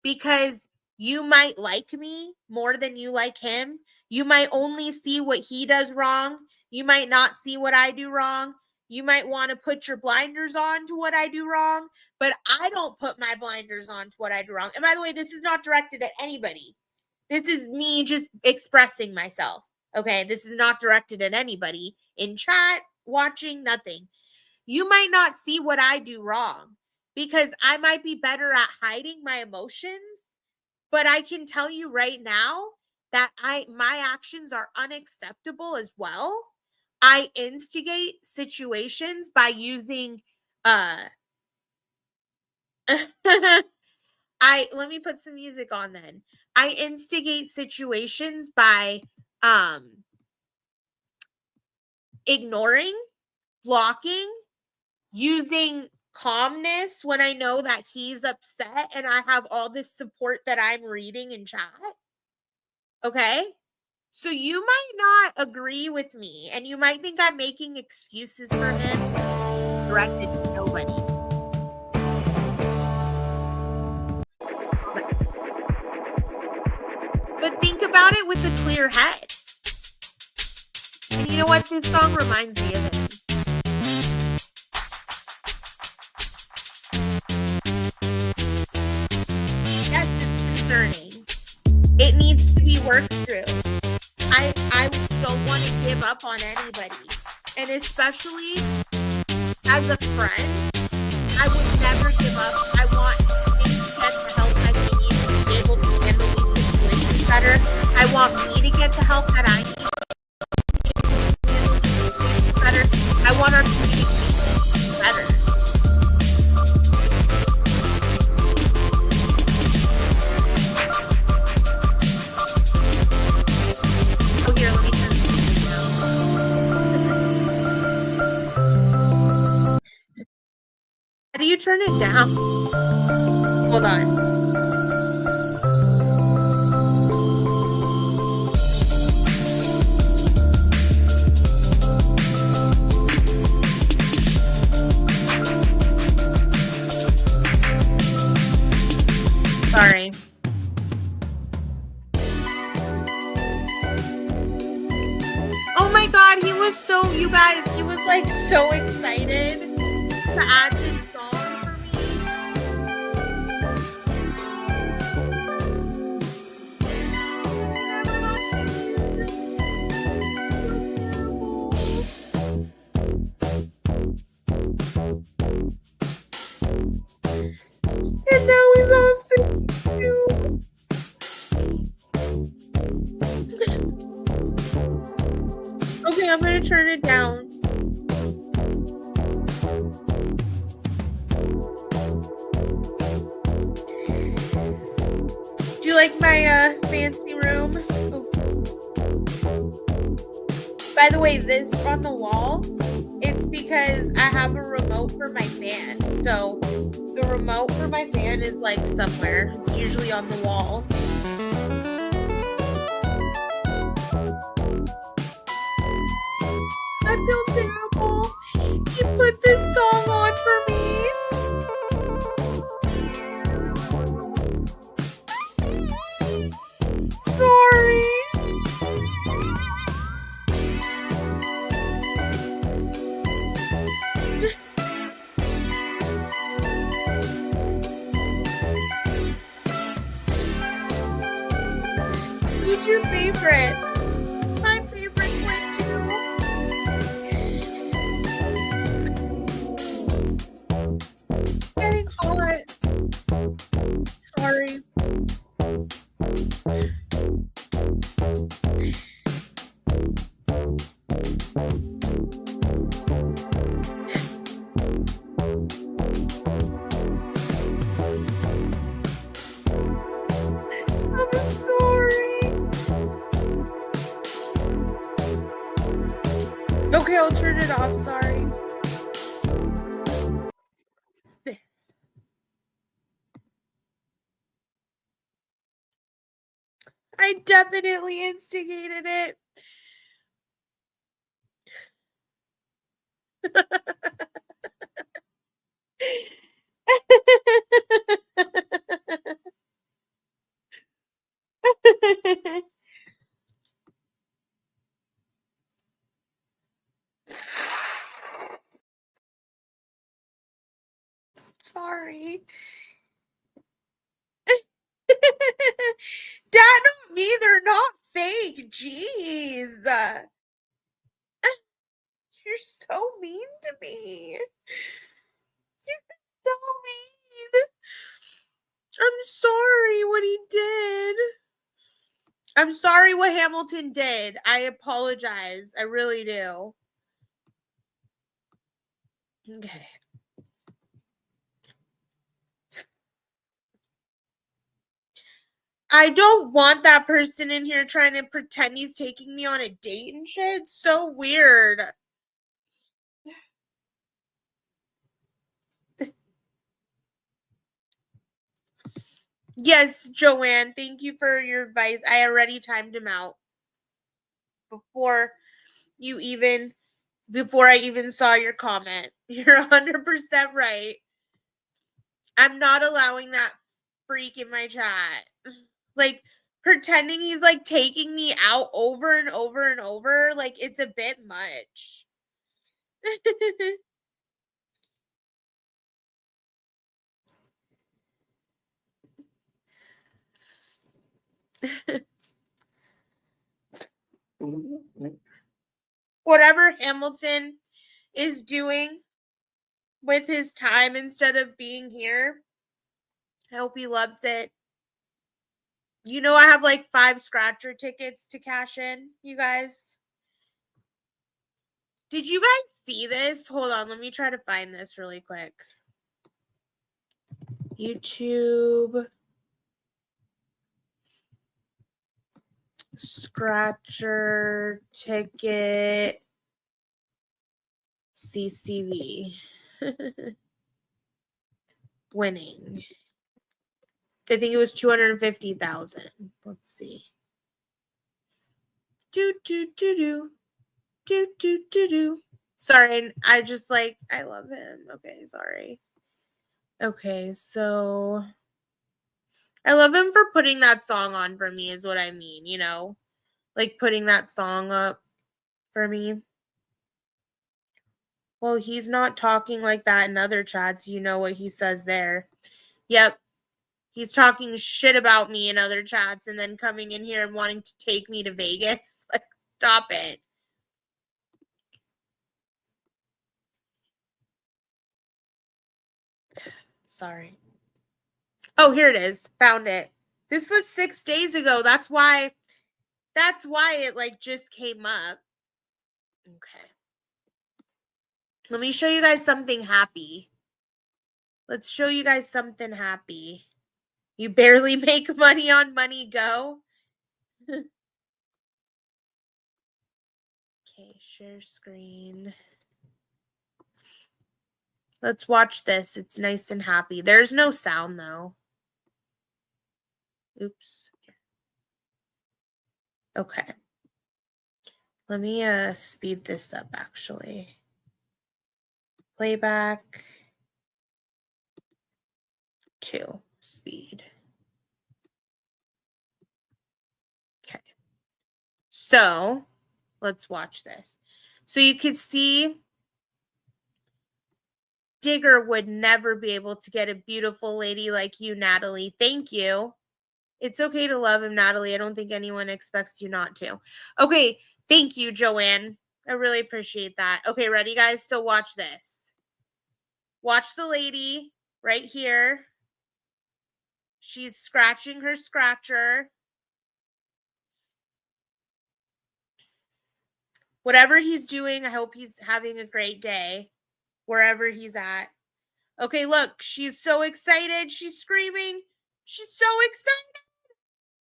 because you might like me more than you like him. You might only see what he does wrong. You might not see what I do wrong. You might want to put your blinders on to what I do wrong, but I don't put my blinders on to what I do wrong. And by the way, this is not directed at anybody. This is me just expressing myself. Okay, this is not directed at anybody in chat, watching, nothing. You might not see what I do wrong because I might be better at hiding my emotions, but I can tell you right now that my actions are unacceptable as well. I instigate situations by using let me put some music on then. I instigate situations by ignoring, blocking, using calmness when I know that he's upset and I have all this support that I'm reading in chat. Okay? So you might not agree with me and you might think I'm making excuses for him directed to nobody. But think about it with a clear head. And you know what? This song reminds me of him. Yes, it's concerning. It needs to be worked through. I don't want to give up on anybody. And especially as a friend, I would never give up. I want things to get the help that they need to be able to handle these situations better. I want me to get the help that I need better. I want our community better. you turn it down? Hold on. Sorry. Oh my god, he was so, you guys, he was like so excited to add this song for me. And now he's on Facebook. Okay, I'm gonna turn it down. Do you like my fancy room? Ooh. By the way, this on the wall, it's because I have a remote for my fan. So the remote for my fan is like somewhere. It's usually on the wall. I feel terrible. He put this song on for me. Sorry. Who's your favorite? My favorite went too. Getting hot. Sorry. I'm sorry. Okay, I'll turn it off. Sorry. I definitely instigated it. Sorry. Dad, not me. They're not fake. Jeez. You're so mean to me. You're so mean. I'm sorry what he did. I'm sorry what Hamilton did. I apologize. I really do. Okay. I don't want that person in here trying to pretend he's taking me on a date and shit. It's so weird. Yes, Joanne, thank you for your advice. I already timed him out before I even saw your comment. You're 100% right. I'm not allowing that freak in my chat. Like, pretending he's like taking me out over and over and over, like it's a bit much. Whatever Hamilton is doing with his time instead of being here, I hope he loves it. You know, I have like 5 scratcher tickets to cash in, you guys. Did you guys see this? Hold on, let me try to find this really quick. YouTube scratcher ticket CCV. winning. I think it was 250,000. Let's see. Do do do do do do do do. Sorry, I just like I love him. Okay, sorry. Okay, so I love him for putting that song on for me is what I mean, you know? Like putting that song up for me. Well, he's not talking like that in other chats. You know what he says there. Yep. He's talking shit about me in other chats and then coming in here and wanting to take me to Vegas. Like, stop it. Sorry. Oh, here it is. Found it. This was 6 days ago. That's why it like just came up. Okay. Let me show you guys something happy. Let's show you guys something happy. You barely make money on Money Go. Okay, share screen. Let's watch this. It's nice and happy. There's no sound though. Oops. Okay. Let me speed this up actually. Playback 2 speed. Okay. So, let's watch this. So you could see Digger would never be able to get a beautiful lady like you, Natalie. Thank you. It's okay to love him, Natalie. I don't think anyone expects you not to. Okay, thank you, Joanne. I really appreciate that. Okay, ready, guys? So watch this. Watch the lady right here. She's scratching her scratcher. Whatever he's doing, I hope he's having a great day wherever he's at. Okay, look, she's so excited. She's screaming. She's so excited.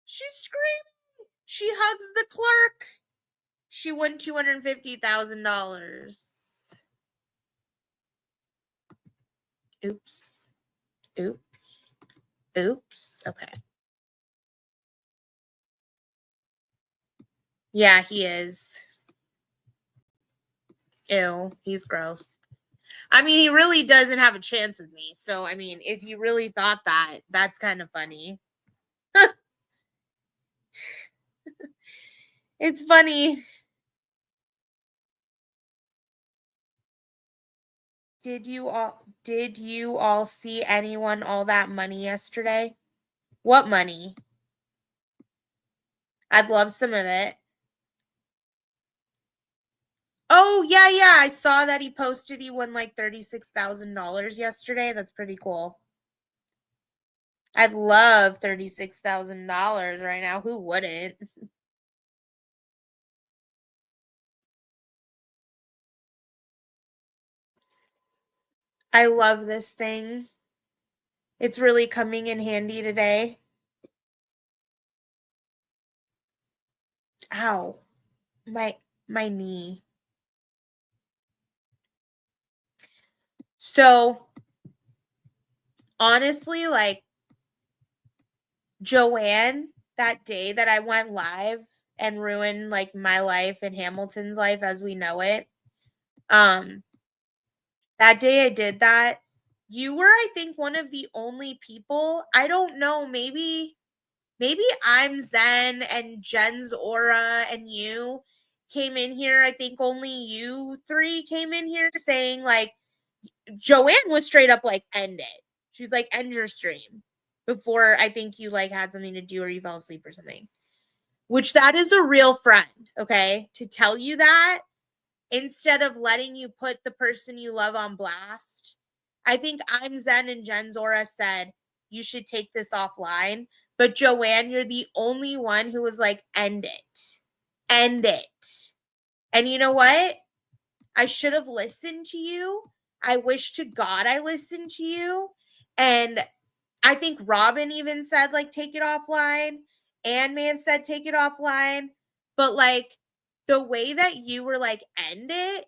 She's screaming. She hugs the clerk. She won $250,000. Oops. Oops. Oops. Okay. Yeah, he is. Ew, he's gross. I mean, he really doesn't have a chance with me. So, I mean, if you really thought that, that's kind of funny. It's funny. Did you all see anyone all that money yesterday? What money? I'd love some of it. Oh, yeah, I saw that he posted he won like $36,000 yesterday. That's pretty cool. I'd love $36,000 right now. Who wouldn't? I love this thing. It's really coming in handy today. Ow. My knee. So, honestly, like Joanne, that day that I went live and ruined like my life and Hamilton's life as we know it. That day I did that. You were, I think, one of the only people. I don't know, maybe I'm Zen and Jen's Aura and you came in here. I think only you 3 came in here saying like Joanne was straight up like end it. She's like end your stream before I think you like had something to do or you fell asleep or something. Which that is a real friend, okay? To tell you that instead of letting you put the person you love on blast. I think I'm Zen and Jen Zora said you should take this offline. But Joanne, you're the only one who was like, end it. End it. And you know what? I should have listened to you. I wish to God I listened to you. And I think Robin even said, like, take it offline. Anne may have said, take it offline. But, like, the way that you were like, end it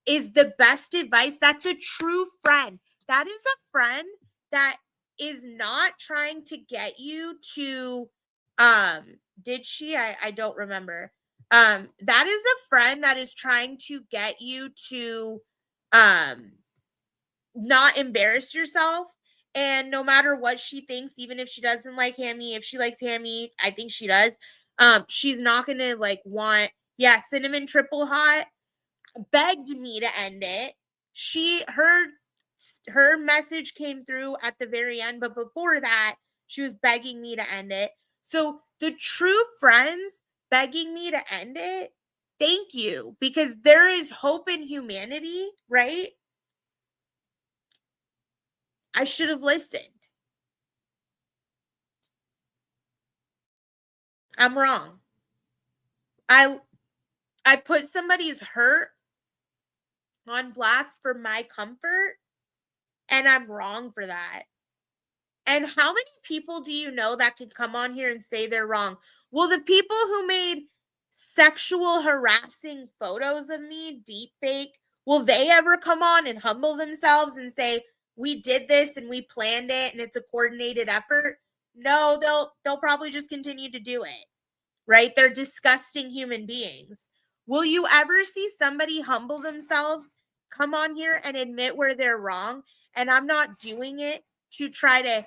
is the best advice. That's a true friend. That is a friend that is not trying to get you to did she? I don't remember. That is a friend that is trying to get you to um not embarrass yourself. And no matter what she thinks, even if she doesn't like Hammy, if she likes Hammy, I think she does. She's not gonna like want, yeah, cinnamon triple hot begged me to end it. Her message came through at the very end, but before that, she was begging me to end it. So the true friends begging me to end it, thank you, because there is hope in humanity, right? I should have listened. I'm wrong. I I put somebody's hurt on blast for my comfort, and I'm wrong for that. And how many people do you know that can come on here and say they're wrong? Will the people who made sexual harassing photos of me, deep fake, will they ever come on and humble themselves and say, we did this and we planned it and it's a coordinated effort? No, they'll probably just continue to do it. Right? They're disgusting human beings. Will you ever see somebody humble themselves, come on here and admit where they're wrong? And I'm not doing it to try to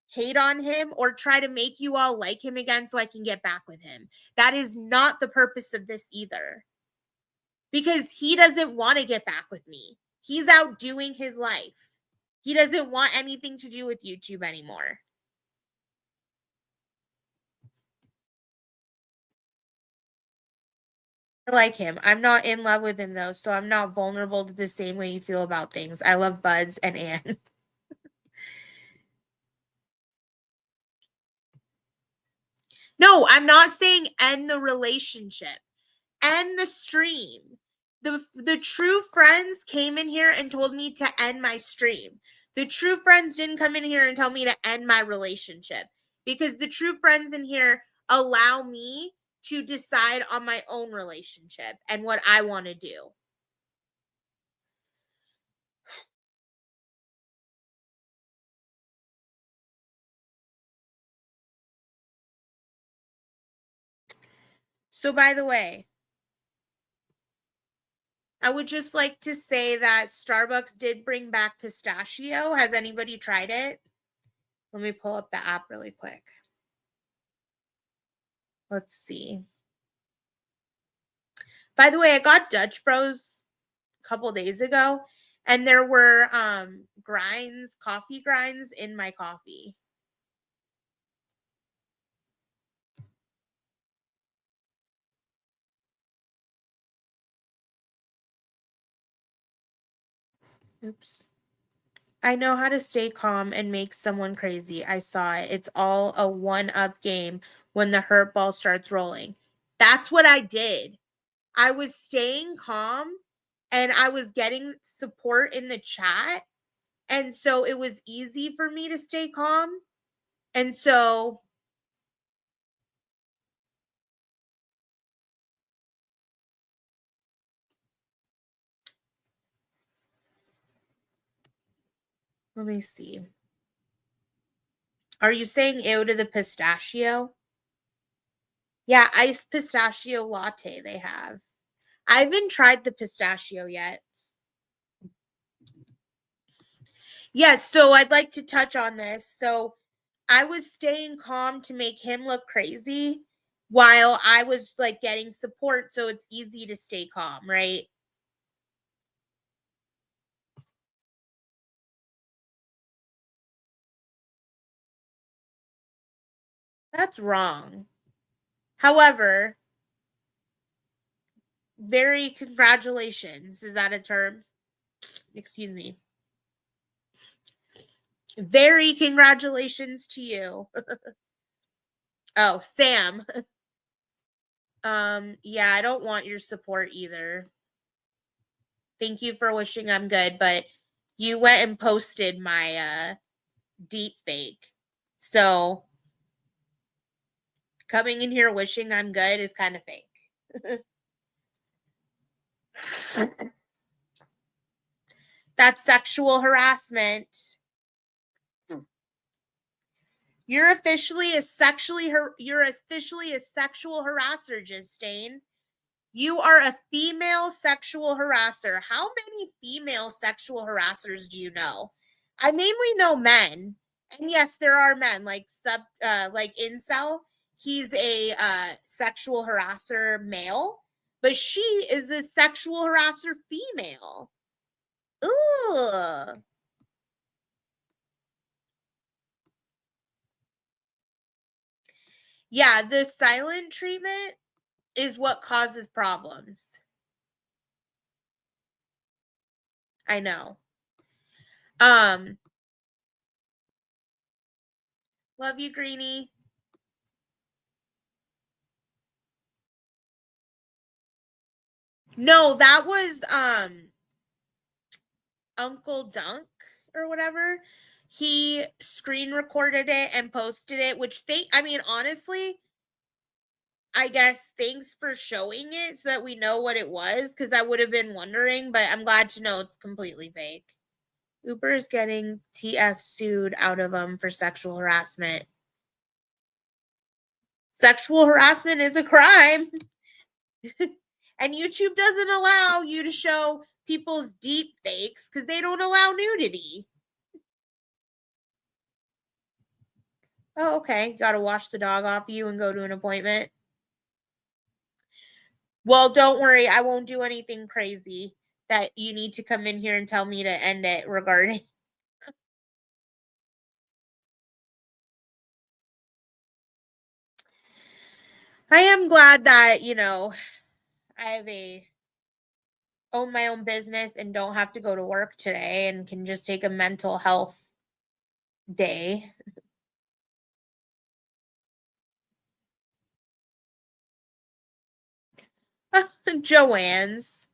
hate on him or try to make you all like him again so I can get back with him. That is not the purpose of this either. Because he doesn't want to get back with me. He's out doing his life. He doesn't want anything to do with YouTube anymore. I like him. I'm not in love with him though, so I'm not vulnerable to the same way you feel about things. I love Buds and Anne. No, I'm not saying end the relationship. End the stream. The true friends came in here and told me to end my stream. The true friends didn't come in here and tell me to end my relationship, because the true friends in here allow me to decide on my own relationship and what I want to do. So by the way, I would just like to say that Starbucks did bring back pistachio. Has anybody tried it? Let me pull up the app really quick. Let's see. By the way, I got Dutch Bros a couple days ago, and there were grinds, coffee grinds in my coffee. Oops. I know how to stay calm and make someone crazy. I saw it. It's all a one-up game when the hurt ball starts rolling. That's what I did. I was staying calm and I was getting support in the chat. And so it was easy for me to stay calm. And so let me see. Are you saying ew to the pistachio? Yeah, iced pistachio latte they have. I haven't tried the pistachio yet. Yes, so I'd like to touch on this. So I was staying calm to make him look crazy while I was like getting support, so it's easy to stay calm, right? That's wrong. However, very congratulations. Is that a term? Excuse me. Very congratulations to you. Oh, Sam. Yeah, I don't want your support either. Thank you for wishing I'm good, but you went and posted my deep fake. So coming in here wishing I'm good is kind of fake. That's sexual harassment. You're officially a sexual harasser, Justine. You are a female sexual harasser. How many female sexual harassers do you know? I mainly know men. And yes, there are men like incel. He's a sexual harasser male, but she is the sexual harasser female. Ugh. Yeah, the silent treatment is what causes problems. I know. Um, love you, Greenie. No, that was Uncle Dunk or whatever. He screen recorded it and posted it, which I mean, honestly, I guess thanks for showing it so that we know what it was, because I would have been wondering, but I'm glad to know it's completely fake. Uber is getting TF sued out of them for sexual harassment. Sexual harassment is a crime. And YouTube doesn't allow you to show people's deep fakes because they don't allow nudity. Oh, okay. Got to wash the dog off you and go to an appointment. Well, don't worry. I won't do anything crazy that you need to come in here and tell me to end it regarding. I am glad that, I have own my own business and don't have to go to work today and can just take a mental health day. Joanne's.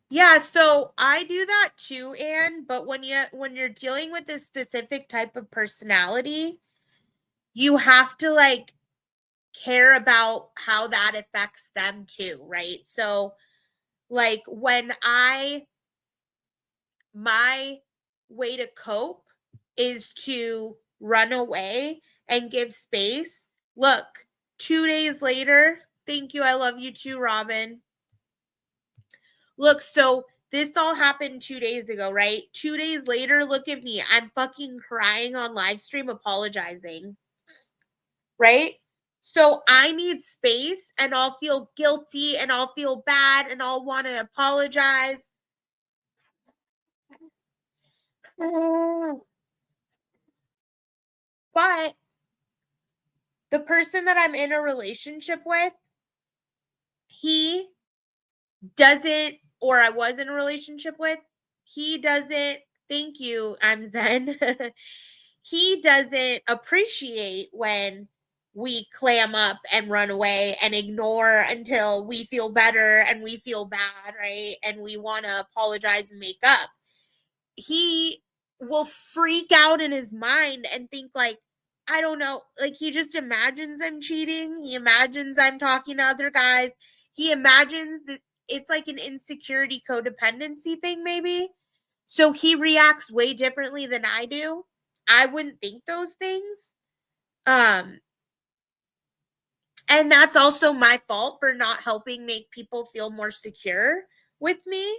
Yeah, so I do that too, Anne, but when you're dealing with a specific type of personality, you have to like care about how that affects them too, right? So like my way to cope is to run away and give space. Look, 2 days later, thank you. I love you too, Robin. Look, so this all happened 2 days ago, right? 2 days later, look at me. I'm fucking crying on live stream apologizing. Right? So I need space and I'll feel guilty and I'll feel bad and I'll want to apologize. But the person that I'm in a relationship with, he doesn't, or I was in a relationship with, he doesn't, thank you, I'm Zen. He doesn't appreciate when we clam up and run away and ignore until we feel better and we feel bad, right? And we want to apologize and make up. He will freak out in his mind and think like, I don't know, like he just imagines I'm cheating. He imagines I'm talking to other guys. He imagines that it's like an insecurity codependency thing, maybe. So he reacts way differently than I do. I wouldn't think those things. Um, and that's also my fault for not helping make people feel more secure with me.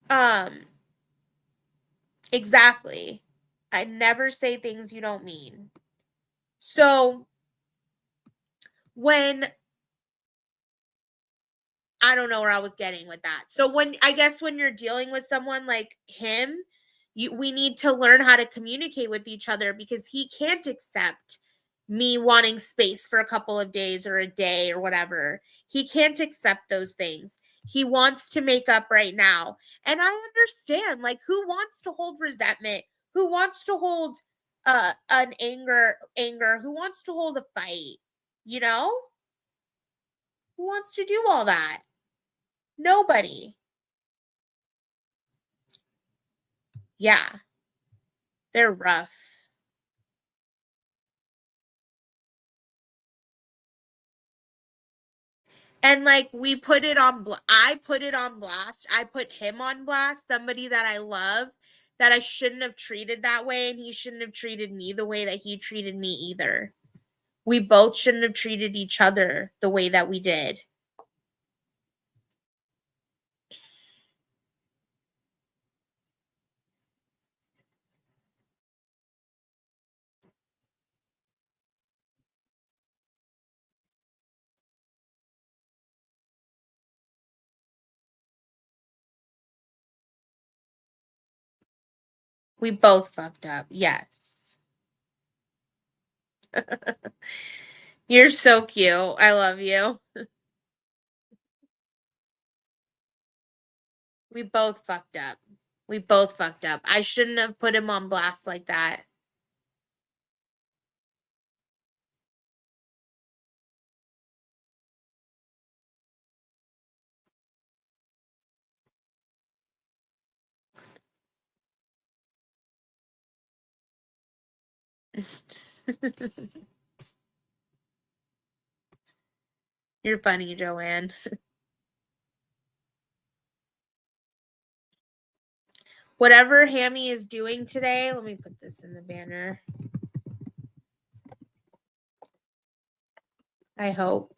Um, exactly. I never say things you don't mean. So when I don't know where I was getting with that. So I guess when you're dealing with someone like him, we need to learn how to communicate with each other because he can't accept me wanting space for a couple of days or a day or whatever. He can't accept those things. He wants to make up right now. And I understand, like, who wants to hold resentment? Who wants to hold an anger? Who wants to hold a fight? You know? Who wants to do all that? Nobody. Yeah, they're rough. And like we put it on I put it on blast. I put him on blast, somebody that I love, that I shouldn't have treated that way, and he shouldn't have treated me the way that he treated me either. We both shouldn't have treated each other the way that we did. We both fucked up. Yes. You're so cute. I love you. We both fucked up. We both fucked up. I shouldn't have put him on blast like that. You're funny, Joanne. Whatever Hammy is doing today, let me put this in the banner. I hope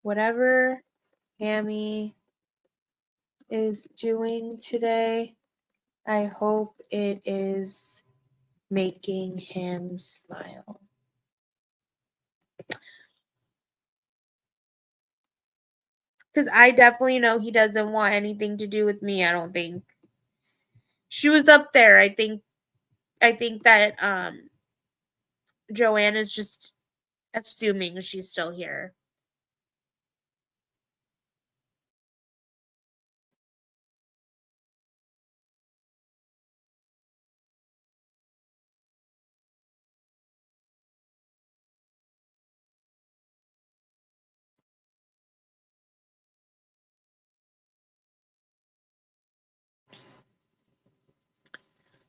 whatever Hammy is doing today, I hope it is making him smile. Because I definitely know he doesn't want anything to do with me, I don't think. She was up there. I think that Joanne is just assuming she's still here.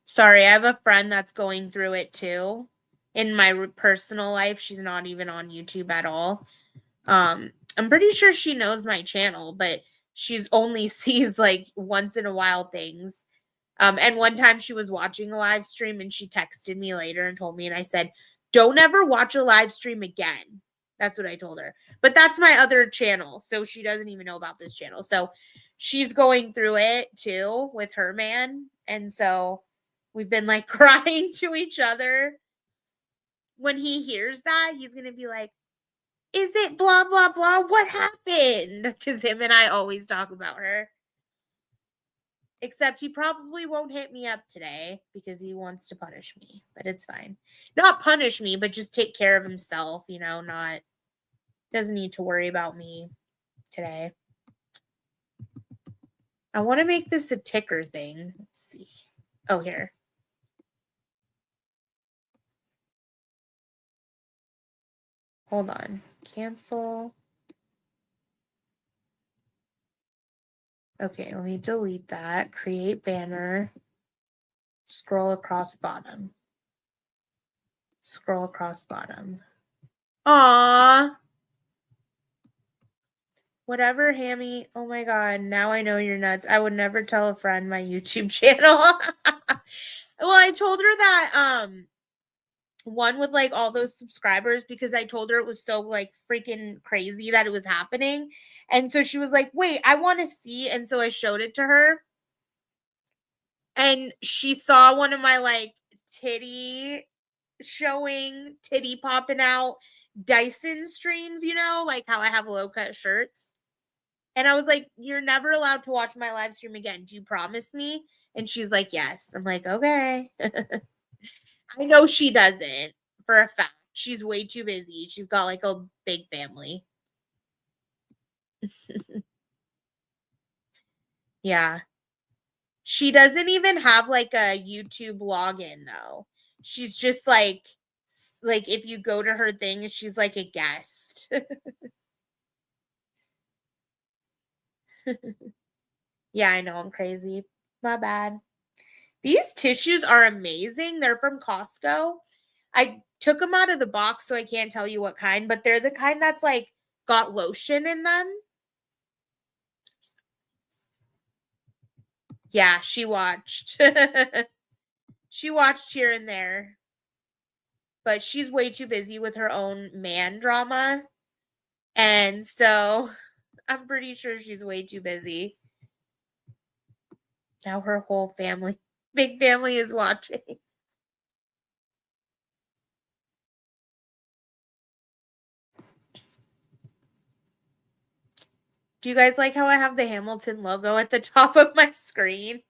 Sorry, I have a friend that's going through it too. In my personal life, she's not even on YouTube at all. I'm pretty sure she knows my channel, but she's only sees like once in a while things. And one time she was watching a live stream and she texted me later and told me, and I said, "Don't ever watch a live stream again." That's what I told her. But that's my other channel, so she doesn't even know about this channel. So she's going through it too with her man, and so we've been like crying to each other. When he hears that, he's gonna be like, "Is it blah blah blah? What happened?" Because him and I always talk about her. Except he probably won't hit me up today because he wants to punish me, but it's fine. Not punish me, but just take care of himself, not doesn't need to worry about me today. I want to make this a ticker thing. Let's see. Oh, here. Hold on. Cancel. Okay, let me delete that. Create banner. Scroll across bottom. Scroll across bottom. Aww. Whatever, Hammy. Oh my god, now I know you're nuts. I would never tell a friend my YouTube channel. Well, I told her that one with like all those subscribers because I told her it was so like freaking crazy that it was happening. And so she was like, "Wait, I want to see." And so I showed it to her. And she saw one of my like titty popping out Dyson streams, like how I have low cut shirts. And I was like, "You're never allowed to watch my live stream again. Do you promise me?" And she's like, "Yes." I'm like, "Okay." I know she doesn't for a fact. She's way too busy. She's got like a big family. Yeah. She doesn't even have like a YouTube login though. She's just like if you go to her thing, she's like a guest. Yeah, I know I'm crazy. My bad. These tissues are amazing. They're from Costco. I took them out of the box, so I can't tell you what kind, but they're the kind that's like got lotion in them. Yeah, she watched. She watched here and there. But she's way too busy with her own man drama. And so I'm pretty sure she's way too busy. Now her whole family, big family, is watching. Do you guys like how I have the Hamilton logo at the top of my screen?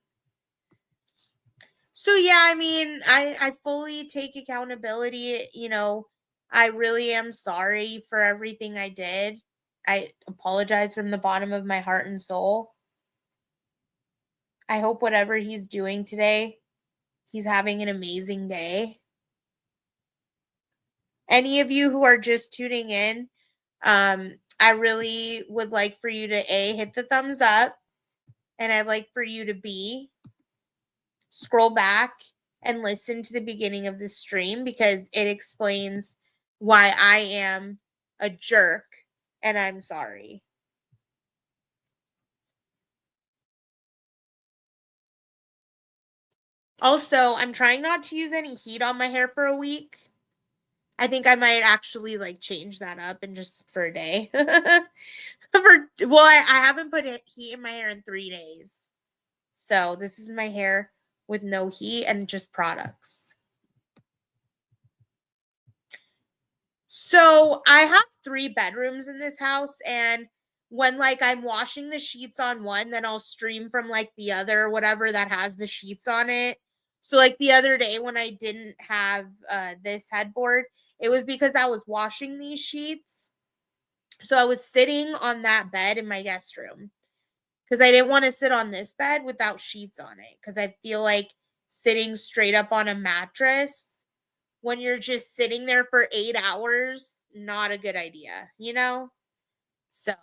So yeah, I mean, I fully take accountability, you know. I really am sorry for everything I did. I apologize from the bottom of my heart and soul. I hope whatever he's doing today, he's having an amazing day. Any of you who are just tuning in, I really would like for you to hit the thumbs up, and I'd like for you to scroll back and listen to the beginning of the stream, because it explains why I am a jerk and I'm sorry. Also, I'm trying not to use any heat on my hair for a week. I think I might actually like change that up and just for a day. I haven't put heat in my hair in 3 days. So this is my hair with no heat and just products. So I have 3 bedrooms in this house, and when like I'm washing the sheets on one, then I'll stream from like the other, whatever that has the sheets on it. So like the other day when I didn't have this headboard, it was because I was washing these sheets. So I was sitting on that bed in my guest room because I didn't want to sit on this bed without sheets on it, because I feel like sitting straight up on a mattress when you're just sitting there for 8 hours, not a good idea, you know? So,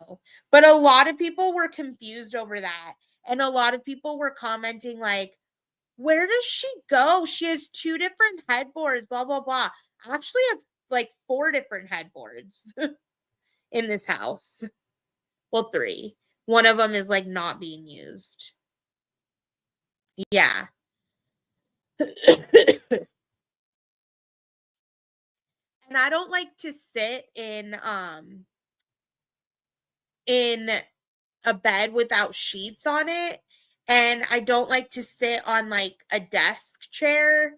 but a lot of people were confused over that. And a lot of people were commenting like, where does she go? She has 2 different headboards, blah, blah, blah. I actually have like 4 different headboards in this house. Well, 3. One of them is like not being used. Yeah. And I don't like to sit in a bed without sheets on it, and I don't like to sit on like a desk chair.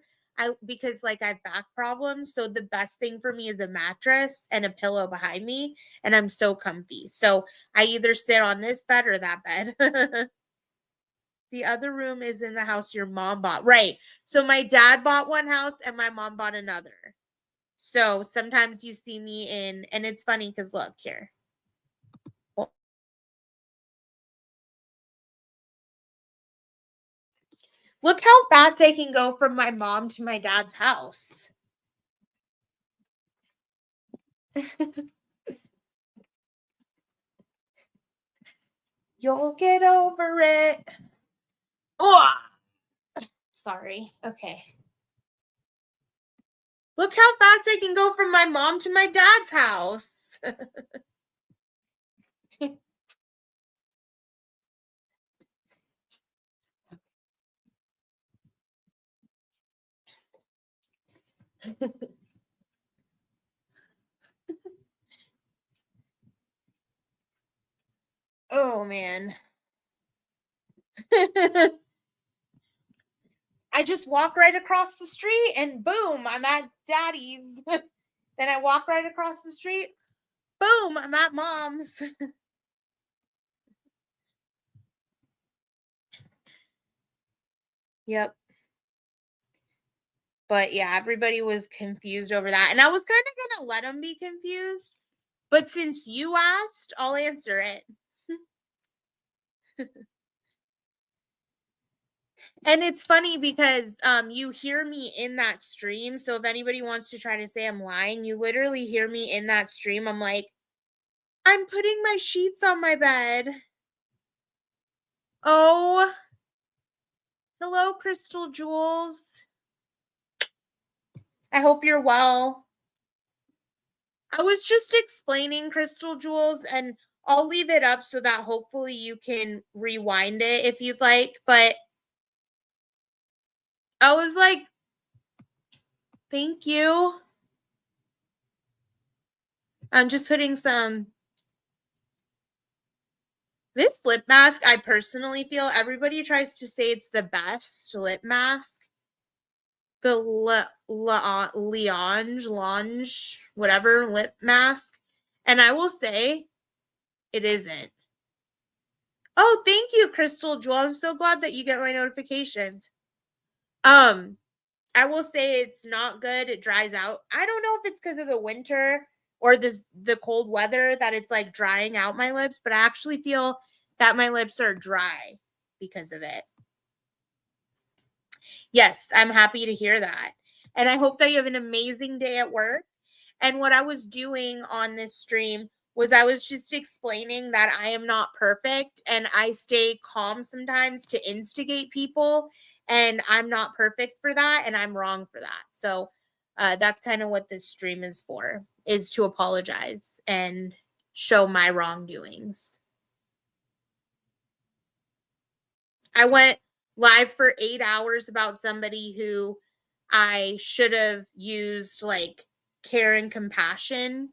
Because like I have back problems, so the best thing for me is a mattress and a pillow behind me, and I'm so comfy. So I either sit on this bed or that bed. The other room is in the house your mom bought. Right. So my dad bought one house and my mom bought another. So sometimes you see me in, and it's funny because look here. Look how fast I can go from my mom to my dad's house. You'll get over it. Oh, sorry. Okay. Look how fast I can go from my mom to my dad's house. Oh, man. I just walk right across the street and boom, I'm at daddy's. Then I walk right across the street. Boom, I'm at mom's. Yep. But yeah, everybody was confused over that. And I was kind of going to let them be confused. But since you asked, I'll answer it. And it's funny because you hear me in that stream. So if anybody wants to try to say I'm lying, you literally hear me in that stream. I'm like, I'm putting my sheets on my bed. Oh, hello, Crystal Jules. I hope you're well. I was just explaining Crystal Jewels, and I'll leave it up so that hopefully you can rewind it if you'd like. But I was like, thank you. I'm just putting some. This lip mask, I personally feel everybody tries to say it's the best lip mask. The Lange, whatever lip mask. And I will say it isn't. Oh, thank you, Crystal Jewel. I'm so glad that you get my notifications. I will say it's not good. It dries out. I don't know if it's because of the winter or the cold weather that it's like drying out my lips, but I actually feel that my lips are dry because of it. Yes, I'm happy to hear that. And I hope that you have an amazing day at work. And what I was doing on this stream was I was just explaining that I am not perfect and I stay calm sometimes to instigate people. And I'm not perfect for that. And I'm wrong for that. So that's kind of what this stream is for, is to apologize and show my wrongdoings. I went live for 8 hours about somebody who I should have used like care and compassion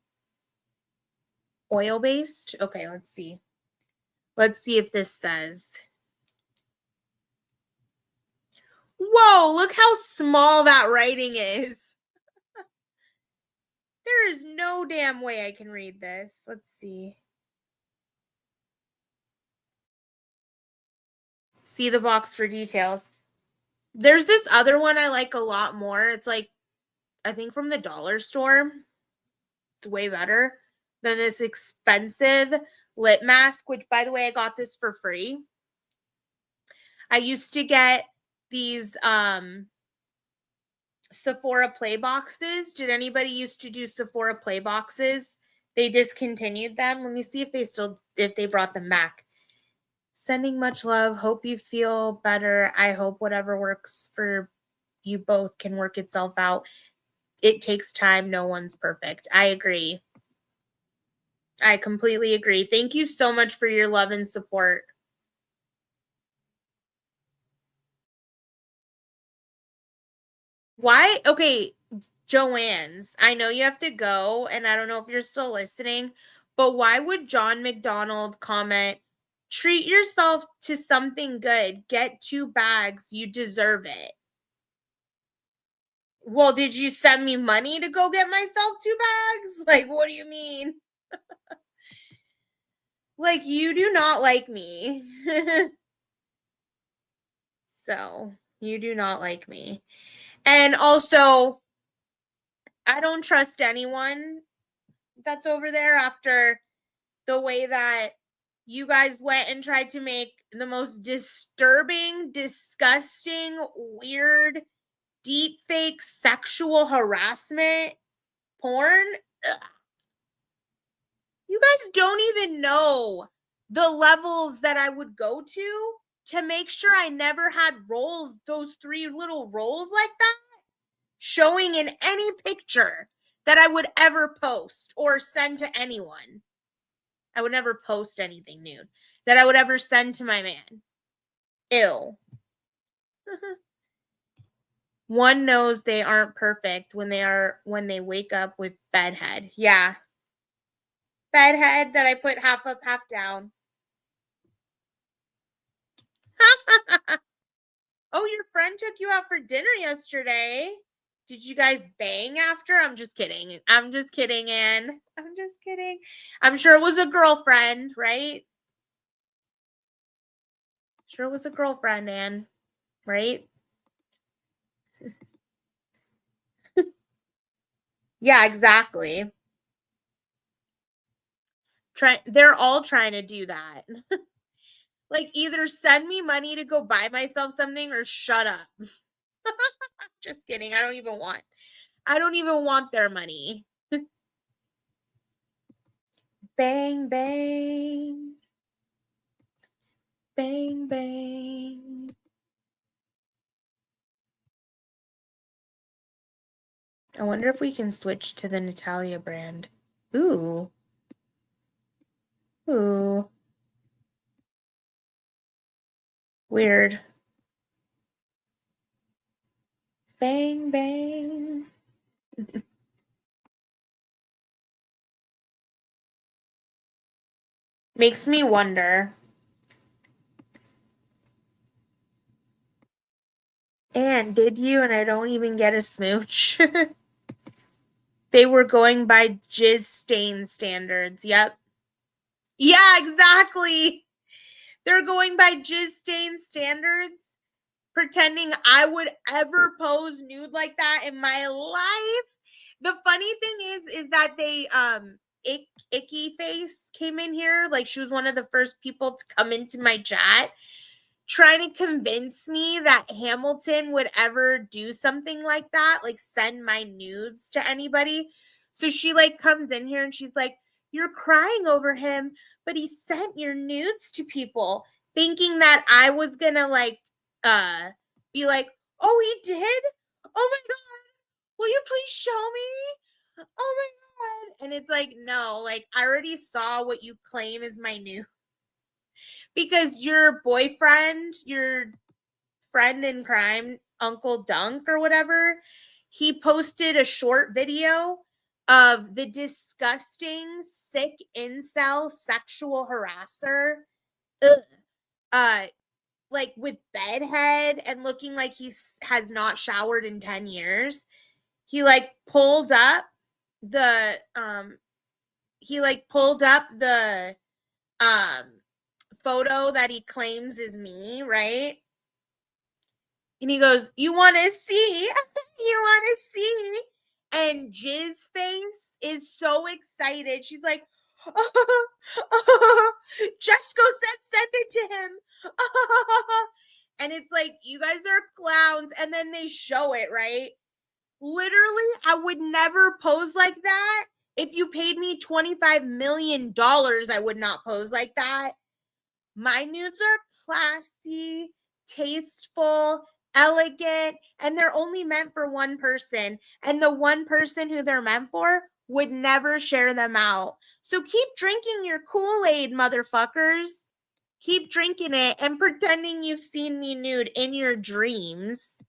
oil based. Okay, let's see. Let's see if this says. Whoa, look how small that writing is. There is no damn way I can read this. Let's see. See the box for details. There's this other one I like a lot more. It's like, I think from the dollar store. It's way better than this expensive lip mask, which, by the way, I got this for free. I used to get these Sephora play boxes. Did anybody used to do Sephora play boxes? They discontinued them. Let me see if they brought them back. Sending much love. Hope you feel better. I hope whatever works for you both can work itself out. It takes time. No one's perfect. I agree. I completely agree. Thank you so much for your love and support. Why? Okay, Joanne's. I know you have to go, and I don't know if you're still listening, but why would John McDonald comment, treat yourself to something good, get 2 bags, you deserve it? Well, did you send me money to go get myself 2 bags? Like, what do you mean? Like, you do not like me. So, you do not like me. And also, I don't trust anyone that's over there after the way that you guys went and tried to make the most disturbing, disgusting, weird, deep fake sexual harassment porn. Ugh. You guys don't even know the levels that I would go to make sure I never had rolls, those 3 little rolls like that, showing in any picture that I would ever post or send to anyone. I would never post anything nude that I would ever send to my man. Ew. One knows they aren't perfect when they wake up with bedhead. Yeah. Bedhead that I put half up, half down. Oh, your friend took you out for dinner yesterday. Did you guys bang after? I'm just kidding. I'm just kidding, Anne. I'm just kidding. I'm sure it was a girlfriend, right? Sure it was a girlfriend, Anne. Right? Yeah, exactly. They're all trying to do that. Like, either send me money to go buy myself something or shut up. Just kidding. I don't even want their money. Bang, bang. Bang, bang. I wonder if we can switch to the Natalia brand. Ooh. Ooh. Weird. Bang, bang. Makes me wonder. And did you? And I don't even get a smooch. They were going by jizz stain standards. Yep. Yeah, exactly. They're going by jizz stain standards, pretending I would ever pose nude like that in my life. The funny thing is that they Icky Face came in here. Like, she was one of the first people to come into my chat, trying to convince me that Hamilton would ever do something like that, like send my nudes to anybody. So she like comes in here and she's like, "You're crying over him, but he sent your nudes to people," thinking that I was gonna like be like, "Oh, he did? Oh my god, will you please show me? Oh my god." And it's like, no, like, I already saw what you claim is my nude. Because your boyfriend, your friend in crime, Uncle Dunk or whatever, he posted a short video of the disgusting, sick incel sexual harasser, uh, like with bedhead and looking like he has not showered in 10 years. He like pulled up the um photo that he claims is me, right? And he goes, "You want to see? You want to see?" And Jizz Face is so excited. She's like, Jesco said send it to him. And it's like, you guys are clowns. And then they show it, right? Literally, I would never pose like that. If you paid me $25 million, I would not pose like that. My nudes are classy, tasteful, elegant, and they're only meant for one person. And the one person who they're meant for would never share them out. So keep drinking your Kool-Aid, motherfuckers. Keep drinking it and pretending you've seen me nude in your dreams.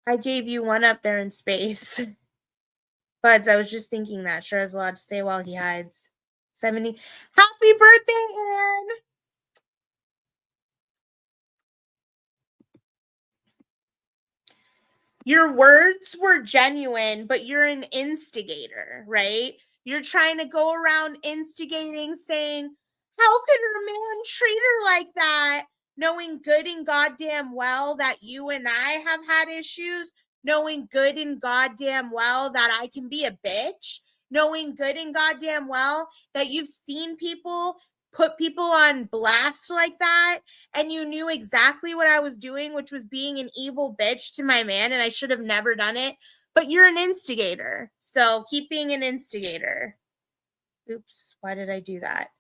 I gave you one up there in space. Buds, I was just thinking that. Sure has a lot to say while he hides. 70. Happy birthday, Anne! Your words were genuine, but you're an instigator, right? You're trying to go around instigating, saying, "How could her man treat her like that?" Knowing good and goddamn well that you and I have had issues, knowing good and goddamn well that I can be a bitch, knowing good and goddamn well that you've seen people put people on blast like that, and you knew exactly what I was doing, which was being an evil bitch to my man, and I should have never done it. But you're an instigator, so keep being an instigator. Oops, why did I do that?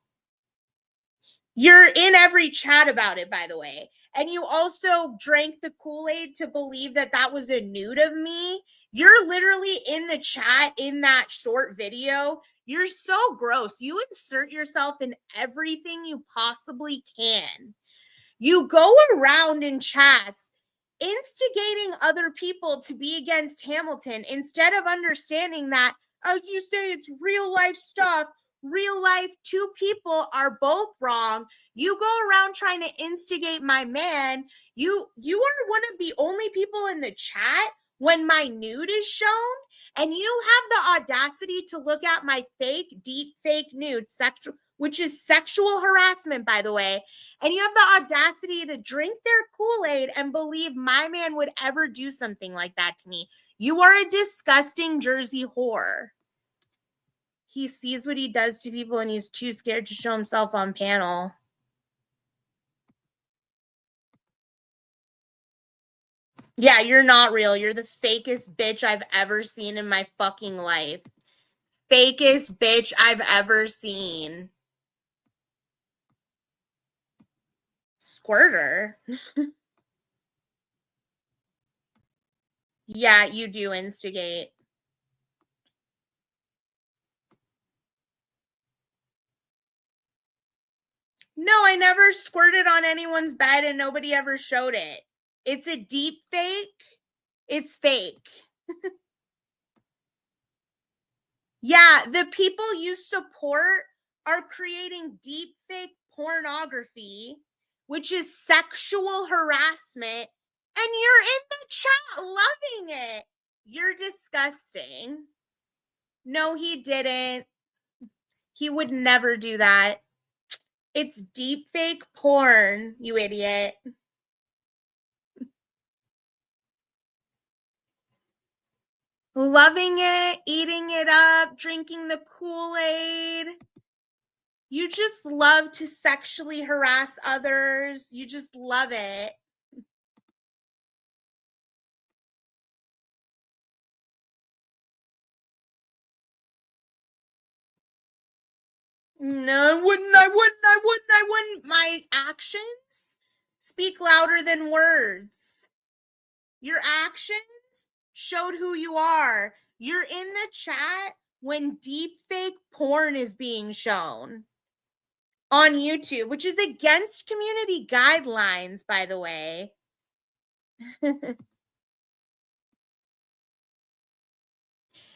You're in every chat about it, by the way. And you also drank the Kool-Aid to believe that that was a nude of me. You're literally in the chat in that short video. You're so gross. You insert yourself in everything you possibly can. You go around in chats instigating other people to be against Hamilton instead of understanding that, as you say, it's real life stuff. Real life, two people are both wrong. You go around trying to instigate my man. You are one of the only people in the chat when my nude is shown, and you have the audacity to look at my fake, deep fake nude, sexual, which is sexual harassment, by the way, and you have the audacity to drink their Kool-Aid and believe my man would ever do something like that to me. You are a disgusting Jersey whore. He sees what he does to people and he's too scared to show himself on panel. Yeah, you're not real. You're the fakest bitch I've ever seen in my fucking life. Fakest bitch I've ever seen. Squirter? Yeah, you do instigate. No, I never squirted on anyone's bed and nobody ever showed it. It's a deep fake. It's fake. Yeah, the people you support are creating deep fake pornography, which is sexual harassment, and you're in the chat loving it. You're disgusting. No, he didn't. He would never do that. It's deep fake porn, you idiot. Loving it, eating it up, drinking the Kool-Aid. You just love to sexually harass others. You just love it. No, I wouldn't. My actions speak louder than words. Your actions showed who you are. You're in the chat when deep fake porn is being shown on YouTube, which is against community guidelines, by the way.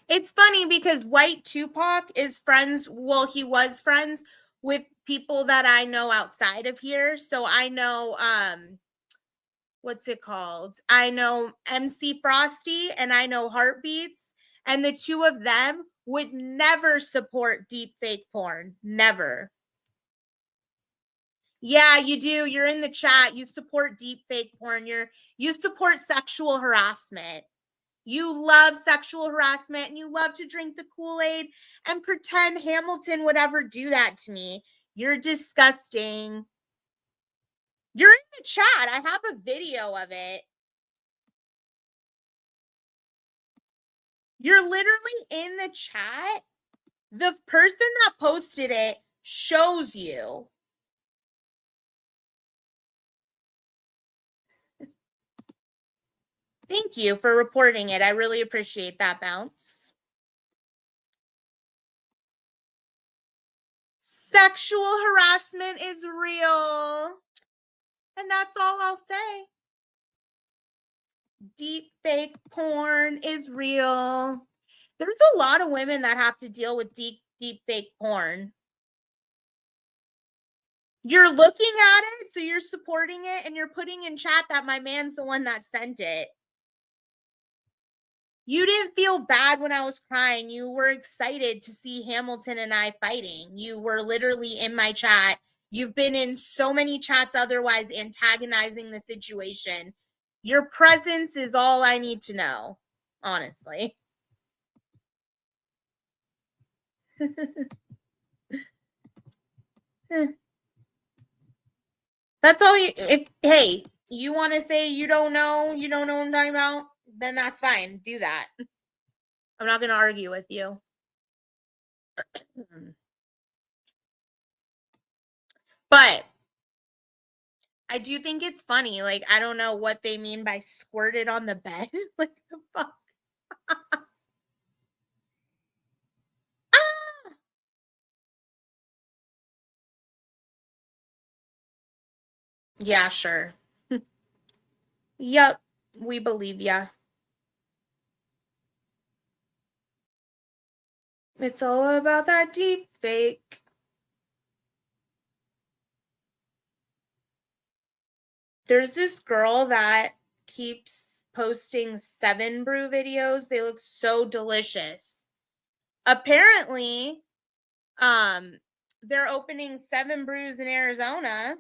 It's funny because White Tupac is friends, well, he was friends with people that I know outside of here. So I know what's it called? I know MC Frosty and I know Heartbeats, and the two of them would never support deep fake porn. Never. Yeah, you do. You're in the chat. You support deep fake porn. You support sexual harassment. You love sexual harassment and you love to drink the Kool-Aid and pretend Hamilton would ever do that to me. You're disgusting. You're in the chat. I have a video of it. You're literally in the chat. The person that posted it shows you. Thank you for reporting it. I really appreciate that, Bounce. Sexual harassment is real. And that's all I'll say. Deep fake porn is real. There's a lot of women that have to deal with deep fake porn. You're looking at it, so you're supporting it, and you're putting in chat that my man's the one that sent it. You didn't feel bad when I was crying. You were excited to see Hamilton and I fighting. You were literally in my chat. You've been in so many chats otherwise antagonizing the situation. Your presence is all I need to know, honestly. That's all you, if, hey, you want to say you don't know what I'm talking about, then that's fine. Do that. I'm not going to argue with you. But I do think it's funny. Like, I don't know what they mean by squirted on the bed. Like, the fuck? Ah! Yeah, sure. Yep, we believe ya. It's all about that deep fake. There's this girl that keeps posting 7 brew videos. They look so delicious. Apparently, they're opening 7 brews in Arizona.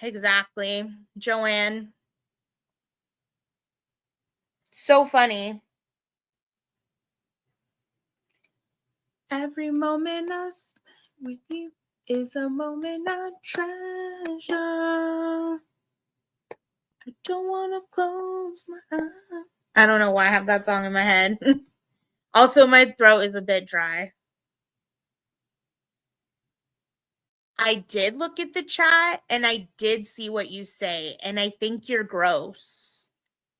Exactly. Joanne. So funny. Every moment I spend with you is a moment I treasure. I don't want to close my eyes. I don't know why I have that song in my head. Also, my throat is a bit dry. I did look at the chat and I did see what you say, and I think you're gross.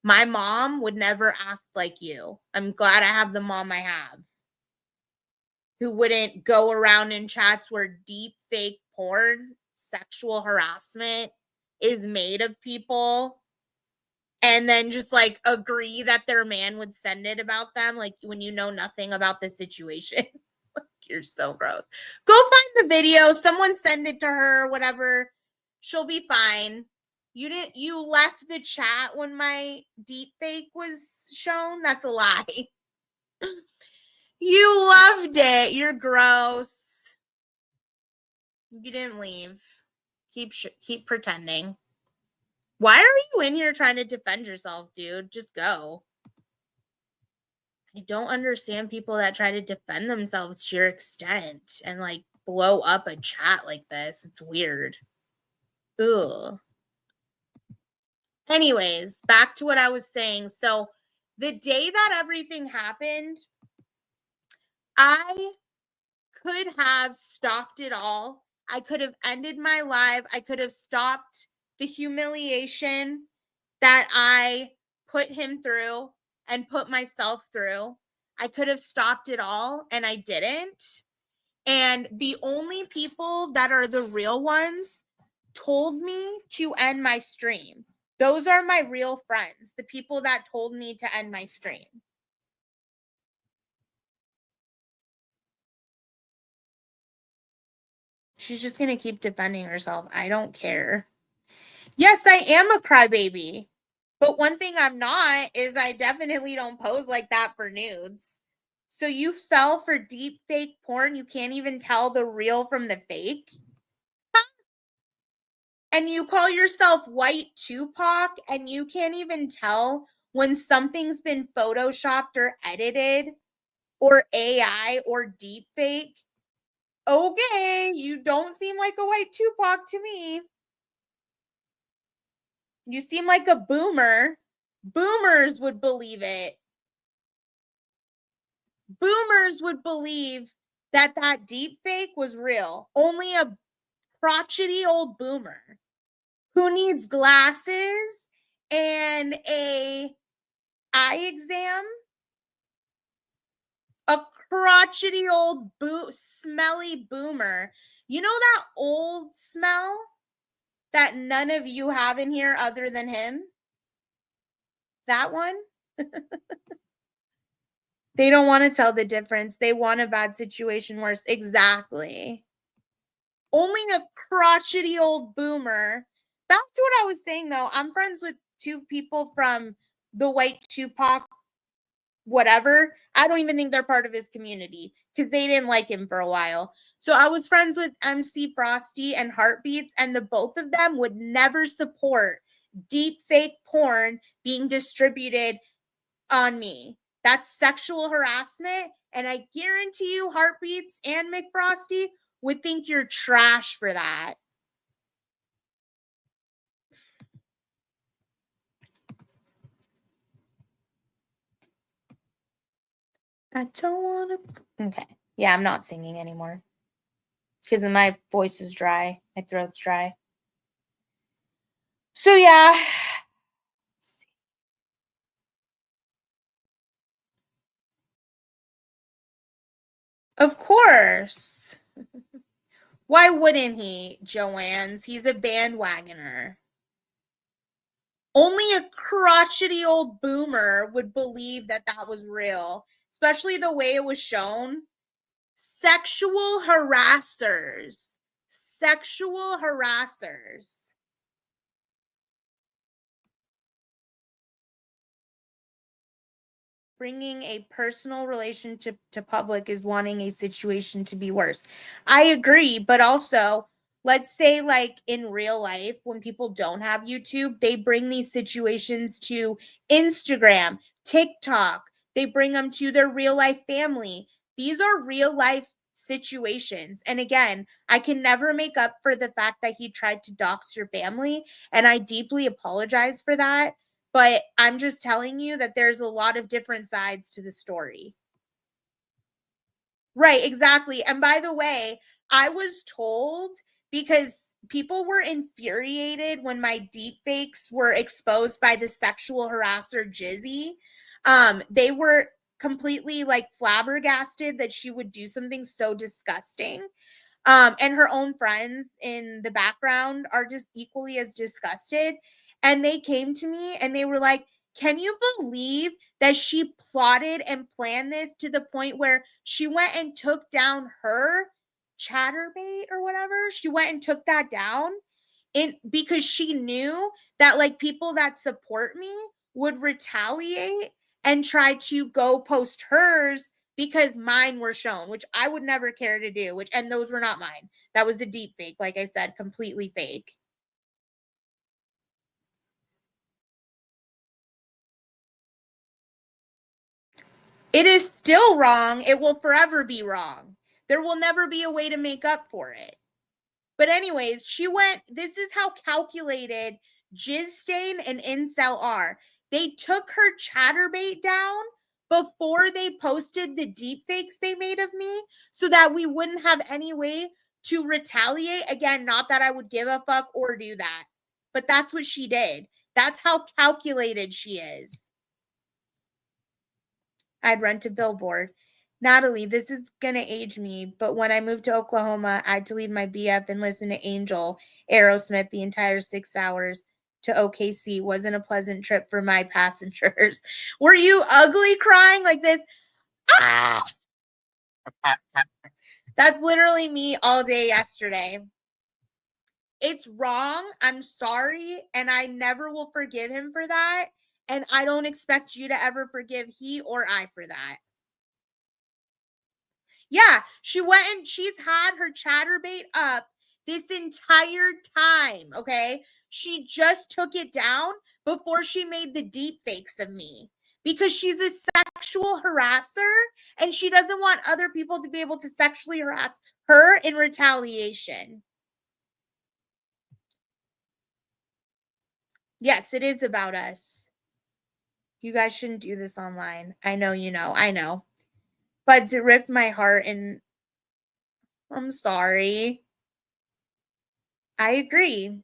My mom would never act like you. I'm glad I have the mom I have. who wouldn't go around in chats where deep fake porn, sexual harassment is made of people and then just like agree that their man would send it about them, like when you know nothing about the situation. You're so gross. Go find the video. Someone send it to her, whatever. She'll be fine. You left the chat when my deep fake was shown? That's a lie. You loved it. You're gross. You didn't leave. Keep pretending. Why are you in here trying to defend yourself, dude? Just go. I don't understand people that try to defend themselves to your extent and like blow up a chat like this. It's weird. Ugh. Anyways, back to what I was saying. So the day that everything happened, I could have stopped it all. I could have ended my life. I could have stopped the humiliation that I put him through and put myself through. I could have stopped it all, and I didn't. And the only people that are the real ones told me to end my stream. Those are my real friends, the people that told me to end my stream. She's just going to keep defending herself. I don't care. Yes, I am a crybaby. But one thing I'm not is I definitely don't pose like that for nudes. So you fell for deep fake porn. You can't even tell the real from the fake. And you call yourself White Tupac and you can't even tell when something's been photoshopped or edited or AI or deep fake. Okay, you don't seem like a White Tupac to me. You seem like a boomer. Boomers would believe it. Boomers would believe that that deep fake was real. Only a crotchety old boomer who needs glasses and a eye exam, a crotchety old smelly boomer. You know that old smell that none of you have in here other than him? That one? They don't want to tell the difference. They want a bad situation worse. Exactly. Only a crotchety old boomer. Back to what I was saying, though. I'm friends with two people from the White Tupac, whatever. I don't even think they're part of his community because they didn't like him for a while. So I was friends with MC Frosty and Heartbeats, and the both of them would never support deep fake porn being distributed on me. That's sexual harassment. And I guarantee you, Heartbeats and McFrosty would think you're trash for that. I don't want to. Okay. Yeah, I'm not singing anymore because my voice is dry. My throat's dry. So, yeah. Of course. Why wouldn't he, Joanne's? He's a bandwagoner. Only a crotchety old boomer would believe that that was real, especially the way it was shown. Sexual harassers. Sexual harassers. Bringing a personal relationship to public is wanting a situation to be worse. I agree, but also, let's say like in real life, when people don't have YouTube, they bring these situations to Instagram, TikTok, they bring them to their real life family. These are real life situations. And again, I can never make up for the fact that he tried to dox your family, and I deeply apologize for that. But I'm just telling you that there's a lot of different sides to the story. Right, exactly. And by the way, I was told because people were infuriated when my deepfakes were exposed by the sexual harasser Jizzy. They were completely like flabbergasted that she would do something so disgusting. And her own friends in the background are just equally as disgusted. And they came to me and they were like, can you believe that she plotted and planned this to the point where she went and took down her chatterbait or whatever? She went and took that down because she knew that like people that support me would retaliate and try to go post hers because mine were shown, which I would never care to do, and those were not mine. That was a deep fake, like I said, completely fake. It is still wrong. It will forever be wrong. There will never be a way to make up for it. But anyways, this is how calculated Jizz Stain and Incel are. They took her chatterbait down before they posted the deepfakes they made of me so that we wouldn't have any way to retaliate. Again, not that I would give a fuck or do that, but that's what she did. That's how calculated she is. I'd rent a billboard. Natalie, this is gonna age me, but when I moved to Oklahoma, I had to leave my BF and listen to Angel Aerosmith the entire 6 hours to OKC. Wasn't a pleasant trip for my passengers. Were you ugly crying like this? Ah! That's literally me all day yesterday. It's wrong. I'm sorry. And I never will forgive him for that. And I don't expect you to ever forgive he or I for that. Yeah, she went and she's had her chatterbait up this entire time, okay? She just took it down before she made the deep fakes of me because she's a sexual harasser and she doesn't want other people to be able to sexually harass her in retaliation. Yes, it is about us. You guys shouldn't do this online. I know you know. I know. But it ripped my heart and I'm sorry. I agree.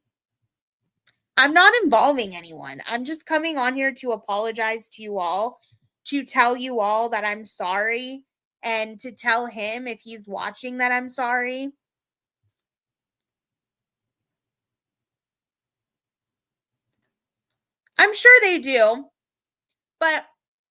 I'm not involving anyone. I'm just coming on here to apologize to you all, to tell you all that I'm sorry, and to tell him if he's watching that I'm sorry. I'm sure they do, but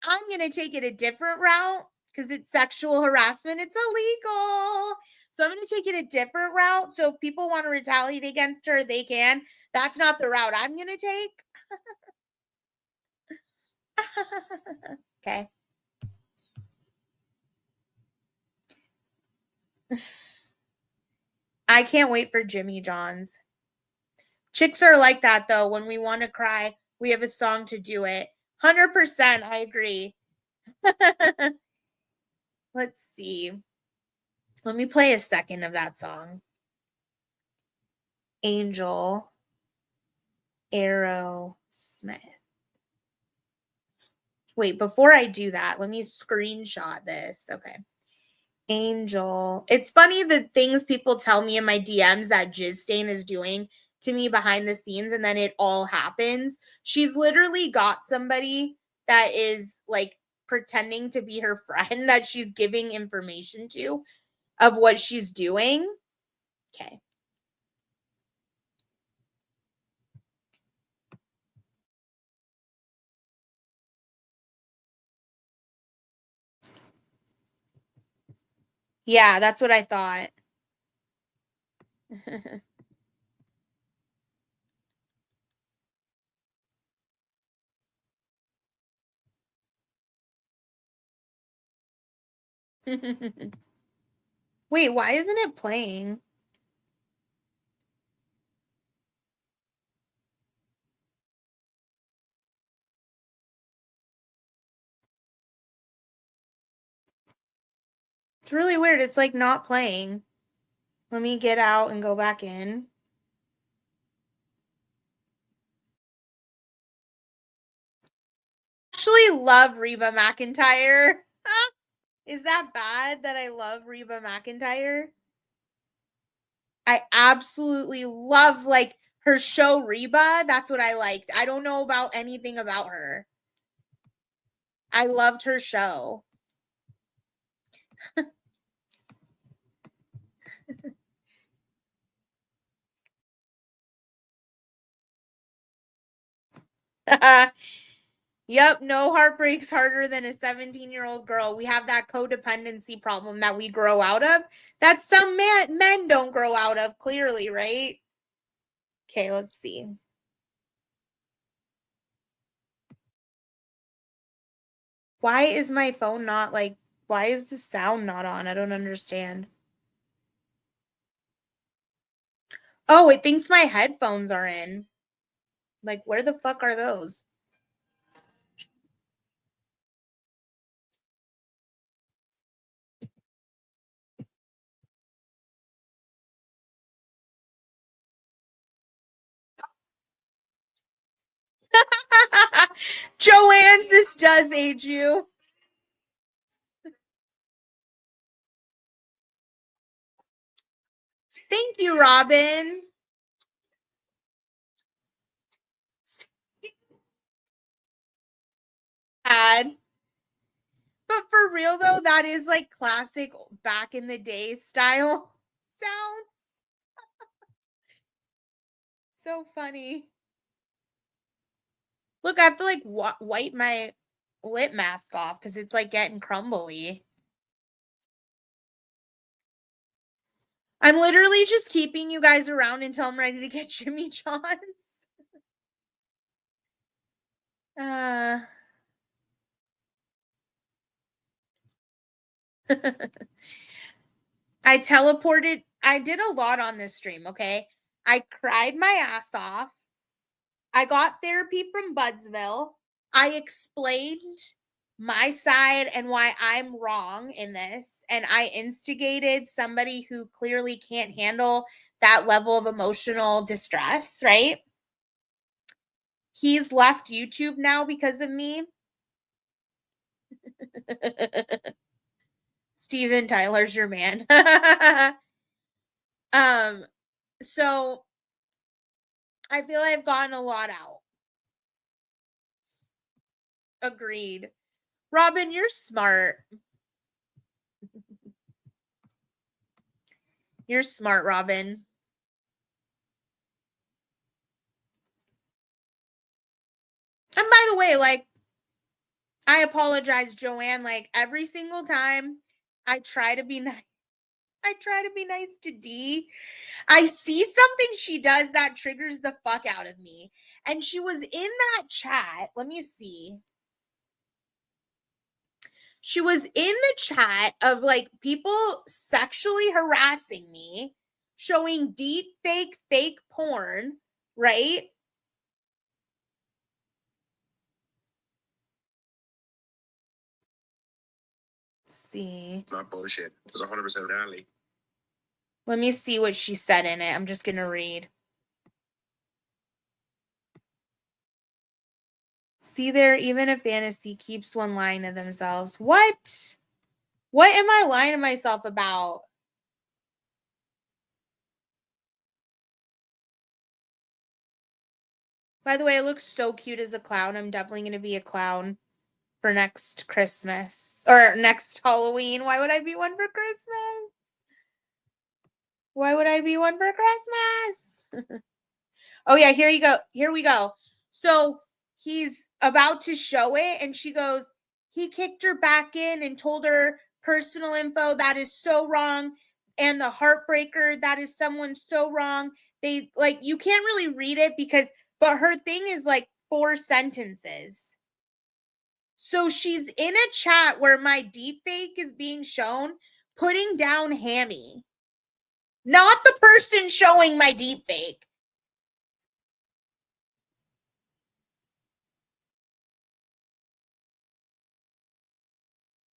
I'm going to take it a different route because it's sexual harassment. It's illegal. So I'm going to take it a different route. So if people want to retaliate against her, they can. That's not the route I'm going to take. Okay. I can't wait for Jimmy John's. Chicks are like that though. When we want to cry, we have a song to do it. 100%. I agree. Let's see. Let me play a second of that song. Angel Aerosmith. Wait, before I do that, let me screenshot this. Okay. Angel. It's funny the things people tell me in my DMs that Jizz Stain is doing to me behind the scenes, and then it all happens. She's literally got somebody that is like pretending to be her friend that she's giving information to of what she's doing. Okay. Yeah, that's what I thought. Wait, why isn't it playing? It's really weird. It's like not playing. Let me get out and go back in. Actually love Reba McEntire. Is that bad that I love Reba McEntire? I absolutely love like her show Reba. That's what I liked. I don't know about anything about her. I loved her show. Yep, no heartbreaks harder than a 17-year-old girl. We have that codependency problem that we grow out of. That some men don't grow out of, clearly, right? Okay, let's see. Why is my phone not like, why is the sound not on? I don't understand. Oh, it thinks my headphones are in. Like, where the fuck are those? Joanne's, this does age you. Thank you, Robin. Bad. But for real though, that is like classic back in the day style sounds. So funny. Look, I have to like wipe my lip mask off because it's like getting crumbly. I'm literally just keeping you guys around until I'm ready to get Jimmy John's. I teleported. I did a lot on this stream, okay? I cried my ass off. I got therapy from Budsville. I explained my side and why I'm wrong in this. And I instigated somebody who clearly can't handle that level of emotional distress, right? He's left YouTube now because of me. Steven Tyler's your man. So I feel I've gotten a lot out. Agreed. Robin, you're smart. You're smart, Robin. And by the way, like, I apologize, Joanne. Like, every single time I try to be nice, I try to be nice to D. I see something she does that triggers the fuck out of me. And she was in that chat. Let me see. She was in the chat of like people sexually harassing me, showing deep fake porn, right? Let's see. It's not bullshit. It's 100% reality. Let me see what she said in it. I'm just going to read. See there, even a fantasy keeps one lying to themselves. What? What am I lying to myself about? By the way, I look so cute as a clown. I'm definitely going to be a clown for next Christmas or next Halloween. Why would I be one for Christmas? Why would I be one for Christmas? Oh yeah, here you go. Here we go. So he's about to show it and she goes, he kicked her back in and told her personal info. That is so wrong. And the heartbreaker, that is someone so wrong. They like, you can't really read it because, but her thing is like 4 sentences. So she's in a chat where my deep fake is being shown, putting down Hammy. Not the person showing my deep fake.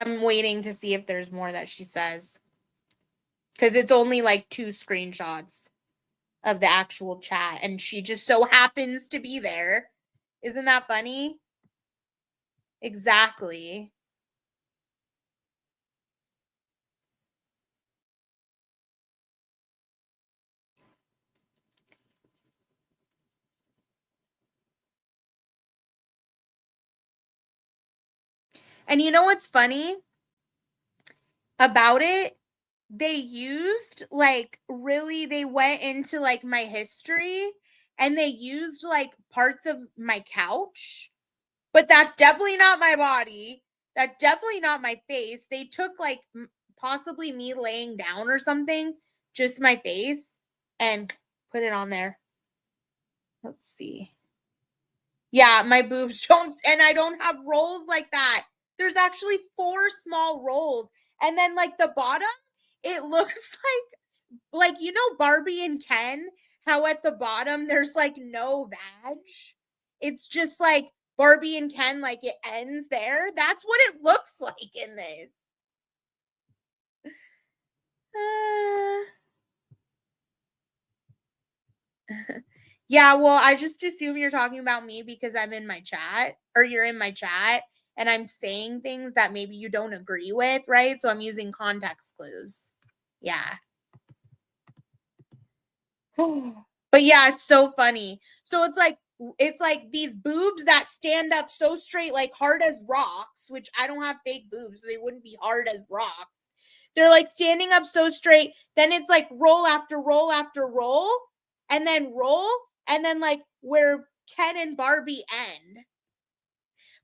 I'm waiting to see if there's more that she says. Because it's only like 2 screenshots of the actual chat. And she just so happens to be there. Isn't that funny? Exactly. And you know what's funny? about it, they used like really, they went into like my history and they used like parts of my couch, but that's definitely not my body. That's definitely not my face. They took like possibly me laying down or something, just my face, and put it on there. Let's see. Yeah, my boobs don't, and I don't have rolls like that. There's actually 4 small rolls. And then like the bottom, it looks like you know Barbie and Ken, how at the bottom there's like no vag. It's just like Barbie and Ken, like it ends there. That's what it looks like in this. Yeah, well, I just assume you're talking about me because I'm in my chat, or you're in my chat and I'm saying things that maybe you don't agree with, right? So I'm using context clues. Yeah. But yeah, it's so funny. So it's like these boobs that stand up so straight, like hard as rocks, which I don't have fake boobs, so they wouldn't be hard as rocks. They're like standing up so straight. Then it's like roll after roll after roll, and then roll, and then like where Ken and Barbie end.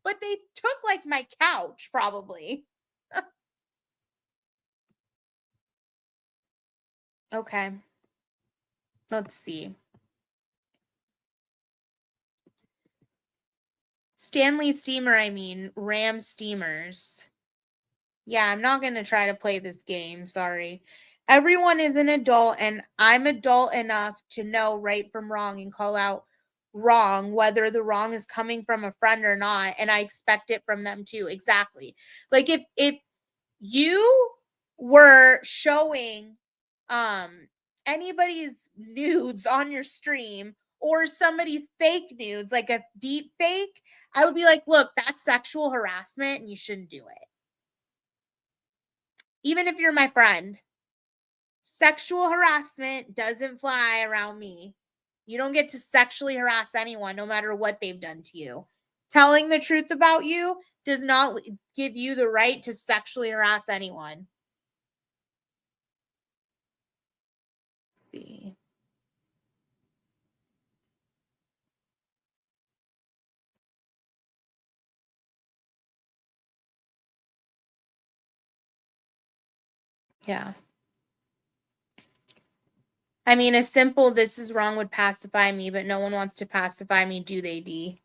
But they took like my couch, probably. Okay. Let's see. Stanley Steamer, I mean, Ram Steamers. Yeah, I'm not going to try to play this game. Sorry. Everyone is an adult, and I'm adult enough to know right from wrong and call out wrong, whether the wrong is coming from a friend or not. And I expect it from them too. Exactly. Like if you were showing anybody's nudes on your stream or somebody's fake nudes, like a deep fake, I would be like, look, that's sexual harassment and you shouldn't do it. Even if you're my friend, sexual harassment doesn't fly around me. You don't get to sexually harass anyone, no matter what they've done to you. Telling the truth about you does not give you the right to sexually harass anyone. Let's see. Yeah. I mean, a simple "this is wrong" would pacify me, but no one wants to pacify me, do they, D?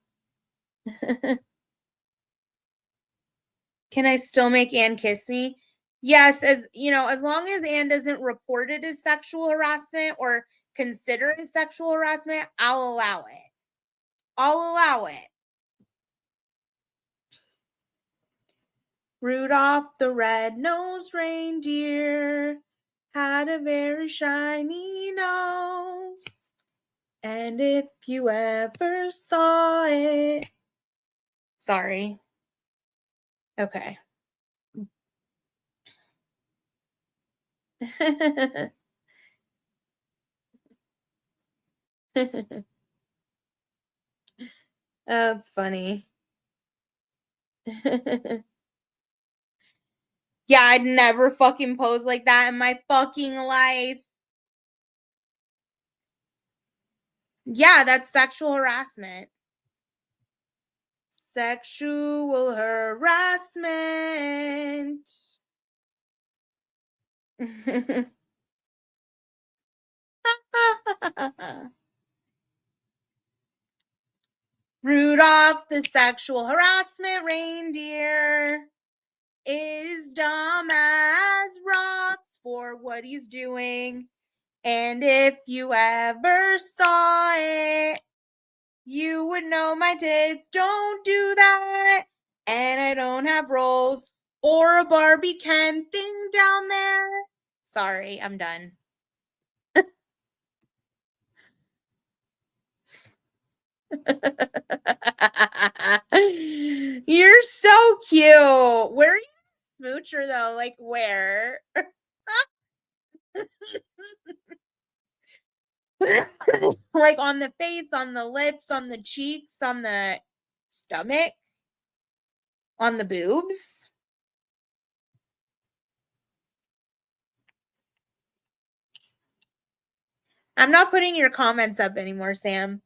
Can I still make Anne kiss me? Yes, as you know, as long as Anne doesn't report it as sexual harassment or consider it sexual harassment, I'll allow it. I'll allow it. Rudolph the red-nosed reindeer had a very shiny nose. And if you ever saw it. Sorry. Okay. That's funny. Yeah, I'd never fucking pose like that in my fucking life. Yeah, that's sexual harassment. Sexual harassment. Rudolph the sexual harassment reindeer is dumb as rocks for what he's doing. And if you ever saw it, you would know my tits don't do that. And I don't have rolls or a Barbie Ken thing down there. Sorry, I'm done. You're so cute. Where are you smoocher though? Like where? Like on the face, on the lips, on the cheeks, on the stomach, on the boobs. I'm not putting your comments up anymore, Sam.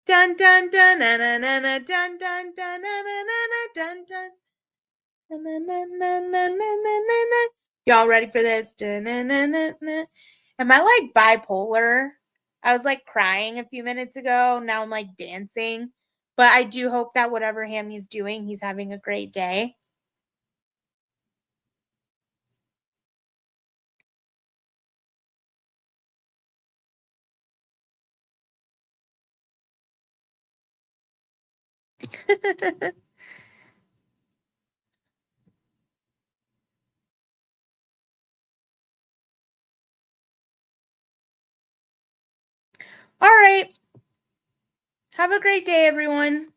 Dun dun dun na na na na dun dun dun na na na na dun dun. Na, na, na, na, na, na, na, na. Y'all ready for this? Dun, na, na, na, na. Am I like bipolar? I was like crying a few minutes ago. Now I'm like dancing. But I do hope that whatever Hammy's doing, he's having a great day. All right. Have a great day, everyone.